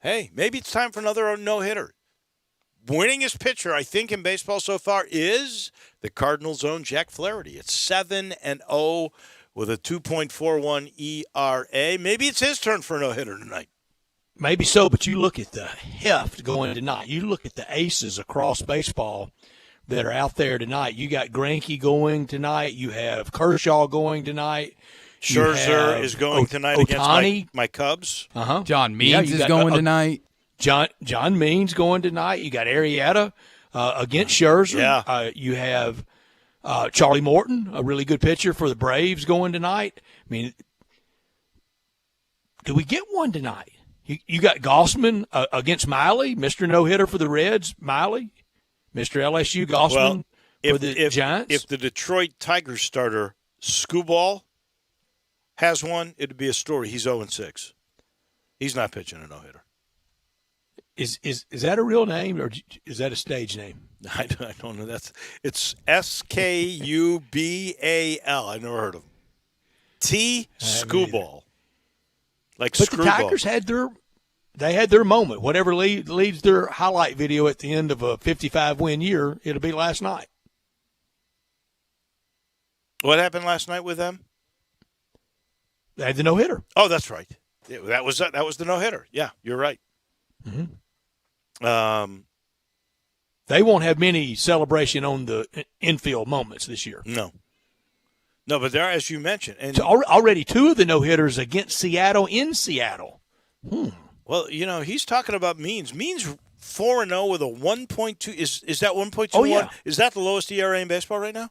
hey, maybe it's time for another no-hitter. Winningest pitcher, I think, in baseball so far is the Cardinals' own Jack Flaherty. It's 7-0 with a 2.41 ERA. Maybe it's his turn for a no-hitter tonight. Maybe so, but you look at the heft going tonight. You look at the aces across baseball that are out there tonight. You got Greinke going tonight. You have Kershaw going tonight. Scherzer is going tonight against my Cubs. John Means is going tonight. John Means going tonight. You got Arrieta against Scherzer. Yeah. You have Charlie Morton, a really good pitcher for the Braves, going tonight. I mean, do we get one tonight? You got Gossman against Miley, Mr. No-Hitter for the Reds, Miley. Mr. LSU Gossman for the Giants. If the Detroit Tigers starter, Skubal, has one, it would be a story. He's 0-6. He's not pitching a no-hitter. Is that a real name or is that a stage name? I don't know. It's Skubal. I never heard of him. Skubal. Like but screwball. The Tigers had their moment. Whatever leads their highlight video at the end of a 55-win year, it'll be last night. What happened last night with them? They had the no-hitter. Oh, that's right. Yeah, that was the no-hitter. Yeah, you're right. Mm-hmm. They won't have many celebration on the infield moments this year. No, but there, as you mentioned, and so already 2 of the no-hitters against Seattle in Seattle. Well, he's talking about Means. Means 4-0 with a 1.2. Is that 1.21? Oh, yeah. Is that the lowest ERA in baseball right now?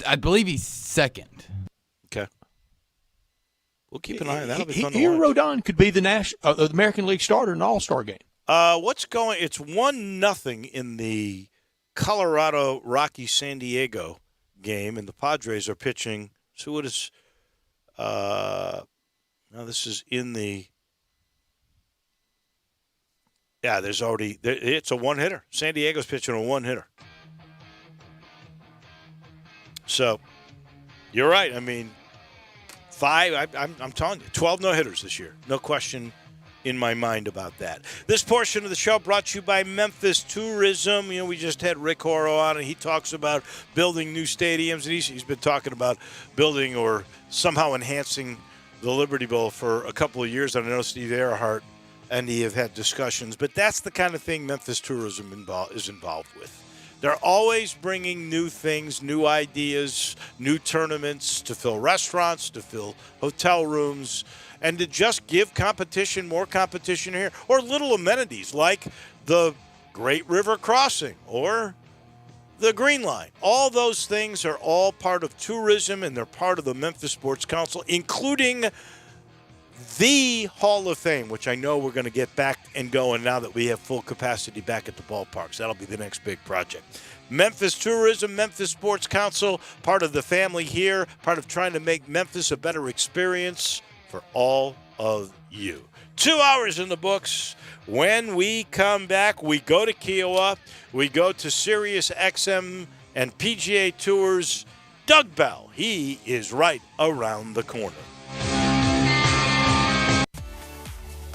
I believe he's second. Okay. We'll keep an eye on that. That'll be fun to Here, watch. Rodon could be the American League starter in an All-Star game. What's going? It's 1-0 in the Colorado Rocky San Diego game, and the Padres are pitching. So what is? Now this is in the Yeah, it's a one-hitter. San Diego's pitching a one-hitter. So, you're right. I mean, I'm telling you, 12 no-hitters this year. No question in my mind about that. This portion of the show brought to you by Memphis Tourism. You know, we just had Rick Horrow on, and he talks about building new stadiums, and he's been talking about building or somehow enhancing the Liberty Bowl for a couple of years. I know Steve Earhart and he have had discussions, but that's the kind of thing Memphis Tourism is involved with. They're always bringing new things, new ideas, new tournaments to fill restaurants, to fill hotel rooms, and to just give competition, more competition here, or little amenities like the Great River Crossing or the Green Line. All those things are all part of tourism, and they're part of the Memphis Sports Council, including the Hall of Fame, which I know we're going to get back and going now that we have full capacity back at the ballparks. That'll be the next big project. Memphis Tourism, Memphis Sports Council, part of the family here, part of trying to make Memphis a better experience for all of you. 2 hours in the books. When we come back, we go to Kiowa, we go to Sirius XM and PGA Tours. Doug Bell, he is right around the corner.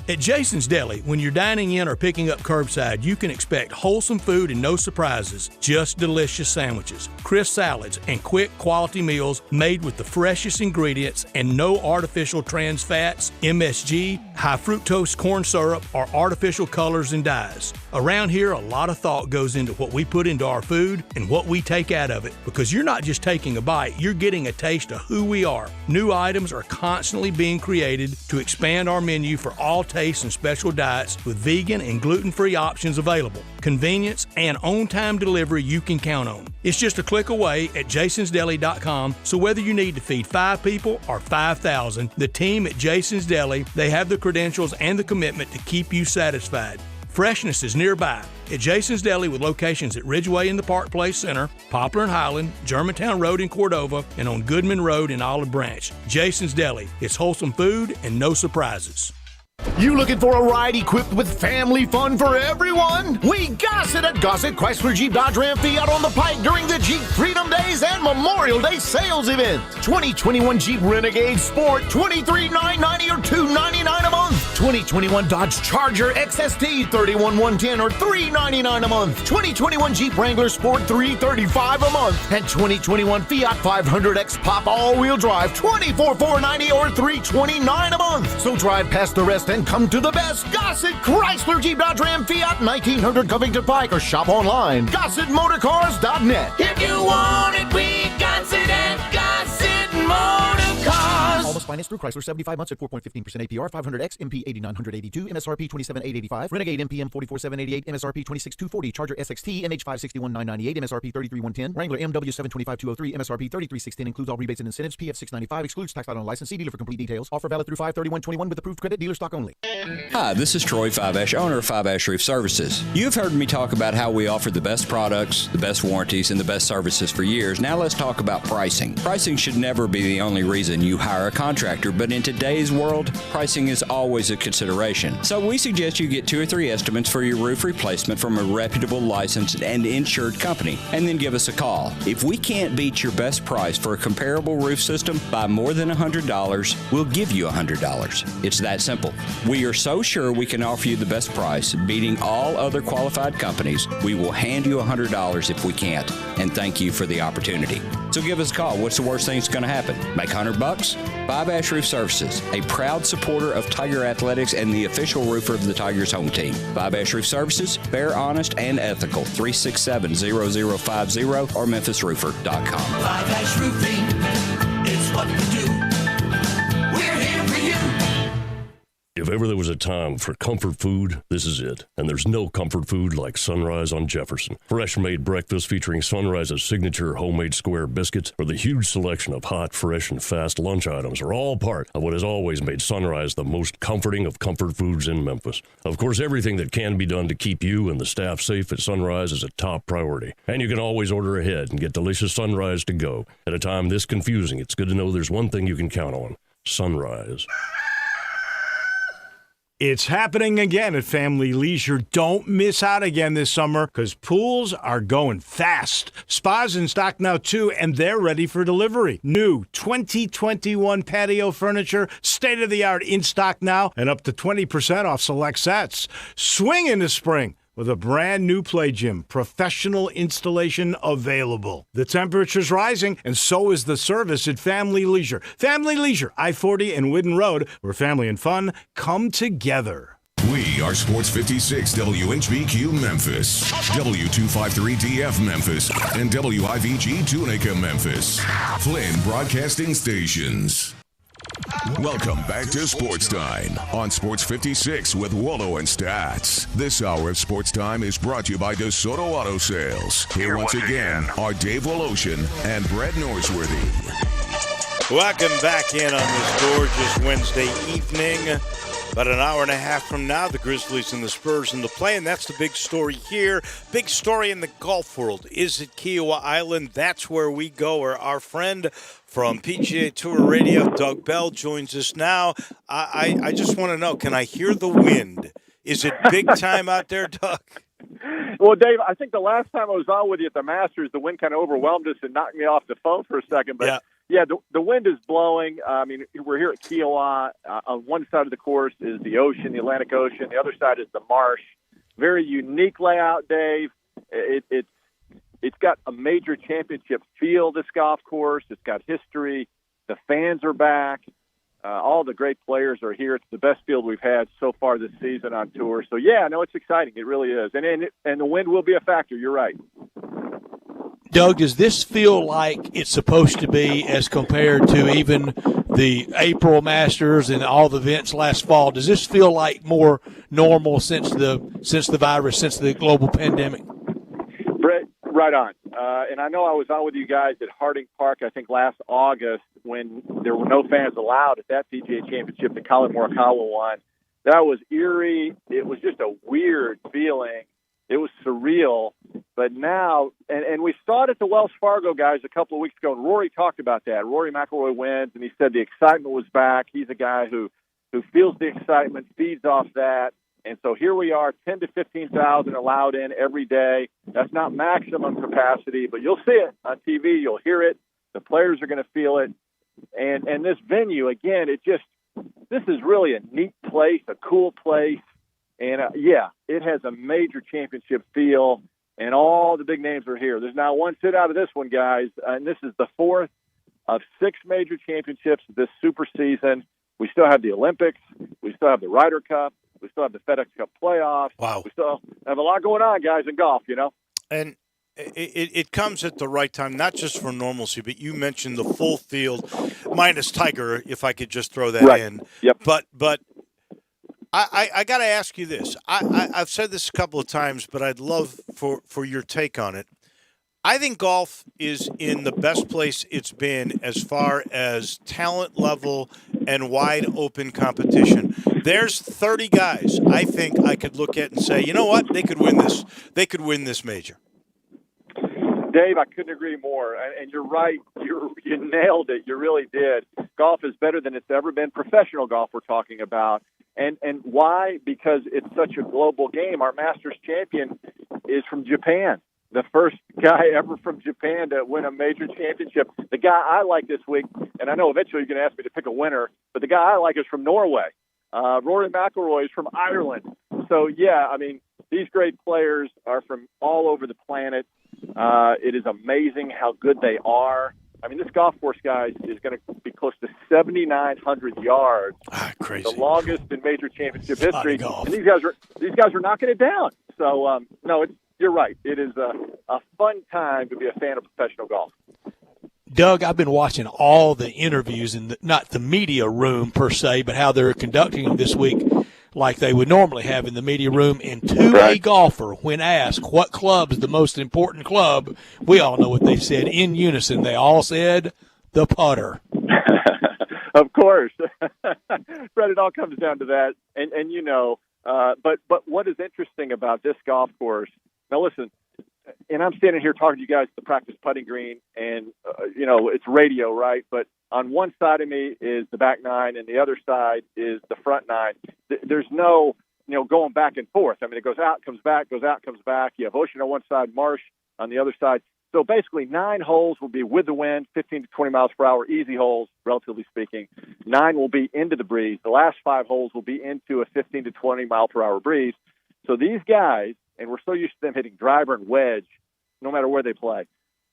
At Jason's Deli, when you're dining in or picking up curbside, you can expect wholesome food and no surprises, just delicious sandwiches, crisp salads, and quick quality meals made with the freshest ingredients and no artificial trans fats, MSG, high fructose corn syrup, or artificial colors and dyes. Around here, a lot of thought goes into what we put into our food and what we take out of it, because you're not just taking a bite, you're getting a taste of who we are. New items are constantly being created to expand our menu for all tastes and special diets with vegan and gluten-free options available. Convenience and on-time delivery you can count on. It's just a click away at jasonsdeli.com, so whether you need to feed 5 people or 5,000, the team at Jason's Deli, they have the credentials and the commitment to keep you satisfied. Freshness is nearby at Jason's Deli with locations at Ridgeway in the Park Place Center, Poplar and Highland, Germantown Road in Cordova, and on Goodman Road in Olive Branch. Jason's Deli. It's wholesome food and no surprises. You looking for a ride equipped with family fun for everyone? We got it at Gossett Chrysler Jeep Dodge Ram Fiat on the Pike during the Jeep Freedom Days and Memorial Day sales event. 2021 Jeep Renegade Sport, $23,990 or $299 a month. 2021 Dodge Charger XST, $31,110 or $399 a month. 2021 Jeep Wrangler Sport, $335 a month. And 2021 Fiat 500X Pop all-wheel drive, $24,490 or $329 a month. So drive past the rest and come to the best. Gossett Chrysler Jeep Dodge Ram Fiat 1900 Covington Pike, or shop online GossettMotorCars.net. If you want it, we got it at Gossett Motor Cars. Almost financed through Chrysler, 75 months at 4.15% APR, 500X, MP 8982, MSRP 27885, Renegade MPM 44788, MSRP 26240, Charger SXT, MH 561998, MSRP 33110, Wrangler MW 725203, MSRP 3316, includes all rebates and incentives, PF 695, excludes tax on license. See dealer for complete details. Offer valid through 5/31/21 with approved credit, dealer stock only. Hi, this is Troy Five-Ash, owner of Five-Ash Roof Services. You've heard me talk about how we offer the best products, the best warranties, and the best services for years. Now let's talk about pricing. Pricing should never be the only reason you hire a contractor, but in today's world, pricing is always a consideration. So we suggest you get 2 or 3 estimates for your roof replacement from a reputable, licensed, and insured company, and then give us a call. If we can't beat your best price for a comparable roof system by more than $100, we'll give you $100. It's that simple. We are so sure we can offer you the best price, beating all other qualified companies, we will hand you $100 if we can't, and thank you for the opportunity. So give us a call. What's the worst thing that's going to happen? Make $100? Five-Ash Roof Services, a proud supporter of Tiger Athletics and the official roofer of the Tigers home team. Five-Ash Roof Services, fair, honest, and ethical. 367-0050 or memphisroofer.com. Five-Ash Roofing is what we do. We're here for you. If ever there was a time for comfort food, this is it. And there's no comfort food like Sunrise on Jefferson. Fresh-made breakfast featuring Sunrise's signature homemade square biscuits or the huge selection of hot, fresh, and fast lunch items are all part of what has always made Sunrise the most comforting of comfort foods in Memphis. Of course, everything that can be done to keep you and the staff safe at Sunrise is a top priority. And you can always order ahead and get delicious Sunrise to go. At a time this confusing, it's good to know there's one thing you can count on: Sunrise. It's happening again at Family Leisure. Don't miss out again this summer because pools are going fast. Spas in stock now, too, and they're ready for delivery. New 2021 patio furniture, state-of-the-art in stock now, and up to 20% off select sets. Swing into spring with a brand new play gym, professional installation available. The temperature's rising, and so is the service at Family Leisure. Family Leisure, I-40 and Whidden Road, where family and fun come together. We are Sports 56 WHBQ Memphis, W253DF Memphis, and WIVG Tunica Memphis. Flynn Broadcasting Stations. Welcome back to Sportstime on Sports 56 with Wallo and Stats. This hour of Sportstime is brought to you by DeSoto Auto Sales. Here once again are Dave Woloshin and Brett Norsworthy. Welcome back in on this gorgeous Wednesday evening. About an hour and a half from now, the Grizzlies and the Spurs in the play, and that's the big story here. Big story in the golf world. Is it Kiowa Island? That's where we go, where our friend from PGA Tour Radio, Doug Bell, joins us now. I just want to know, can I hear the wind? Is it big time out there, Doug? Well, Dave, I think the last time I was on with you at the Masters, the wind kind of overwhelmed us and knocked me off the phone for a second. But yeah, the wind is blowing. I mean, we're here at Kiowa. On one side of the course is the ocean, the Atlantic Ocean. The other side is the marsh. Very unique layout, Dave. It's got a major championship feel, this golf course. It's got history. The fans are back. All the great players are here. It's the best field we've had so far this season on tour. So, yeah, no, it's exciting. It really is. And the wind will be a factor. You're right. Doug, does this feel like it's supposed to be as compared to even the April Masters and all the events last fall? Does this feel like more normal since the virus, since the global pandemic? Brett, right on. And I know I was on with you guys at Harding Park, I think last August, when there were no fans allowed at that PGA Championship that Colin Morikawa won. That was eerie. It was just a weird feeling. It was surreal. But now, and we saw it at the Wells Fargo guys a couple of weeks ago, and Rory talked about that. Rory McIlroy wins, and he said the excitement was back. He's a guy who feels the excitement, feeds off that. And so here we are, 10 to 15,000 allowed in every day. That's not maximum capacity, but you'll see it on TV. You'll hear it. The players are going to feel it. And this venue, again, this is really a neat place, a cool place. And, it has a major championship feel, and all the big names are here. There's now one sit out of this one, guys, and this is the fourth of 6 major championships this super season. We still have the Olympics. We still have the Ryder Cup. We still have the FedEx Cup playoffs. Wow. We still have a lot going on, guys, in golf, And it comes at the right time, not just for normalcy, but you mentioned the full field, minus Tiger, if I could just throw that in. Yep. But I got to ask you this. I've said this a couple of times, but I'd love for your take on it. I think golf is in the best place it's been as far as talent level and wide open competition. There's 30 guys I think I could look at and say, you know what, they could win this. They could win this major. Dave, I couldn't agree more. And you're right. You nailed it. You really did. Golf is better than it's ever been. Professional golf we're talking about. And why? Because it's such a global game. Our Masters champion is from Japan. The first guy ever from Japan to win a major championship. The guy I like this week, and I know eventually you're going to ask me to pick a winner, but the guy I like is from Norway. Rory McIlroy is from Ireland. So, these great players are from all over the planet. It is amazing how good they are. This golf course, guys, is going to be close to 7,900 yards. Crazy. The longest in major championship history. And these guys are knocking it down. So, you're right. It is a fun time to be a fan of professional golf. Doug, I've been watching all the interviews in not the media room per se, but how they're conducting them this week like they would normally have in the media room. And to a golfer, when asked what club is the most important club, we all know what they said in unison. They all said the putter. Of course. Fred, it all comes down to that. But what is interesting about this golf course, now listen, and I'm standing here talking to you guys at the practice putting green, and it's radio, right? But on one side of me is the back nine, and the other side is the front nine. There's no going back and forth. I mean, it goes out, comes back, goes out, comes back. You have ocean on one side, marsh on the other side. So basically 9 holes will be with the wind, 15 to 20 miles per hour, easy holes, relatively speaking. 9 will be into the breeze. The last 5 holes will be into a 15 to 20 mile per hour breeze. So these guys, and we're so used to them hitting driver and wedge, no matter where they play,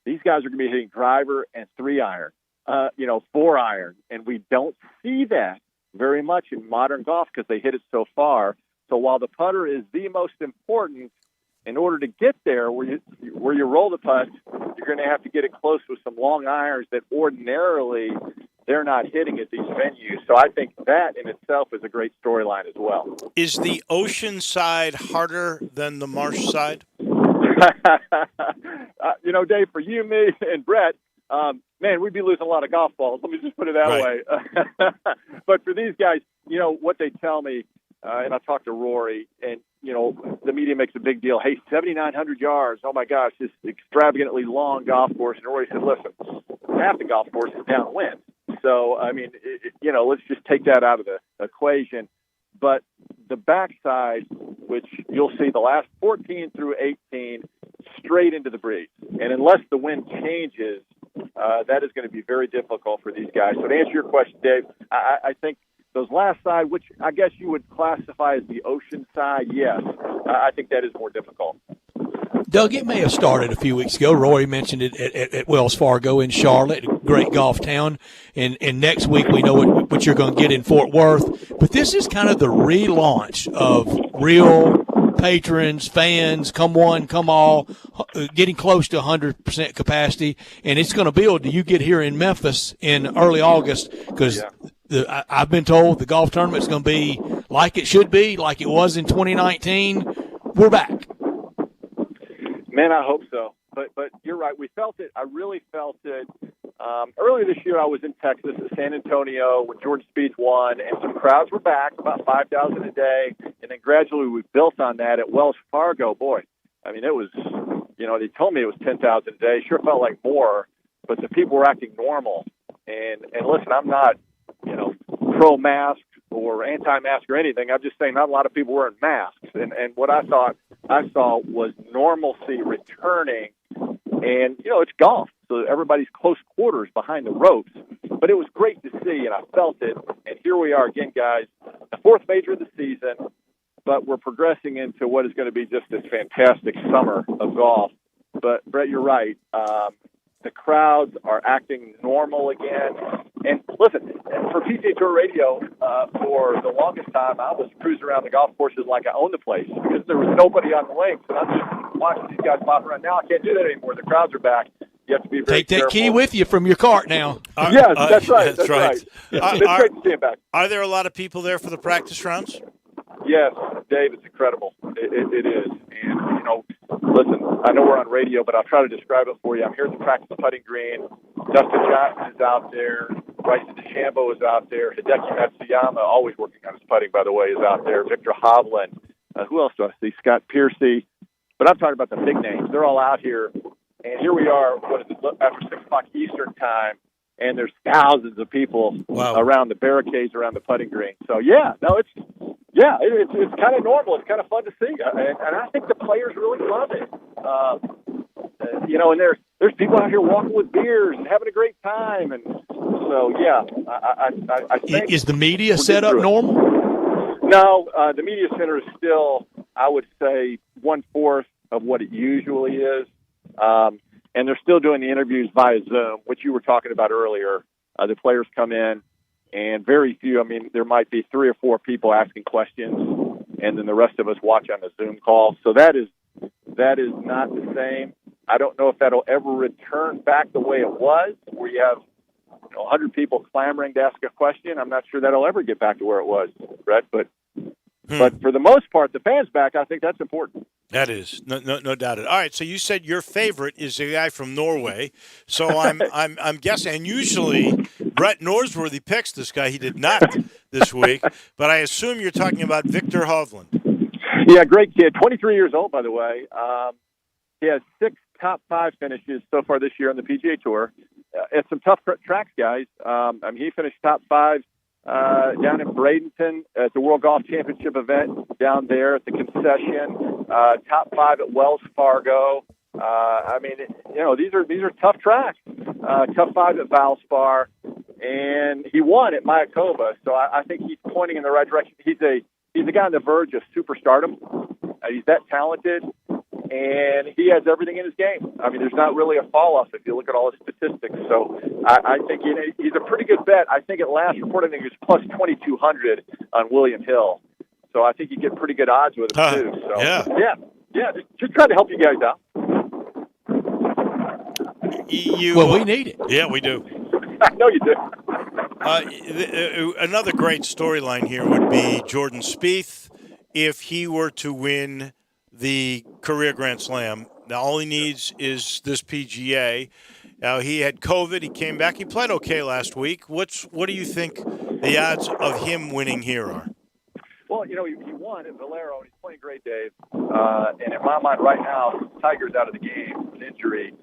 these guys are going to be hitting driver and 3-iron, 4-iron. And we don't see that very much in modern golf because they hit it so far. So while the putter is the most important, in order to get there where you roll the putt, you're going to have to get it close with some long irons that ordinarily they're not hitting at these venues. So I think that in itself is a great storyline as well. Is the ocean side harder than the marsh side? Dave, for you, me, and Brett, man, we'd be losing a lot of golf balls. Let me just put it that way. But for these guys, what they tell me, and I talked to Rory, and, the media makes a big deal. Hey, 7,900 yards. Oh, my gosh, this extravagantly long golf course. And Rory said, listen, half the golf course is downwind. So, I mean, let's just take that out of the equation. But the backside, which you'll see the last 14 through 18, straight into the breeze. And unless the wind changes, that is going to be very difficult for these guys. So to answer your question, Dave, I think those last side, which I guess you would classify as the ocean side, yes, I think that is more difficult. Doug, it may have started a few weeks ago. Rory mentioned it at Wells Fargo in Charlotte, a great golf town. And next week we know what you're going to get in Fort Worth. But this is kind of the relaunch of real patrons, fans, come one, come all, getting close to 100% capacity. And it's going to build. You get here in Memphis in early August because I've been told the golf tournament's going to be like it should be, like it was in 2019. We're back. Man, I hope so. But you're right. We felt it. I really felt it. Earlier this year, I was in Texas at San Antonio when Jordan Spieth won, and some crowds were back, about 5,000 a day. And then gradually we built on that at Wells Fargo. Boy, I mean, it was, they told me it was 10,000 a day. Sure felt like more, but the people were acting normal. And listen, I'm not, pro-mask or anti-mask or anything. I'm just saying not a lot of people wearing masks. And what I saw was normalcy returning. And, it's golf, so everybody's close quarters behind the ropes. But it was great to see, and I felt it. And here we are again, guys, the 4th major of the season, but we're progressing into what is going to be just this fantastic summer of golf. But, Brett, you're right. The crowds are acting normal again. And listen, for PGA Tour Radio, for the longest time, I was cruising around the golf courses like I owned the place because there was nobody on the links. And I'm just watching these guys pop around. Now I can't do that anymore. The crowds are back. You have to be very careful. Take that key with you from your cart now. Yes, that's right. That's right. It's great to see him back. Are there a lot of people there for the practice rounds? Yes, Dave, it's incredible. It is. And, listen, I know we're on radio, but I'll try to describe it for you. I'm here at the practice putting green. Dustin Johnson is out there. Bryson DeChambeau is out there. Hideki Matsuyama, always working on his putting, by the way, is out there. Victor Hovland. Who else do I see? Scott Piercy. But I'm talking about the big names. They're all out here. And here we are, after 6 o'clock Eastern time, and there's thousands of people around the barricades, around the putting green. So, it's kind of normal. It's kind of fun to see. And I think the players really love it. And there's people out here walking with beers and having a great time. And so, I think. Is the media set up normal? No, the media center is still, I would say, 1/4 of what it usually is. And they're still doing the interviews via Zoom, which you were talking about earlier. The players come in, and very few, there might be 3 or 4 people asking questions, and then the rest of us watch on the Zoom call. So that is not the same. I don't know if that'll ever return back the way it was, where you have 100 people clamoring to ask a question. I'm not sure that'll ever get back to where it was, Brett. But for the most part, the fans back, I think that's important. That is no doubt. All right, so you said your favorite is the guy from Norway. So I'm guessing, and usually Brett Norsworthy picks this guy. He did not this week, but I assume you're talking about Victor Hovland. Yeah, great kid. 23 years old, by the way. He has 6 top 5 finishes so far this year on the PGA Tour. It's some tough tracks, guys. He finished top 5 down in Bradenton at the World Golf Championship event down there at the concession. Top 5 at Wells Fargo. These are tough tracks. Top 5 at Valspar, and he won at Mayakoba. So I think he's pointing in the right direction. He's a guy on the verge of superstardom. He's that talented, and he has everything in his game. There's not really a fall off if you look at all his statistics. So I think he's a pretty good bet. I think at last report, I think he was plus 2,200 on William Hill. So I think you get pretty good odds with him too. So yeah. Just trying to help you guys out. We need it. Yeah, we do. I know you do. Another great storyline here would be Jordan Spieth if he were to win the career Grand Slam. Now, all he needs is this PGA. Now, he had COVID. He came back. He played okay last week. What do you think the odds of him winning here are? Well, he won at Valero, and he's playing great, Dave. And in my mind right now, Tiger's out of the game with injury.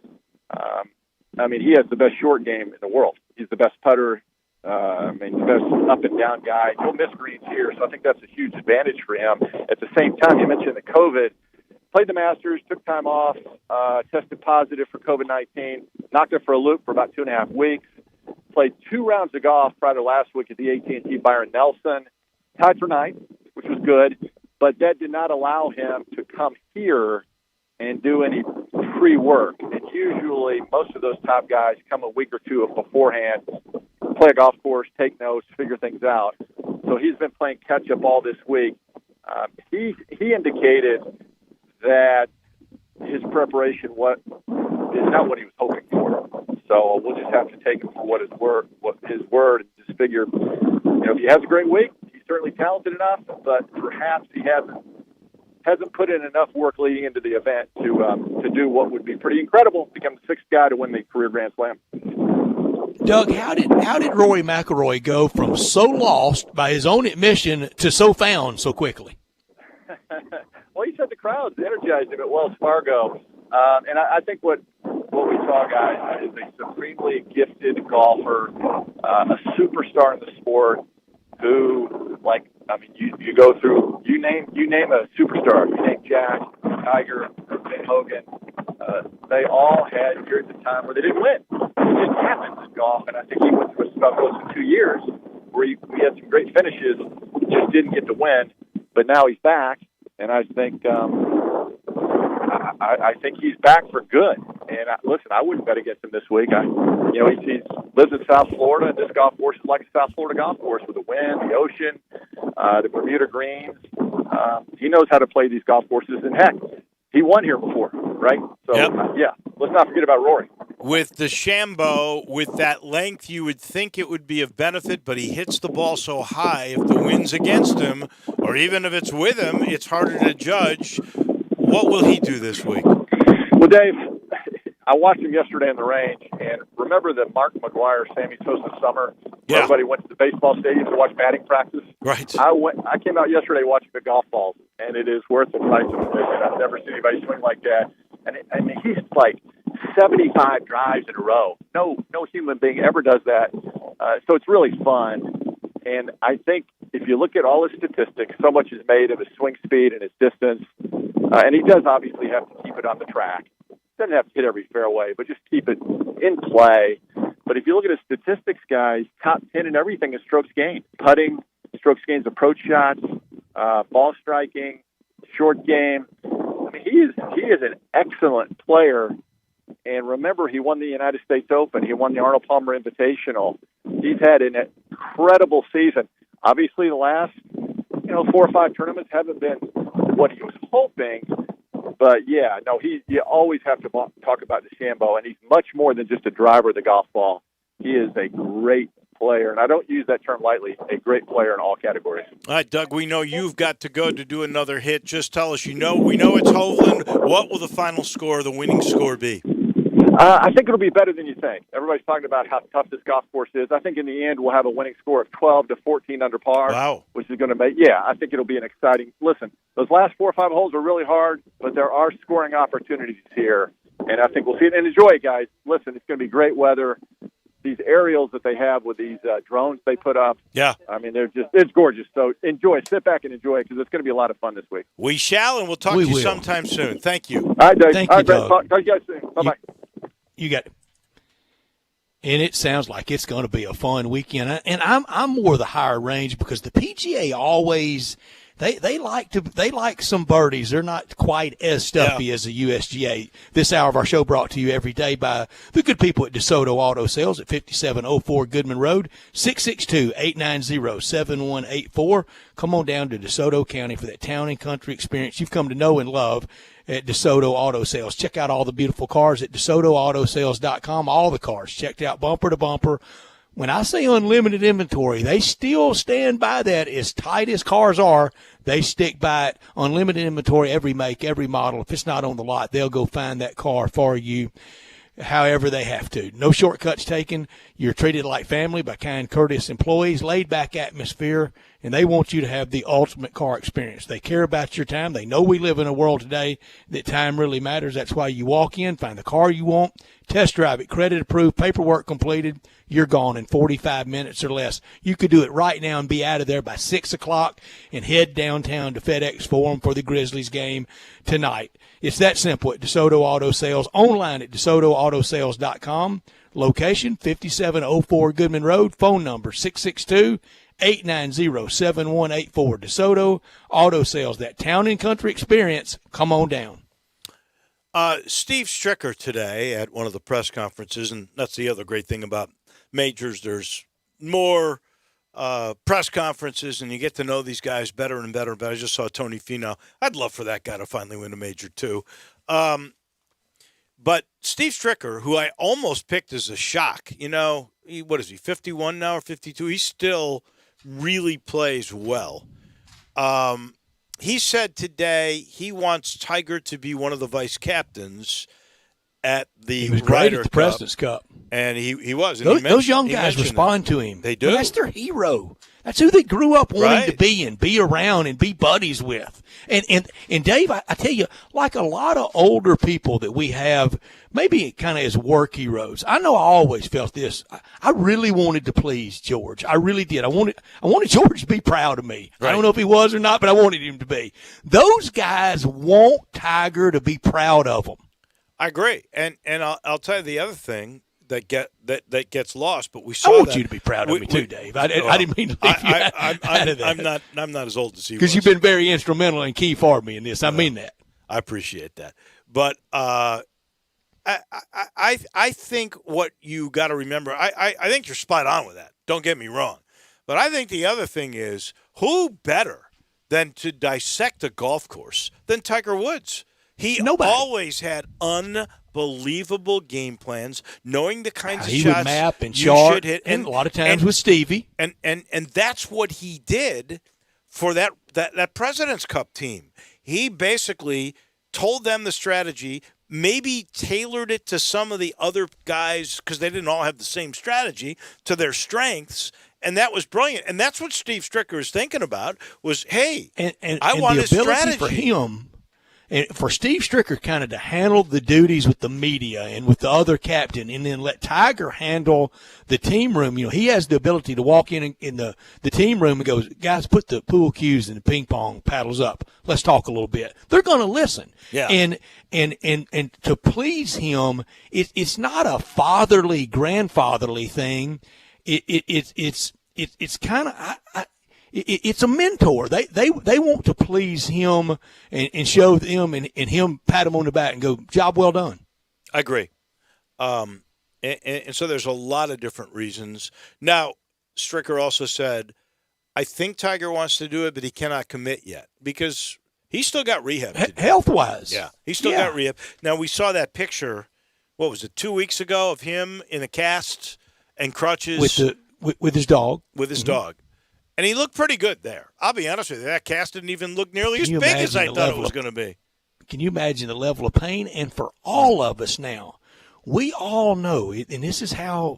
He has the best short game in the world. He's the best putter. He's the best up-and-down guy. He'll miss greens here, so I think that's a huge advantage for him. At the same time, you mentioned the COVID. Played the Masters, took time off, tested positive for COVID-19, knocked it for a loop for about 2.5 weeks. Played 2 rounds of golf prior to last week at the AT&T Byron Nelson. Tied for 9th, which was good, but that did not allow him to come here and do any pre-work. And usually most of those top guys come a week or two beforehand, play a golf course, take notes, figure things out. So he's been playing catch-up all this week. He indicated that his preparation is not what he was hoping for. So we'll just have to take him for his word, and just figure, if he has a great week, he's certainly talented enough, but perhaps he hasn't put in enough work leading into the event to do what would be pretty incredible, become the 6th guy to win the career Grand Slam. Doug, how did Rory McIlroy go from so lost by his own admission to so found so quickly? Well, he said the crowds energized him at Wells Fargo. And I think what we saw, guys, is a supremely gifted golfer, a superstar in the sport who, you go through, you name a superstar. You name Jack, Tiger, Ben Hogan. They all had periods of time where they didn't win. It just happens in golf, and I think he went through a spell close to 2 years where he had some great finishes, just didn't get to win. But now he's back, and I think I think he's back for good. And listen, I wouldn't bet against him this week. He lives in South Florida, and this golf course is like a South Florida golf course with the wind, the ocean, the Bermuda greens. He knows how to play these golf courses, and heck, he won here before, right? So, let's not forget about Rory. With DeChambeau, with that length, you would think it would be of benefit, but he hits the ball so high. If the wind's against him, or even if it's with him, it's harder to judge. What will he do this week? Well, Dave, I watched him yesterday in the range, and remember the Mark McGuire Sammy Sosa summer? Yeah. Everybody went to the baseball stadium to watch batting practice. Right. I came out yesterday watching the golf balls, and it is worth the price of admission. I've never seen anybody swing like that. And he's like 75 drives in a row. No human being ever does that. So it's really fun. And I think if you look at all his statistics, so much is made of his swing speed and his distance. And he does obviously have to keep it on the track. Doesn't have to hit every fairway, but just keep it in play. But if you look at his statistics, guys, top 10 in everything is strokes gained. Putting, strokes gains, approach shots, ball striking, short game. I mean, he is an excellent player. And remember, he won the United States Open. He won the Arnold Palmer Invitational. He's had an incredible season. Obviously, the last 4 or 5 tournaments haven't been what he was hoping. But, you always have to talk about DeChambeau, and he's much more than just a driver of the golf ball. He is a great player, and I don't use that term lightly, a great player in all categories. All right, Doug, we know you've got to go to do another hit. Just tell us, we know it's Hovland. What will the final score, the winning score, be? I think it'll be better than you think. Everybody's talking about how tough this golf course is. I think in the end we'll have a winning score of 12 to 14 under par. Wow. Which is going to make, I think it'll be an exciting, listen, those last 4 or 5 holes are really hard, but there are scoring opportunities here. And I think we'll see it and enjoy it, guys. Listen, it's going to be great weather. These aerials that they have with these drones they put up. Yeah. I mean, it's gorgeous. So enjoy, sit back and enjoy it because it's going to be a lot of fun this week. We shall, and we'll talk to you sometime soon. Thank you. All right, Dave. Thank All you, right, Brett. Doug. Talk to you guys soon. Bye-bye. You got it. And it sounds like it's going to be a fun weekend. And I'm more the higher range because the PGA always they like some birdies. They're not quite as stuffy as the USGA. This hour of our show brought to you every day by the good people at DeSoto Auto Sales at 5704 Goodman Road, 662-890-7184. Come on down to DeSoto County for that town and country experience you've come to know and love at DeSoto Auto Sales. Check out all the beautiful cars at DeSotoAutoSales.com. All the cars checked out bumper to bumper. When I say unlimited inventory, they still stand by that. As tight as cars are, they stick by it. Unlimited inventory, every make, every model. If it's not on the lot, they'll go find that car for you however they have to. No shortcuts taken. You're treated like family by kind, courteous employees, laid-back atmosphere, and they want you to have the ultimate car experience. They care about your time. They know we live in a world today that time really matters. That's why you walk in, find the car you want, test drive it, credit approved, paperwork completed. You're gone in 45 minutes or less. You could do it right now and be out of there by 6 o'clock and head downtown to FedEx Forum for the Grizzlies game tonight. It's that simple at DeSoto Auto Sales. Online at DeSotoAutoSales.com. Location 5704 Goodman Road. Phone number 662-890-7184. DeSoto Auto Sales. That town and country experience. Come on down. Steve Stricker today at one of the press conferences, and that's the other great thing about majors. There's more press conferences, and you get to know these guys better and better. But I just saw Tony Finau. I'd love for that guy to finally win a major too. But Steve Stricker, who I almost picked as a shock, what is he, 51 now or 52? He still really plays well. He said today he wants Tiger to be one of the vice captains at the Ryder Cup. President's Cup. And he was. And those young guys respond to him. They do. Well, that's their hero. That's who they grew up wanting to be and be around and be buddies with. And Dave, I tell you, like a lot of older people that we have, maybe kind of as work heroes. I know I always felt this. I really wanted to please George. I really did. I wanted George to be proud of me. Right. I don't know if he was or not, but I wanted him to be. Those guys want Tiger to be proud of them. I agree. And I'll tell you the other thing that gets lost, but we saw I want you to be proud of me too, Dave. I didn't mean to leave you out of that. I'm not as old as he was. Because you've been very instrumental and key for me in this. I mean that. I appreciate that. But I think what you got to remember, I think you're spot on with that. Don't get me wrong. But I think the other thing is, who better than to dissect a golf course than Tiger Woods? He always had unbelievable game plans, knowing the kinds of shots he would map and chart, hit, and a lot of times with Stevie. And that's what he did for that President's Cup team. He basically told them the strategy, maybe tailored it to some of the other guys because they didn't all have the same strategy, to their strengths. And that was brilliant. And that's what Steve Stricker is thinking about was, hey, I want a strategy. For him, and for Steve Stricker kind of to handle the duties with the media and with the other captain and then let Tiger handle the team room. He has the ability to walk in the team room and goes, guys, put the pool cues and the ping pong paddles up. Let's talk a little bit. They're going to listen. Yeah. And to please him, it's not a fatherly, grandfatherly thing. It's kind of, it's a mentor. They want to please him and show them and him pat him on the back and go, job well done. I agree. And so there's a lot of different reasons. Now, Stricker also said, I think Tiger wants to do it, but he cannot commit yet because he's still got rehab to do. Health-wise. Yeah, he's still got rehab. Now, we saw that picture, what was it, 2 weeks ago of him in a cast and crutches. With his dog. With his dog. And he looked pretty good there. I'll be honest with you. That cast didn't even look nearly as big as I thought it was going to be. Can you imagine the level of pain? And for all of us now, we all know, and this is how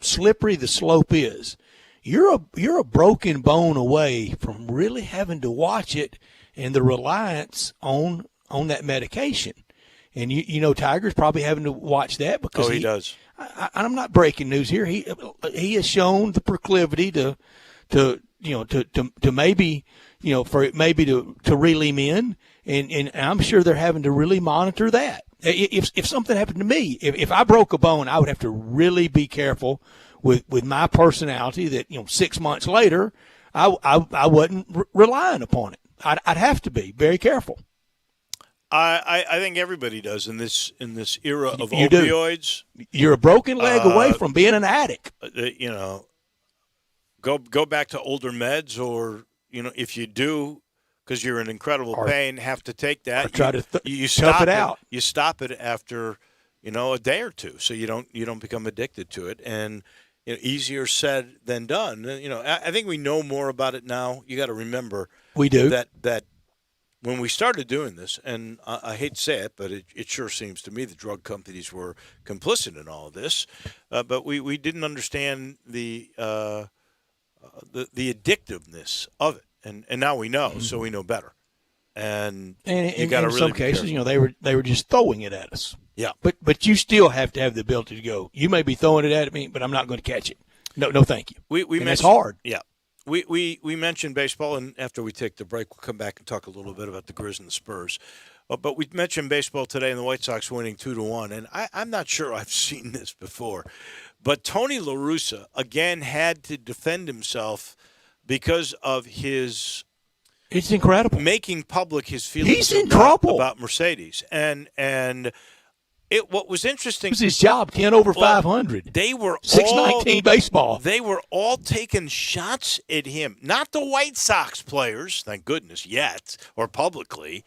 slippery the slope is. You're a broken bone away from really having to watch it and the reliance on that medication. And you know Tiger's probably having to watch that because he does. I'm not breaking news here. He has shown the proclivity to maybe for it maybe to reel him in, and I'm sure they're having to really monitor that. If something happened to me, if I broke a bone, I would have to really be careful with my personality. That 6 months later, I wasn't relying upon it. I'd have to be very careful. I think everybody does in this era of You opioids. Do. You're a broken leg away from being an addict. Go back to older meds, or if you do, because you're in incredible pain, have to take that. Or try to you tough stop it out. You stop it after a day or two, so you don't become addicted to it. And easier said than done. I think we know more about it now. You got to remember we do that. When we started doing this, and I hate to say it, but it sure seems to me the drug companies were complicit in all of this, but we didn't understand the addictiveness of it, and now we know, so we know better. And you got to really in some cases, they were just throwing it at us. Yeah, but you still have to have the ability to go. You may be throwing it at me, but I'm not going to catch it. No, thank you. That's hard. Yeah. We mentioned baseball, and after we take the break, we'll come back and talk a little bit about the Grizz and the Spurs. But we mentioned baseball today, and the White Sox winning 2-1. And I'm not sure I've seen this before, but Tony La Russa again had to defend himself because of his. It's incredible making public his feelings. He's in trouble about Mercedes, and. What was interesting it was his job, 10 over 500. They were 619 baseball. They were all taking shots at him. Not the White Sox players, thank goodness, yet, or publicly,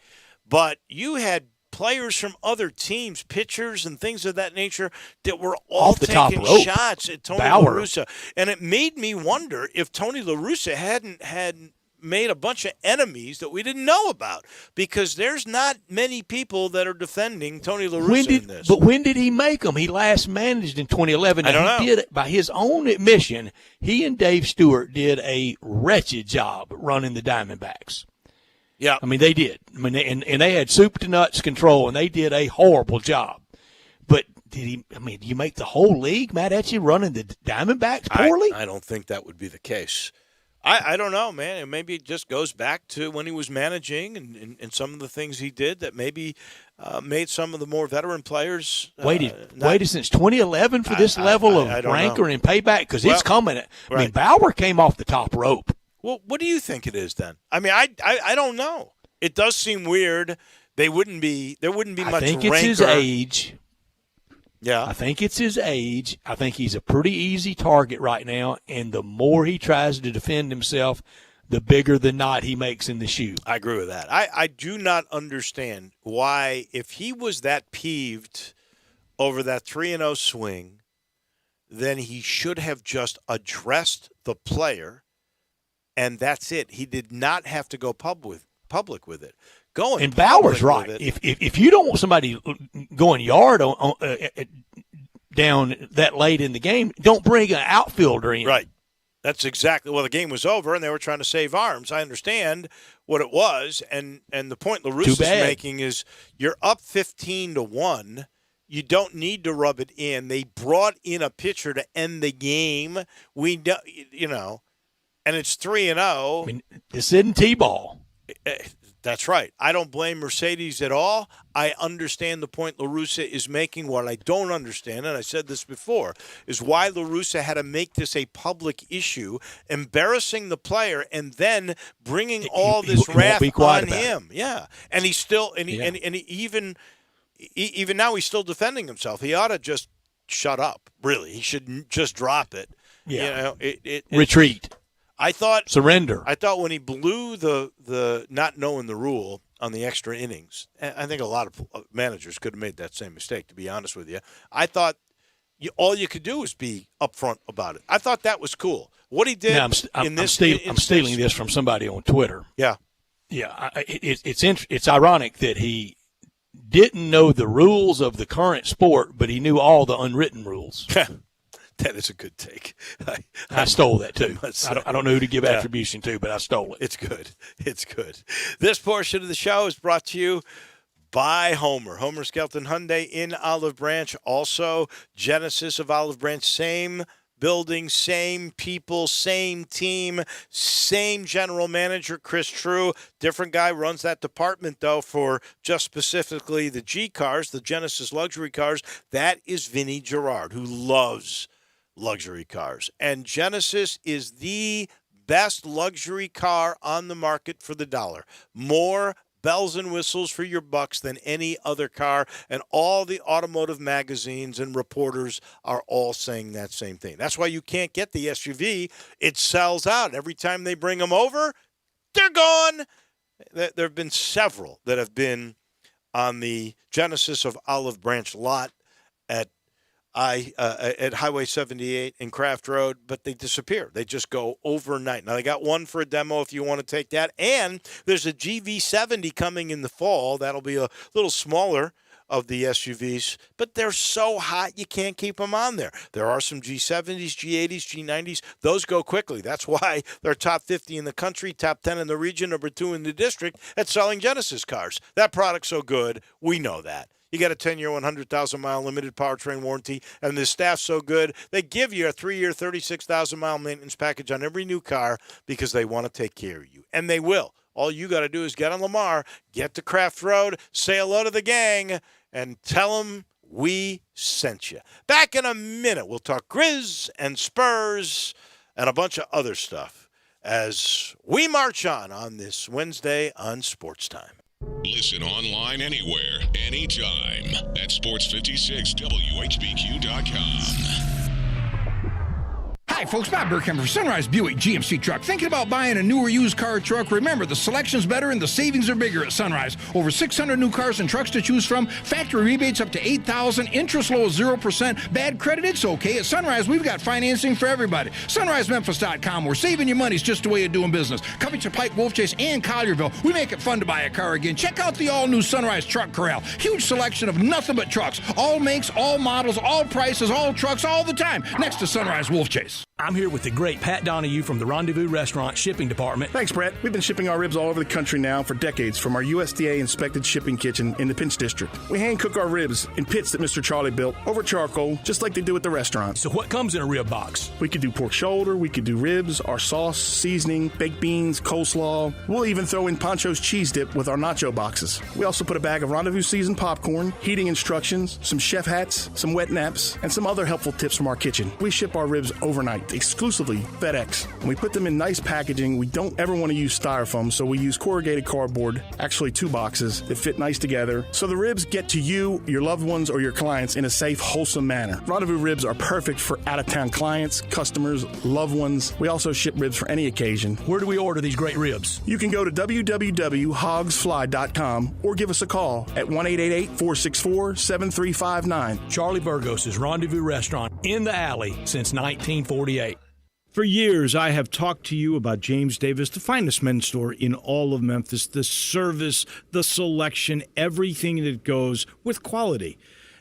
but you had players from other teams, pitchers and things of that nature, that were all off the taking top rope. shots at Tony La Russa. And it made me wonder if Tony La Russa hadn't made a bunch of enemies that we didn't know about, because there's not many people that are defending Tony La Russa in this. But when did he make them? He last managed in 2011. I don't know. He did, by his own admission, he and Dave Stewart did a wretched job running the Diamondbacks. Yeah. I mean, they did. I mean, and they had soup to nuts control, and they did a horrible job. But do you make the whole league mad at you running the Diamondbacks poorly? I don't think that would be the case. I don't know, man. And maybe it just goes back to when he was managing and some of the things he did that maybe made some of the more veteran players. Waited since 2011 for this level of rancor and payback, because it's coming. I mean, Bauer came off the top rope. Well, what do you think it is then? I mean, I don't know. It does seem weird. There wouldn't be much rancor. I think it's his age. Yeah. I think it's his age. I think he's a pretty easy target right now, and the more he tries to defend himself, the bigger the knot he makes in the shoe. I agree with that. I do not understand why, if he was that peeved over that 3-0 swing, then he should have just addressed the player, and that's it. He did not have to go public with it. And Bauer's right. If you don't want somebody going yard down that late in the game, don't bring an outfielder in. Right. That's exactly. Well, the game was over, and they were trying to save arms. I understand what it was, and the point La Russa's making is you're up 15-1. You don't need to rub it in. They brought in a pitcher to end the game. And it's 3-0. I mean, this isn't T-ball. That's right. I don't blame Mercedes at all. I understand the point La Russa is making. What I don't understand, and I said this before, is why La Russa had to make this a public issue, embarrassing the player, and then bringing all this wrath on him. Yeah, and he's still, and even now he's still defending himself. He ought to just shut up. Really, he should just drop it. Yeah, retreat. I thought surrender. I thought when he blew the not knowing the rule on the extra innings, I think a lot of managers could have made that same mistake, to be honest with you. I thought all you could do was be upfront about it. I thought that was cool. What he did I'm stealing this from somebody on Twitter. Yeah. Yeah, it's ironic that he didn't know the rules of the current sport, but he knew all the unwritten rules. That is a good take. I stole that, too. I don't know who to give attribution to, but I stole it. It's good. It's good. This portion of the show is brought to you by Homer. Homer Skelton Hyundai in Olive Branch. Also, Genesis of Olive Branch. Same building, same people, same team, same general manager, Chris True. Different guy runs that department, though, for just specifically the G cars, the Genesis luxury cars. That is Vinny Gerard, who loves luxury cars. And Genesis is the best luxury car on the market for the dollar. More bells and whistles for your bucks than any other car, and all the automotive magazines and reporters are all saying that same thing. That's why you can't get the SUV. It sells out. Every time they bring them over, they're gone. There have been several that have been on the Genesis of Olive Branch lot at Highway 78 in Craft Road, but they disappear. They just go overnight. Now, they got one for a demo if you want to take that. And there's a GV70 coming in the fall. That'll be a little smaller of the SUVs, but they're so hot you can't keep them on there. There are some G70s, G80s, G90s. Those go quickly. That's why they're top 50 in the country, top 10 in the region, number 2 in the district at selling Genesis cars. That product's so good, we know that. You got a 10-year, 100,000-mile limited powertrain warranty, and the staff's so good, they give you a 3-year, 36,000-mile maintenance package on every new car because they want to take care of you, and they will. All you got to do is get on Lamar, get to Craft Road, say hello to the gang, and tell them we sent you. Back in a minute, we'll talk Grizz and Spurs and a bunch of other stuff as we march on this Wednesday on Sports Time. Listen online anywhere, anytime at sports56whbq.com. Hi, folks. Bob Burkham for Sunrise Buick GMC Truck. Thinking about buying a new or used car or truck? Remember, the selection's better and the savings are bigger at Sunrise. Over 600 new cars and trucks to choose from. Factory rebates up to $8,000. Interest low as 0%. Bad credit, it's okay. At Sunrise, we've got financing for everybody. SunriseMemphis.com. Where saving your money is just a way of doing business. Covington Pike, Wolf Chase, and Collierville. We make it fun to buy a car again. Check out the all-new Sunrise Truck Corral. Huge selection of nothing but trucks. All makes, all models, all prices, all trucks, all the time. Next to Sunrise Wolf Chase. I'm here with the great Pat Donahue from the Rendezvous Restaurant Shipping Department. Thanks, Brett. We've been shipping our ribs all over the country now for decades from our USDA-inspected shipping kitchen in the Pinch District. We hand-cook our ribs in pits that Mr. Charlie built over charcoal, just like they do at the restaurant. So what comes in a rib box? We could do pork shoulder, we could do ribs, our sauce, seasoning, baked beans, coleslaw. We'll even throw in Pancho's cheese dip with our nacho boxes. We also put a bag of Rendezvous seasoned popcorn, heating instructions, some chef hats, some wet naps, and some other helpful tips from our kitchen. We ship our ribs overnight, exclusively FedEx. And we put them in nice packaging. We don't ever want to use styrofoam, so we use corrugated cardboard, actually 2 boxes that fit nice together, so the ribs get to you, your loved ones, or your clients in a safe, wholesome manner. Rendezvous ribs are perfect for out-of-town clients, customers, loved ones. We also ship ribs for any occasion. Where do we order these great ribs? You can go to www.hogsfly.com or give us a call at 1-888-464-7359. Charlie Burgos' Rendezvous Restaurant in the alley since 1948. For years, I have talked to you about James Davis, the finest men's store in all of Memphis, the service, the selection, everything that goes with quality.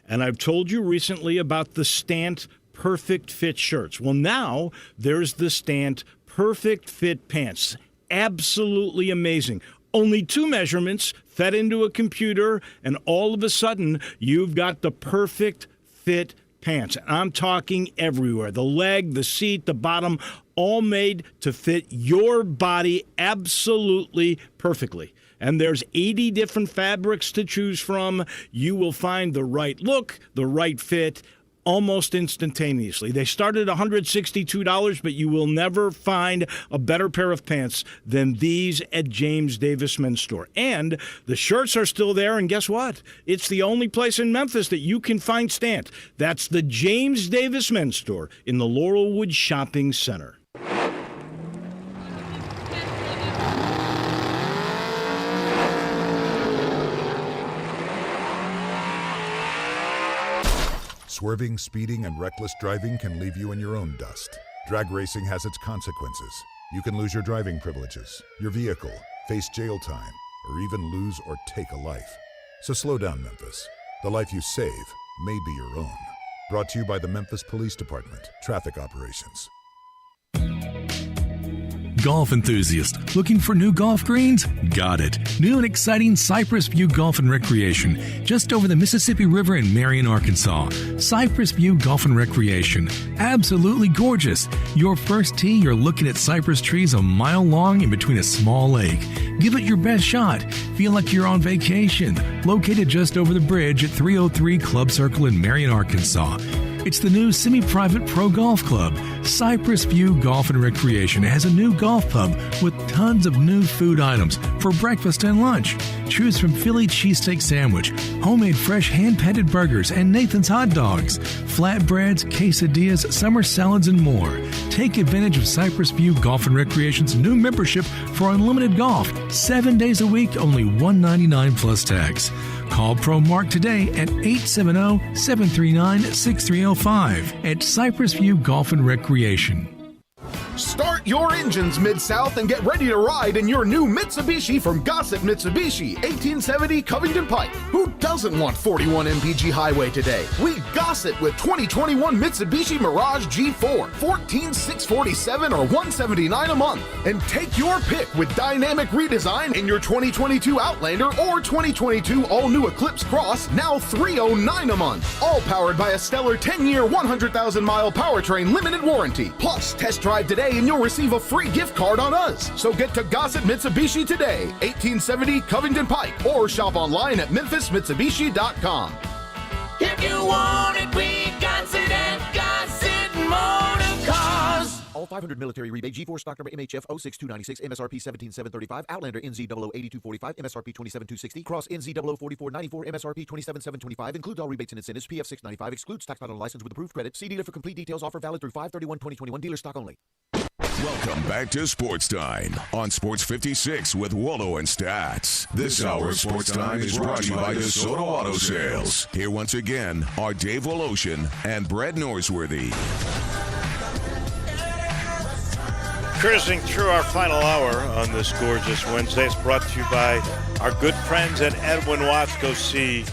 And I've told you recently about the Stant Perfect Fit shirts. Well, now there's the Stant Perfect Fit pants. Absolutely amazing. Only 2 measurements fed into a computer, and all of a sudden, you've got the perfect fit pants. I'm talking everywhere. The leg, the seat, the bottom, all made to fit your body absolutely perfectly. And there's 80 different fabrics to choose from. You will find the right look, the right fit, almost instantaneously. They start at $162, but you will never find a better pair of pants than these at James Davis Men's Store. And the shirts are still there, and guess what? It's the only place in Memphis that you can find Stant. That's the James Davis Men's Store in the Laurelwood Shopping Center. Swerving, speeding, and reckless driving can leave you in your own dust. Drag racing has its consequences. You can lose your driving privileges, your vehicle, face jail time, or even lose or take a life. So slow down, Memphis. The life you save may be your own. Brought to you by the Memphis Police Department, Traffic Operations. golf enthusiast looking for new golf greens? Got it. New and exciting Cypress View Golf and Recreation, just over the Mississippi River in Marion, Arkansas. Cypress View Golf and Recreation. Absolutely gorgeous. Your first tee, you're looking at cypress trees a mile long in between a small lake. Give it your best shot. Feel like you're on vacation. Located just over the bridge at 303 Club Circle in Marion, Arkansas. It's the new semi-private pro golf club. Cypress View Golf and Recreation has a new golf pub with tons of new food items for breakfast and lunch. Choose from Philly cheesesteak sandwich, homemade fresh hand-patted burgers, and Nathan's hot dogs, flatbreads, quesadillas, summer salads, and more. Take advantage of Cypress View Golf and Recreation's new membership for unlimited golf, 7 days a week, only $199 plus tax. Call Pro Mark today at 870-739-6305 at Cypress View Golf and Recreation. Start your engines Mid-South and get ready to ride in your new Mitsubishi from Gossett Mitsubishi, 1870 Covington Pike. Who doesn't want 41 mpg highway today? We Gossett with 2021 Mitsubishi Mirage G4, $14,647 or $179 a month. And take your pick with dynamic redesign in your 2022 Outlander or 2022 all-new Eclipse Cross, now $309 a month. All powered by a stellar 10-year, 100,000-mile powertrain limited warranty. Plus, test drive today and you'll receive a free gift card on us. So get to Gossett Mitsubishi today, 1870 Covington Pike, or shop online at memphismitsubishi.com. If you want it, we got it at Gossett Motor Cars. All 500 military rebate, G4 stock number MHF 06296, MSRP 17735, Outlander NZ00 8245, MSRP 27260, Cross NZ00 4494, MSRP 27725, includes all rebates and incentives, PF 695, excludes tax not on license with approved credit. See dealer for complete details. Offer valid through 5/31/2021, dealer stock only. Welcome back to Sports Time on Sports 56 with Wallo and Stats. This hour of Sports Time is brought to you by DeSoto Auto Sales. Here once again are Dave Woloshin and Brett Norsworthy. Cruising through our final hour on this gorgeous Wednesday. It's brought to you by our good friends at Edwin Watts. Go see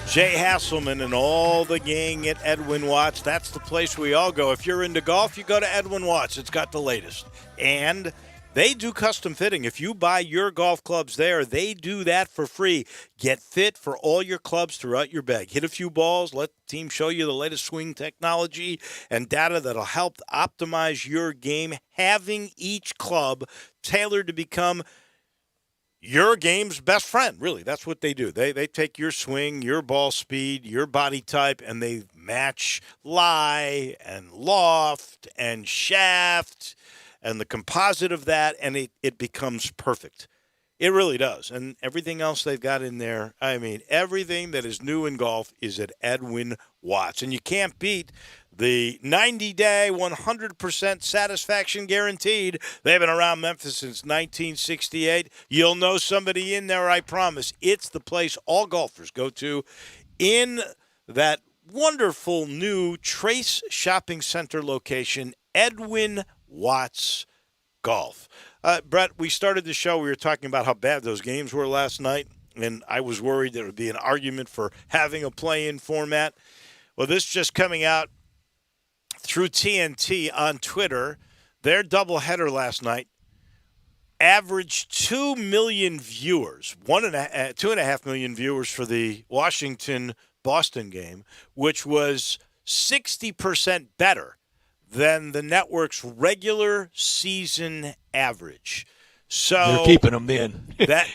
Jay Hasselman and all the gang at Edwin Watts. That's the place we all go. If you're into golf, you go to Edwin Watts. It's got the latest. And they do custom fitting. If you buy your golf clubs there, they do that for free. Get fit for all your clubs throughout your bag. Hit a few balls. Let the team show you the latest swing technology and data that'll help optimize your game. Having each club tailored to become your game's best friend, really. That's what they do. They take your swing, your ball speed, your body type, and they match lie and loft and shaft and the composite of that, and it becomes perfect. It really does. And everything else they've got in there, I mean, everything that is new in golf is at Edwin Watts. And you can't beat the 90-day, 100% satisfaction guaranteed. They've been around Memphis since 1968. You'll know somebody in there, I promise. It's the place all golfers go to in that wonderful new Trace Shopping Center location, Edwin Watts Golf. Brett, we started the show. We were talking about how bad those games were last night, and I was worried there would be an argument for having a play-in format. Well, this just coming out through TNT on Twitter. Their doubleheader last night averaged 2 million viewers, 2.5 million viewers for the Washington-Boston game, which was 60% better than the network's regular season average. So they're keeping them then. That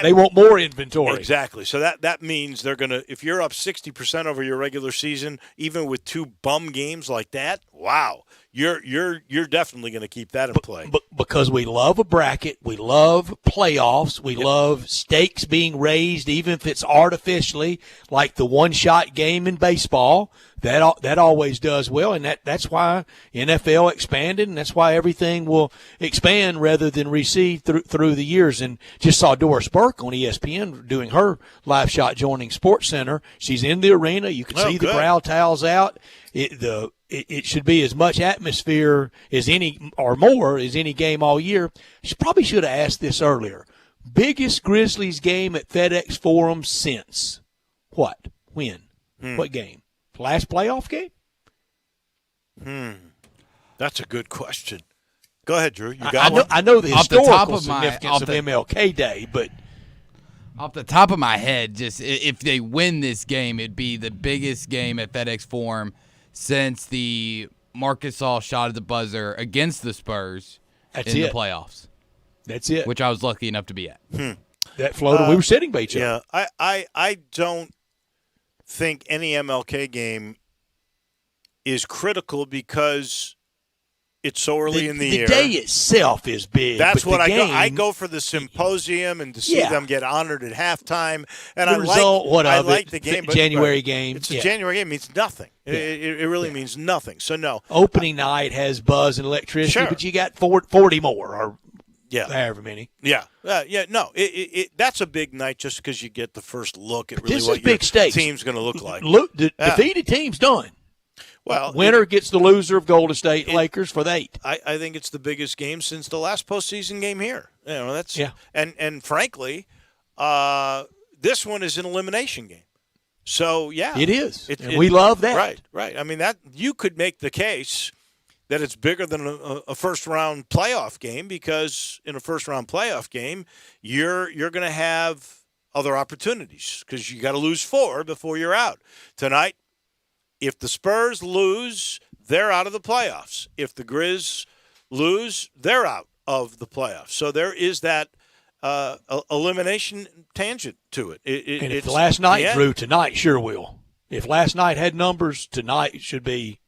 they want more inventory. Exactly. So that means they're going to, if you're up 60% over your regular season, even with two bum games like that, wow, you're definitely going to keep that in play. Because we love a bracket, we love playoffs, we love stakes being raised, even if it's artificially, like the one-shot game in baseball. That always does well, and that's why NFL expanded, and that's why everything will expand rather than recede through the years. And just saw Doris Burke on ESPN doing her live shot joining Sports Center. She's in the arena. You can see the brow towels out. It should be as much atmosphere as any or more as any game all year. She probably should have asked this earlier. Biggest Grizzlies game at FedEx Forum since what? When? What game? Last playoff game? That's a good question. Go ahead, Drew. You got one? I know the Off the top historical of my- significance off of the- MLK Day, but Off the top of my head, just if they win this game, it'd be the biggest game at FedEx Forum since the Marcus Gasol shot at the buzzer against the Spurs in the playoffs. That's it. Which I was lucky enough to be at. That floater, we were sitting by each other. Yeah, I don't think any MLK game is critical because it's so early in the year. The day itself is big. That's but what the game, I go for the symposium and to see them get honored at halftime. And the result, I like the game. January game. It's a January game. It means nothing. Yeah. It really means nothing. So, no. Opening night has buzz and electricity, Sure. but you got 40 more or yeah, however many. Yeah. No, that's a big night just because you get the first look at really this what is big your stakes. team's going to look like. Defeated team's done. Well, winner gets the loser of Golden State Lakers for the 8. I think it's the biggest game since the last postseason game here. You know, that's and frankly, this one is an elimination game. So yeah, it is. And we love that. Right. I mean that you could make the case that it's bigger than a first round playoff game because in a first round playoff game, you're going to have other opportunities because you got to lose 4 before you're out. Tonight, if the Spurs lose, they're out of the playoffs. If the Grizz lose, they're out of the playoffs. So there is that elimination tangent to it. And if last night drew, tonight sure will. If last night had numbers, tonight should be.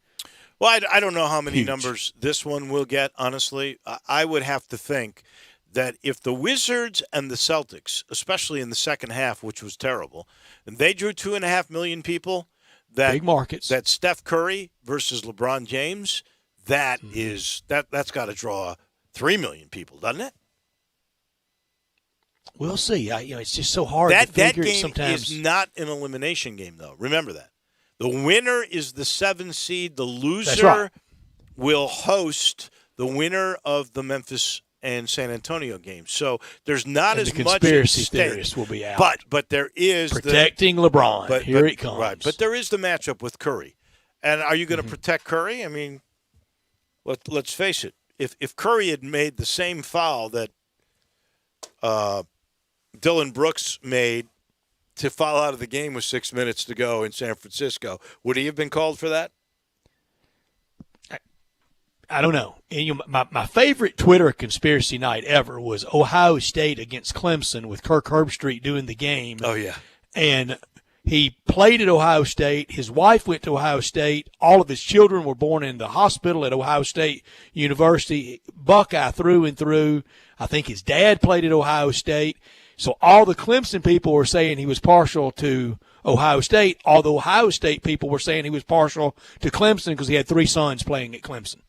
Well, I don't know how many huge. numbers this one will get, honestly. I would have to think that if the Wizards and the Celtics, especially in the second half, which was terrible, and they drew 2.5 million people, big markets. That Steph Curry versus LeBron James, that's got to draw 3 million people, doesn't it? We'll see. It's just so hard to figure it sometimes. That game is not an elimination game, though. Remember that. The winner is the 7 seed. The loser will host the winner of the Memphis and San Antonio game. So there's not as much conspiracy at stake. theorists will be out. But there is protecting LeBron. Here it comes. Right, but there is the matchup with Curry. And are you going to protect Curry? I mean, let's face it. If Curry had made the same foul that Dylan Brooks made to foul out of the game with 6 minutes to go in San Francisco, would he have been called for that? I don't know. And my favorite Twitter conspiracy night ever was Ohio State against Clemson with Kirk Herbstreit doing the game. Oh, yeah. And he played at Ohio State. His wife went to Ohio State. All of his children were born in the hospital at Ohio State University. Buckeye through and through. I think his dad played at Ohio State. So all the Clemson people were saying he was partial to Ohio State, although Ohio State people were saying he was partial to Clemson because he had 3 sons playing at Clemson.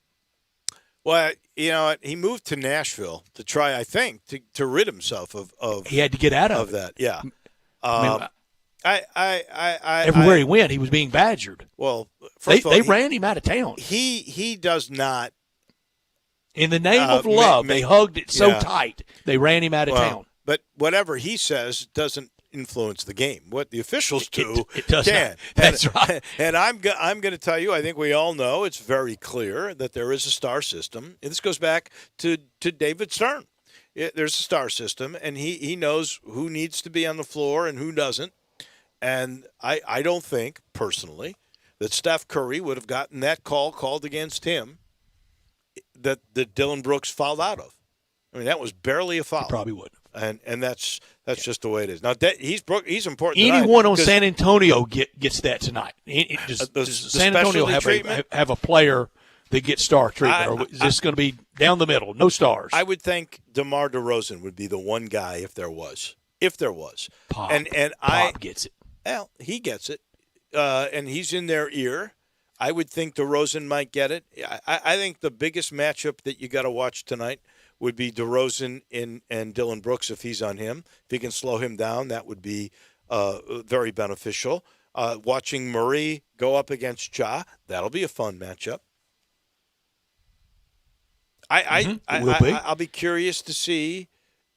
Well, you know, he moved to Nashville to try, I think, to rid himself of. He had to get out of that. Yeah. Everywhere he went, he was being badgered. Well, they ran him out of town. He does not. In the name of love, they hugged it so tight they ran him out of town. But whatever he says doesn't influence the game. What the officials do, it does can. not. That's right. And I'm going to tell you, I think we all know it's very clear that there is a star system. And this goes back to David Stern. There's a star system, and he knows who needs to be on the floor and who doesn't. And I don't think, personally, that Steph Curry would have gotten that call called against him that Dylan Brooks fouled out of. I mean, that was barely a foul. He probably would. And that's just the way it is. Now he's important. Anyone on San Antonio gets that tonight. Does San Antonio have a player that gets star treatment, or is this going to be down the middle, no stars? I would think DeMar DeRozan would be the one guy if there was. Pop, and Pop gets it. Well, he gets it, and he's in their ear. I would think DeRozan might get it. I think the biggest matchup that you got to watch tonight would be DeRozan and Dylan Brooks if he's on him. If he can slow him down, that would be very beneficial. Watching Murray go up against Ja, that'll be a fun matchup. I'll be curious to see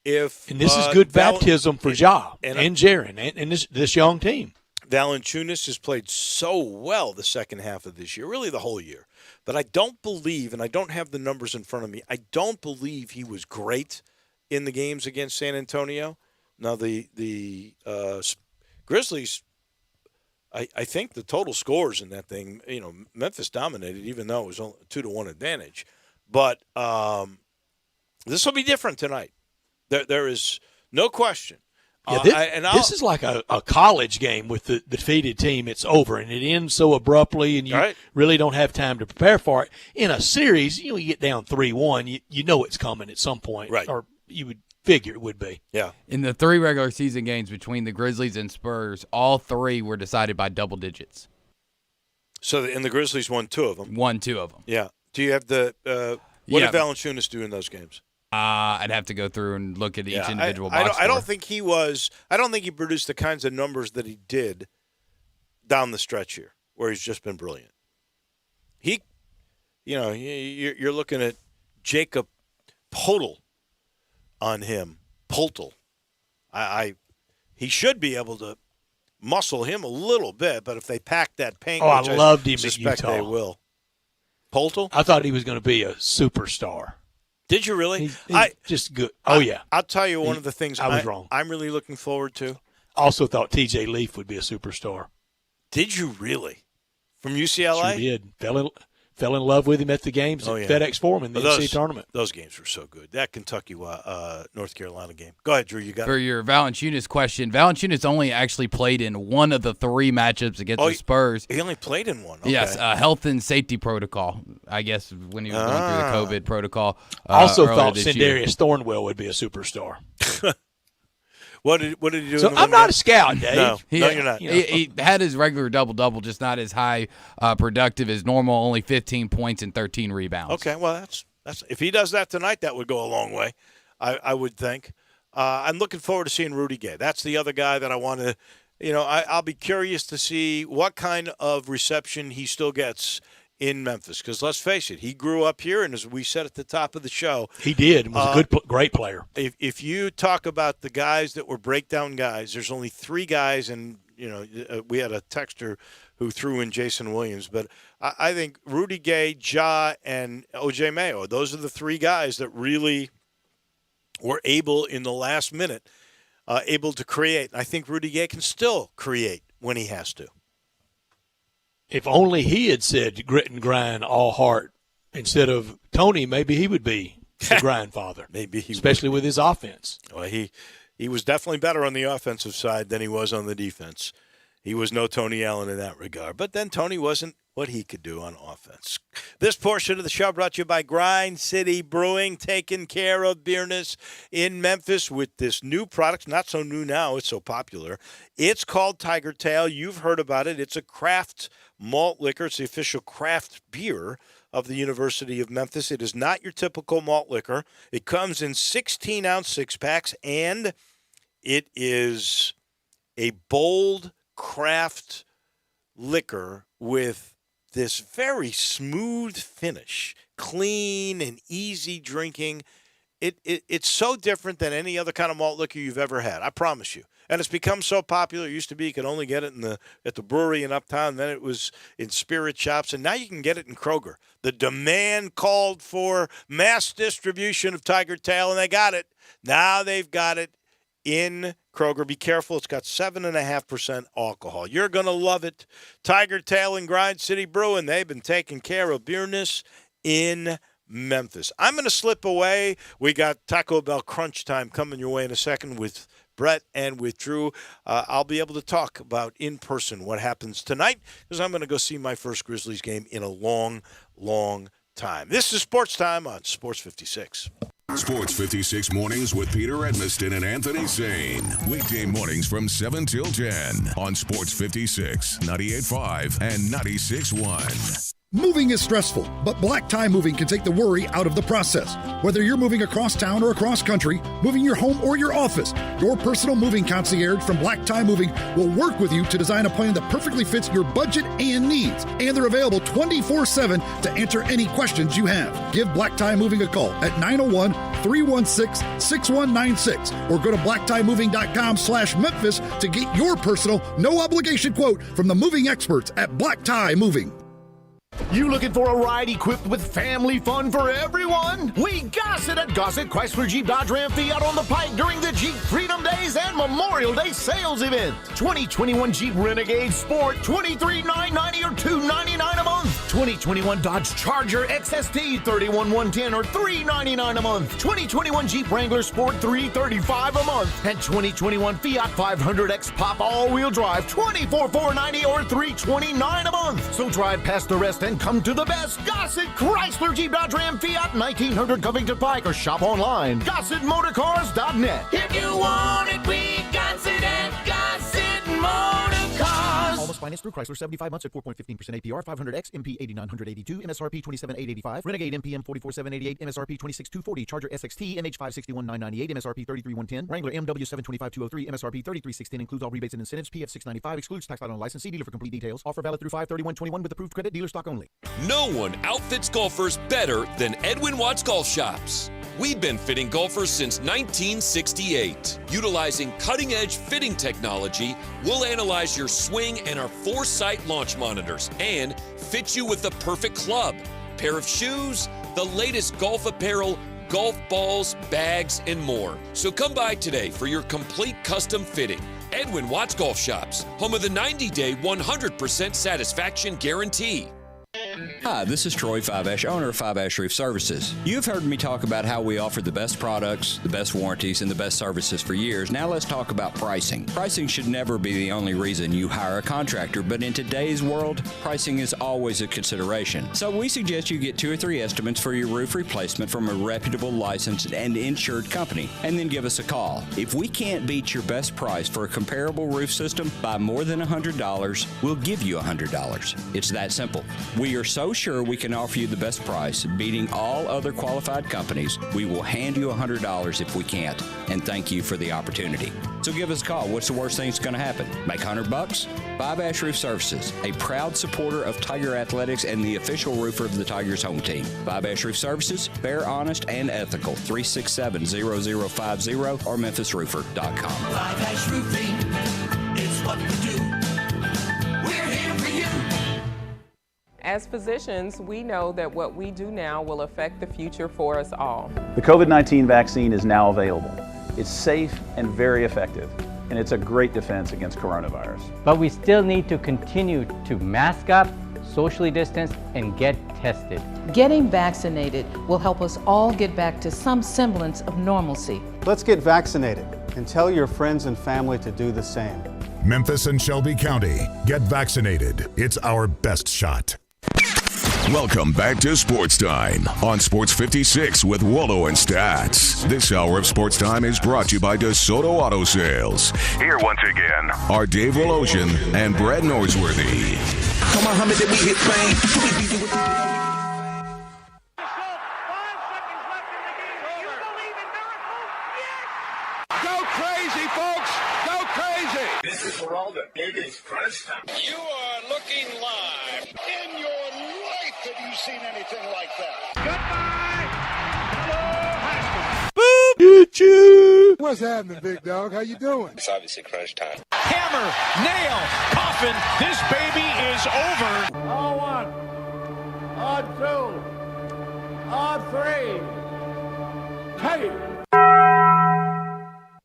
if. And this is good baptism for Ja and Jaren and this young team. Valanciunas has played so well the second half of this year, really the whole year. But I don't believe, and I don't have the numbers in front of me, I don't believe he was great in the games against San Antonio. Now, the Grizzlies, I think the total scores in that thing, Memphis dominated, even though it was only 2-1 advantage. But this will be different tonight. There is no question. Yeah, this is like a college game with the defeated team. It's over, and it ends so abruptly, and you really don't have time to prepare for it. In a series, you get down 3-1, you know it's coming at some point, right? Or you would figure it would be. Yeah. In the 3 regular season games between the Grizzlies and Spurs, all 3 were decided by double digits. So, and the Grizzlies won 2 of them. Won 2 of them. Yeah. Do you have the what did Valanciunas do in those games? I'd have to go through and look at each individual box score. I don't think he produced the kinds of numbers that he did down the stretch here, where he's just been brilliant. You're looking at Jacob Poeltl on him. Poeltl. He should be able to muscle him a little bit, but if they pack that paint, I loved him suspect at Utah. They will. Poeltl? I thought he was going to be a superstar. Did you really? He's just good. Oh, yeah. I'll tell you one of the things I was wrong. I'm really looking forward to. Also thought T.J. Leaf would be a superstar. Did you really? From UCLA? Sure did. Fell in love with him at the games at FedEx Forum in the NCAA tournament. Those games were so good. That Kentucky North Carolina game. Go ahead, Drew. You got For your Valanciunas question, Valanciunas only actually played in one of the 3 matchups against the Spurs. He only played in one. Okay. Yes, health and safety protocol, I guess, when he was going through the COVID protocol. Also thought Sindarius Thornwell would be a superstar. What did he do? So I'm not a scout, Dave. No, you're not. He had his regular double-double, just not as high productive as normal, only 15 points and 13 rebounds. Okay, well, that's if he does that tonight, that would go a long way, I would think. I'm looking forward to seeing Rudy Gay. That's the other guy that I want to, I'll be curious to see what kind of reception he still gets in Memphis, because let's face it, he grew up here, and as we said at the top of the show, he did. Was a great player. If you talk about the guys that were breakdown guys, there's only 3 guys, and we had a texter who threw in Jason Williams, but I think Rudy Gay, Ja, and O.J. Mayo, those are the 3 guys that really were able in the last minute, able to create. I think Rudy Gay can still create when he has to. If only he had said grit and grind, all heart, instead of Tony, maybe he would be the grindfather. Maybe he especially with his offense. Well, he was definitely better on the offensive side than he was on the defense. He was no Tony Allen in that regard. But then Tony wasn't what he could do on offense. This portion of the show brought to you by Grind City Brewing, taking care of beerness in Memphis with this new product. Not so new now. It's so popular. It's called Tiger Tail. You've heard about it. It's a craft malt liquor. It's the official craft beer of the University of Memphis. It is not your typical malt liquor. It comes in 16-ounce six-packs, and it is a bold craft liquor with this very smooth finish, clean and easy drinking. It's so different than any other kind of malt liquor you've ever had, I promise you. And it's become so popular. It used to be you could only get it at the brewery in Uptown. Then it was in spirit shops. And now you can get it in Kroger. The demand called for mass distribution of Tiger Tail, and they got it. Now they've got it in Kroger. Be careful. It's got 7.5% alcohol. You're going to love it. Tiger Tail and Grind City Brewing. They've been taking care of beerness in Memphis. I'm going to slip away. We got Taco Bell Crunch Time coming your way in a second with Brett and with Drew. I'll be able to talk about in person what happens tonight because I'm going to go see my first Grizzlies game in a long, long time. This is Sports Time on Sports 56. Sports 56 mornings with Peter Edmiston and Anthony Sane. Weekday mornings from 7 till 10 on Sports 56, 98.5 and 96.1. Moving is stressful, but Black Tie Moving can take the worry out of the process. Whether you're moving across town or across country, moving your home or your office, your personal moving concierge from Black Tie Moving will work with you to design a plan that perfectly fits your budget and needs. And they're available 24/7 to answer any questions you have. Give Black Tie Moving a call at 901-316-6196 or go to blacktiemoving.com/Memphis to get your personal, no obligation quote from the moving experts at Black Tie Moving. You looking for a ride equipped with family fun for everyone? We got it at Gossett Chrysler Jeep Dodge Ram Fiat on the Pike during the Jeep Freedom Days and Memorial Day sales event. 2021 Jeep Renegade Sport, $23,990 or $299 a month. 2021 Dodge Charger XST, $31,110 or $399 a month. 2021 Jeep Wrangler Sport, $335 a month. And 2021 Fiat 500X Pop all-wheel drive, $24,490 or $329 a month. So drive past the rest and come to the best. Gossett Chrysler Jeep Dodge Ram Fiat 1900 Covington Pike or shop online. GossettMotorCars.net. If you want it, we got it at Gossett Motor Cars. Almost financed through Chrysler, 75 months at 4.15% APR, 500X, MP 8982, MSRP 27,885, Renegade MPM 44,788, MSRP 26,240, Charger SXT, MH 561,998, MSRP 33,110, Wrangler MW 725,203, MSRP 33,610, includes all rebates and incentives, PF 695, excludes tax on license. See dealer for complete details. Offer valid through 5/31/21 with approved credit, dealer stock only. No one outfits golfers better than Edwin Watts Golf Shops. We've been fitting golfers since 1968. Utilizing cutting-edge fitting technology, we'll analyze your swing and our Foresight launch monitors and fit you with the perfect club, pair of shoes, the latest golf apparel, golf balls, bags, and more. So come by today for your complete custom fitting. Edwin Watts Golf Shops, home of the 90-day 100% satisfaction guarantee. Hi, this is Troy Fiveash, owner of Fiveash Roof Services. You've heard me talk about how we offer the best products, the best warranties, and the best services for years. Now let's talk about pricing. Pricing should never be the only reason you hire a contractor, but in today's world, pricing is always a consideration. So we suggest you get 2 or 3 estimates for your roof replacement from a reputable, licensed, and insured company, and then give us a call. If we can't beat your best price for a comparable roof system by more than $100, we'll give you $100. It's that simple. We are so sure we can offer you the best price, beating all other qualified companies, we will hand you $100 if we can't, and thank you for the opportunity. So give us a call. What's the worst thing that's going to happen? Make $100? Fiveash Roof Services, a proud supporter of Tiger Athletics and the official roofer of the Tigers home team. Fiveash Roof Services, fair, honest, and ethical. 367-0050 or memphisroofer.com. Fiveash Roofing is what we do. We're here for you. As physicians, we know that what we do now will affect the future for us all. The COVID-19 vaccine is now available. It's safe and very effective, and it's a great defense against coronavirus. But we still need to continue to mask up, socially distance, and get tested. Getting vaccinated will help us all get back to some semblance of normalcy. Let's get vaccinated and tell your friends and family to do the same. Memphis and Shelby County, get vaccinated. It's our best shot. Welcome back to Sports Time on Sports 56 with Wallo and Stats. This hour of Sports Time is brought to you by DeSoto Auto Sales. Here once again are Dave Voloshin and Brad Norsworthy. Come on, Muhammad, we hit fame. Go crazy, folks! Go crazy! This is Geraldo. It is crunch time. You are looking live. In your life have you seen anything like that? Boop! Get you! What's happening, big dog? How you doing? It's obviously crunch time. Hammer, nail, coffin. This baby is over. On 1, on 2, on 3. Hey!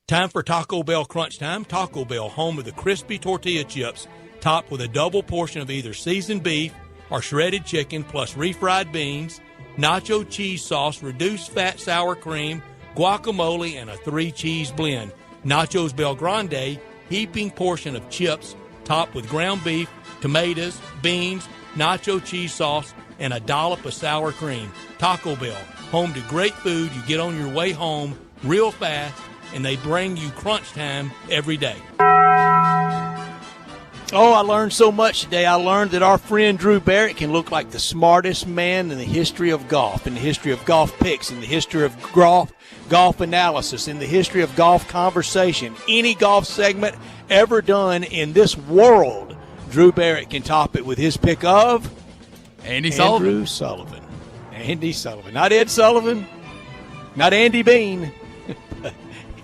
Time for Taco Bell Crunch Time. Taco Bell, home of the crispy tortilla chips, topped with a double portion of either seasoned beef or shredded chicken, plus refried beans, nacho cheese sauce, reduced fat sour cream, guacamole, and a 3-cheese blend. Nachos Bel Grande, heaping portion of chips, topped with ground beef, tomatoes, beans, nacho cheese sauce, and a dollop of sour cream. Taco Bell, home to great food you get on your way home real fast, and they bring you crunch time every day. Oh, I learned so much today. I learned that our friend Drew Barrett can look like the smartest man in the history of golf, in the history of golf picks, in the history of golf analysis, in the history of golf conversation. Any golf segment ever done in this world, Drew Barrett can top it with his pick of Andy Sullivan. Andrew Sullivan. Andy Sullivan. Not Ed Sullivan. Not Andy Bean.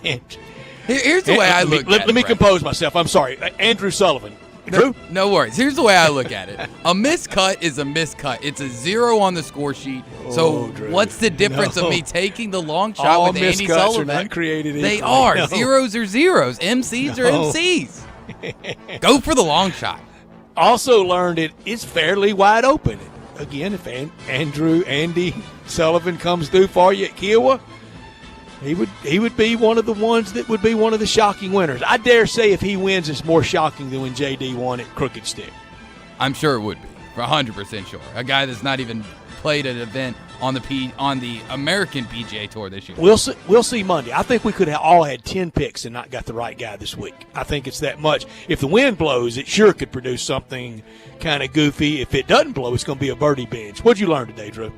Here's the way I look at it. Let me compose myself. I'm sorry. Andrew Sullivan. Drew? No worries. Here's the way I look at it. A miscut is a miscut. It's a 0 on the score sheet. So Drew. what's the difference of me taking the long shot All with Andy miscuts Sullivan? are not created They equally. are. No. Zeros are zeros. MCs are No. MCs. Go for the long shot. Also learned it's fairly wide open. Again, if Andy Sullivan comes through for you at Kiowa, he would be one of the ones that would be one of the shocking winners. I dare say if he wins, it's more shocking than when JD won at Crooked Stick. I'm sure it would be. 100% sure. A guy that's not even played an event on the American PGA Tour this year. We'll see Monday. I think we could have all had 10 picks and not got the right guy this week. I think it's that much. If the wind blows, it sure could produce something kind of goofy. If it doesn't blow, it's going to be a birdie bench. What'd you learn today, Drew?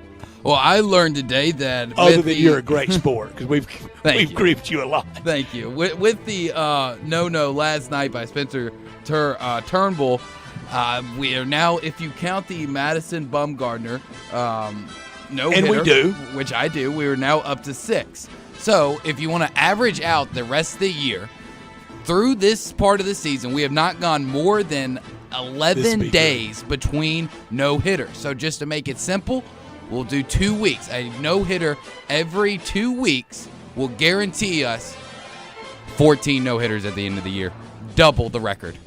Well, I learned today that other than you're a great sport, because we've griefed you a lot. Thank you. With the no last night by Spencer Turnbull, we are now, if you count the Madison Bumgarner no hitter, and we do, which I do, we are now up to 6. So if you want to average out the rest of the year through this part of the season, we have not gone more than 11 days between no hitters. So just to make it simple, we'll do 2 weeks. A no-hitter every 2 weeks will guarantee us 14 no-hitters at the end of the year. Double the record.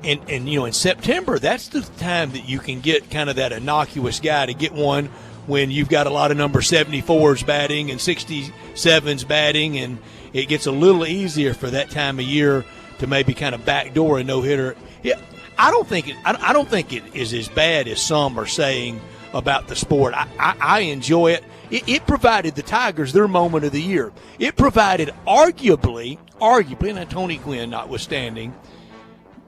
And in September, that's the time that you can get kind of that innocuous guy to get one when you've got a lot of number 74s batting and 67s batting, and it gets a little easier for that time of year to maybe kind of backdoor a no-hitter. Yeah, I don't think it is as bad as some are saying about the sport. I enjoy it. It provided the Tigers their moment of the year. It provided arguably, and Tony Gwynn notwithstanding,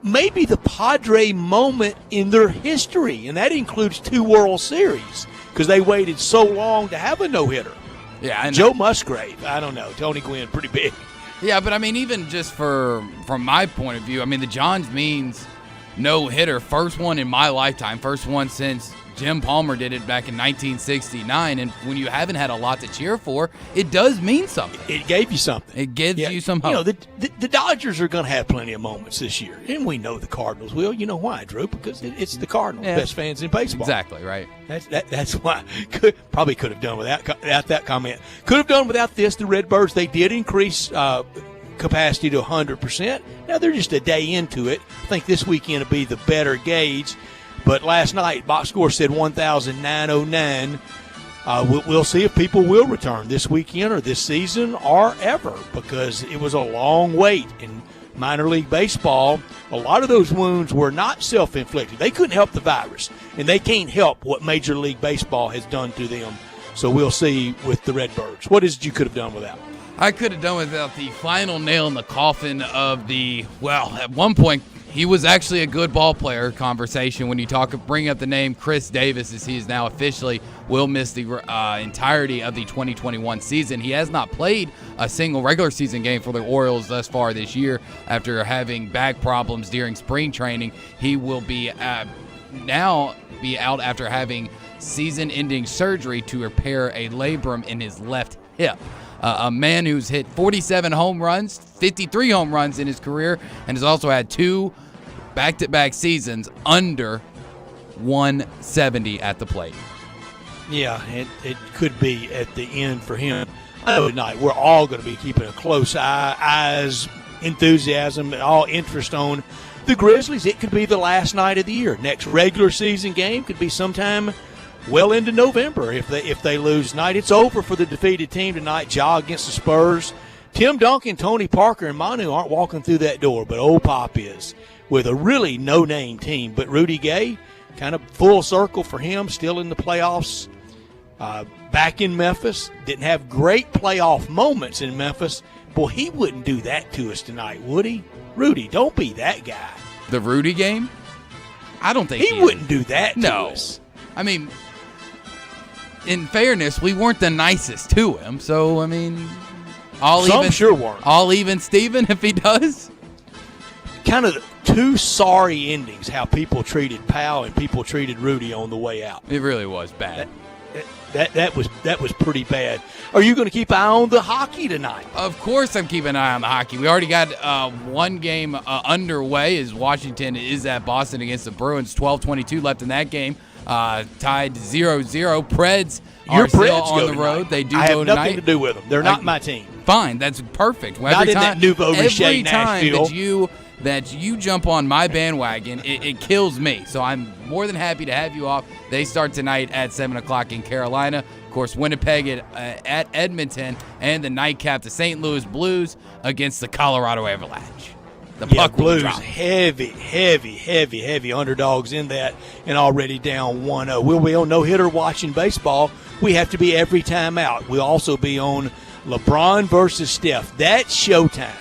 maybe the Padre moment in their history, and that includes 2 World Series because they waited so long to have a no-hitter. Yeah, Joe Musgrave, I don't know. Tony Gwynn, pretty big. Yeah, but I mean, even just from my point of view, I mean, the Johns Means no-hitter, first one in my lifetime, first one since Jim Palmer did it back in 1969, and when you haven't had a lot to cheer for, it does mean something. It gave you something. It gives you some hope. The Dodgers are going to have plenty of moments this year, and we know the Cardinals will. You know why, Drew? Because it's the Cardinals, best fans in baseball. Exactly, right. That's why. Probably could have done without that comment. Could have done without this. The Redbirds, they did increase capacity to 100%. Now they're just a day into it. I think this weekend will be the better gauge. But last night, box score said 1,909. We'll see if people will return this weekend or this season or ever, because it was a long wait. In minor league baseball, a lot of those wounds were not self-inflicted. They couldn't help the virus, and they can't help what Major League Baseball has done to them. So we'll see with the Redbirds. What is it you could have done without? I could have done without the final nail in the coffin of at one point, he was actually a good ball player conversation when you bring up the name Chris Davis, as he is now officially will miss the entirety of the 2021 season. He has not played a single regular season game for the Orioles thus far this year after having back problems during spring training. He will be now be out after having season-ending surgery to repair a labrum in his left hip. A man who's hit 47 home runs, 53 home runs in his career, and has also had 2 back-to-back seasons under 170 at the plate. Yeah, it could be at the end for him. I know tonight we're all going to be keeping a close eyes, enthusiasm, all interest on the Grizzlies. It could be the last night of the year. Next regular season game could be sometime well into November. If they lose tonight, it's over for the defeated team tonight. Ja against the Spurs. Tim Duncan, Tony Parker, and Manu aren't walking through that door, but old Pop is, with a really no-name team. But Rudy Gay, kind of full circle for him, still in the playoffs. Back in Memphis, didn't have great playoff moments in Memphis. Boy, he wouldn't do that to us tonight, would he? Rudy, don't be that guy. the Rudy game? I don't think he wouldn't do that to No. us. I mean, in fairness, we weren't the nicest to him. So, I mean, Some sure weren't. I'll even Steven if he does. Kind of two sorry endings, how people treated Powell and people treated Rudy on the way out. It really was bad. That was pretty bad. Are you going to keep an eye on the hockey tonight? Of course I'm keeping an eye on the hockey. We already got one game underway as Washington is at Boston against the Bruins. 12:22 left in that game. Tied 0-0. Preds are still on the road. They do I go have tonight. nothing to do with them. They're not my team. Fine, that's perfect. Not in that nouveau riche Nashville. that you jump on my bandwagon, it kills me. So I'm more than happy to have you off. They start tonight at 7 o'clock in Carolina. Of course, Winnipeg at Edmonton, and the nightcap, the St. Louis Blues against the Colorado Avalanche. The puck will Blues, drop. heavy underdogs in that, and already down 1-0. We'll be on No Hitter watching baseball. We have to be every time out. We'll also be on LeBron versus Steph. That's showtime.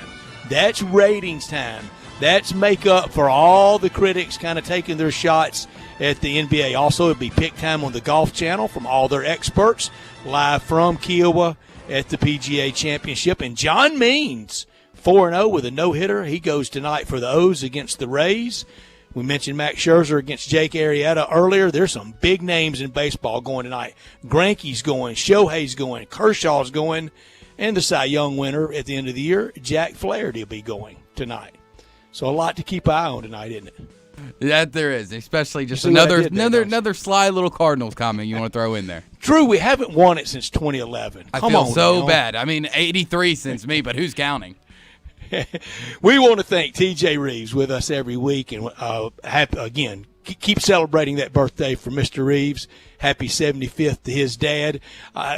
That's ratings time. That's make up for all the critics kind of taking their shots at the NBA. Also, it'll be pick time on the Golf Channel from all their experts, live from Kiowa at the PGA Championship. And John Means, 4-0 with a no-hitter. He goes tonight for the O's against the Rays. We mentioned Max Scherzer against Jake Arrieta earlier. There's some big names in baseball going tonight. Greinke's going, Shohei's going, Kershaw's going, and the Cy Young winner at the end of the year, Jack Flaherty, will be going tonight. So a lot to keep an eye on tonight, isn't it? That there is, especially just You see what I another did there, another sly little Cardinals comment you want to throw in there. True, we haven't won it since 2011. I Come feel on so now. bad. I mean, 83 since me, but who's counting? We want to thank TJ Reeves with us every week, and keep celebrating that birthday for Mr. Reeves. Happy 75th to his dad.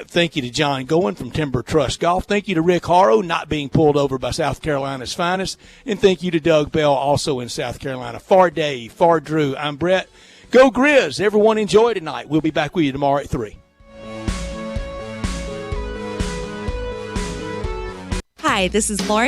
Thank you to John Goen from Timber Trust Golf. Thank you to Rick Harrow, not being pulled over by South Carolina's finest. And thank you to Doug Bell, also in South Carolina. For Dave, for Drew, I'm Brett. Go Grizz. Everyone enjoy tonight. We'll be back with you tomorrow at 3. Hi, this is Lauren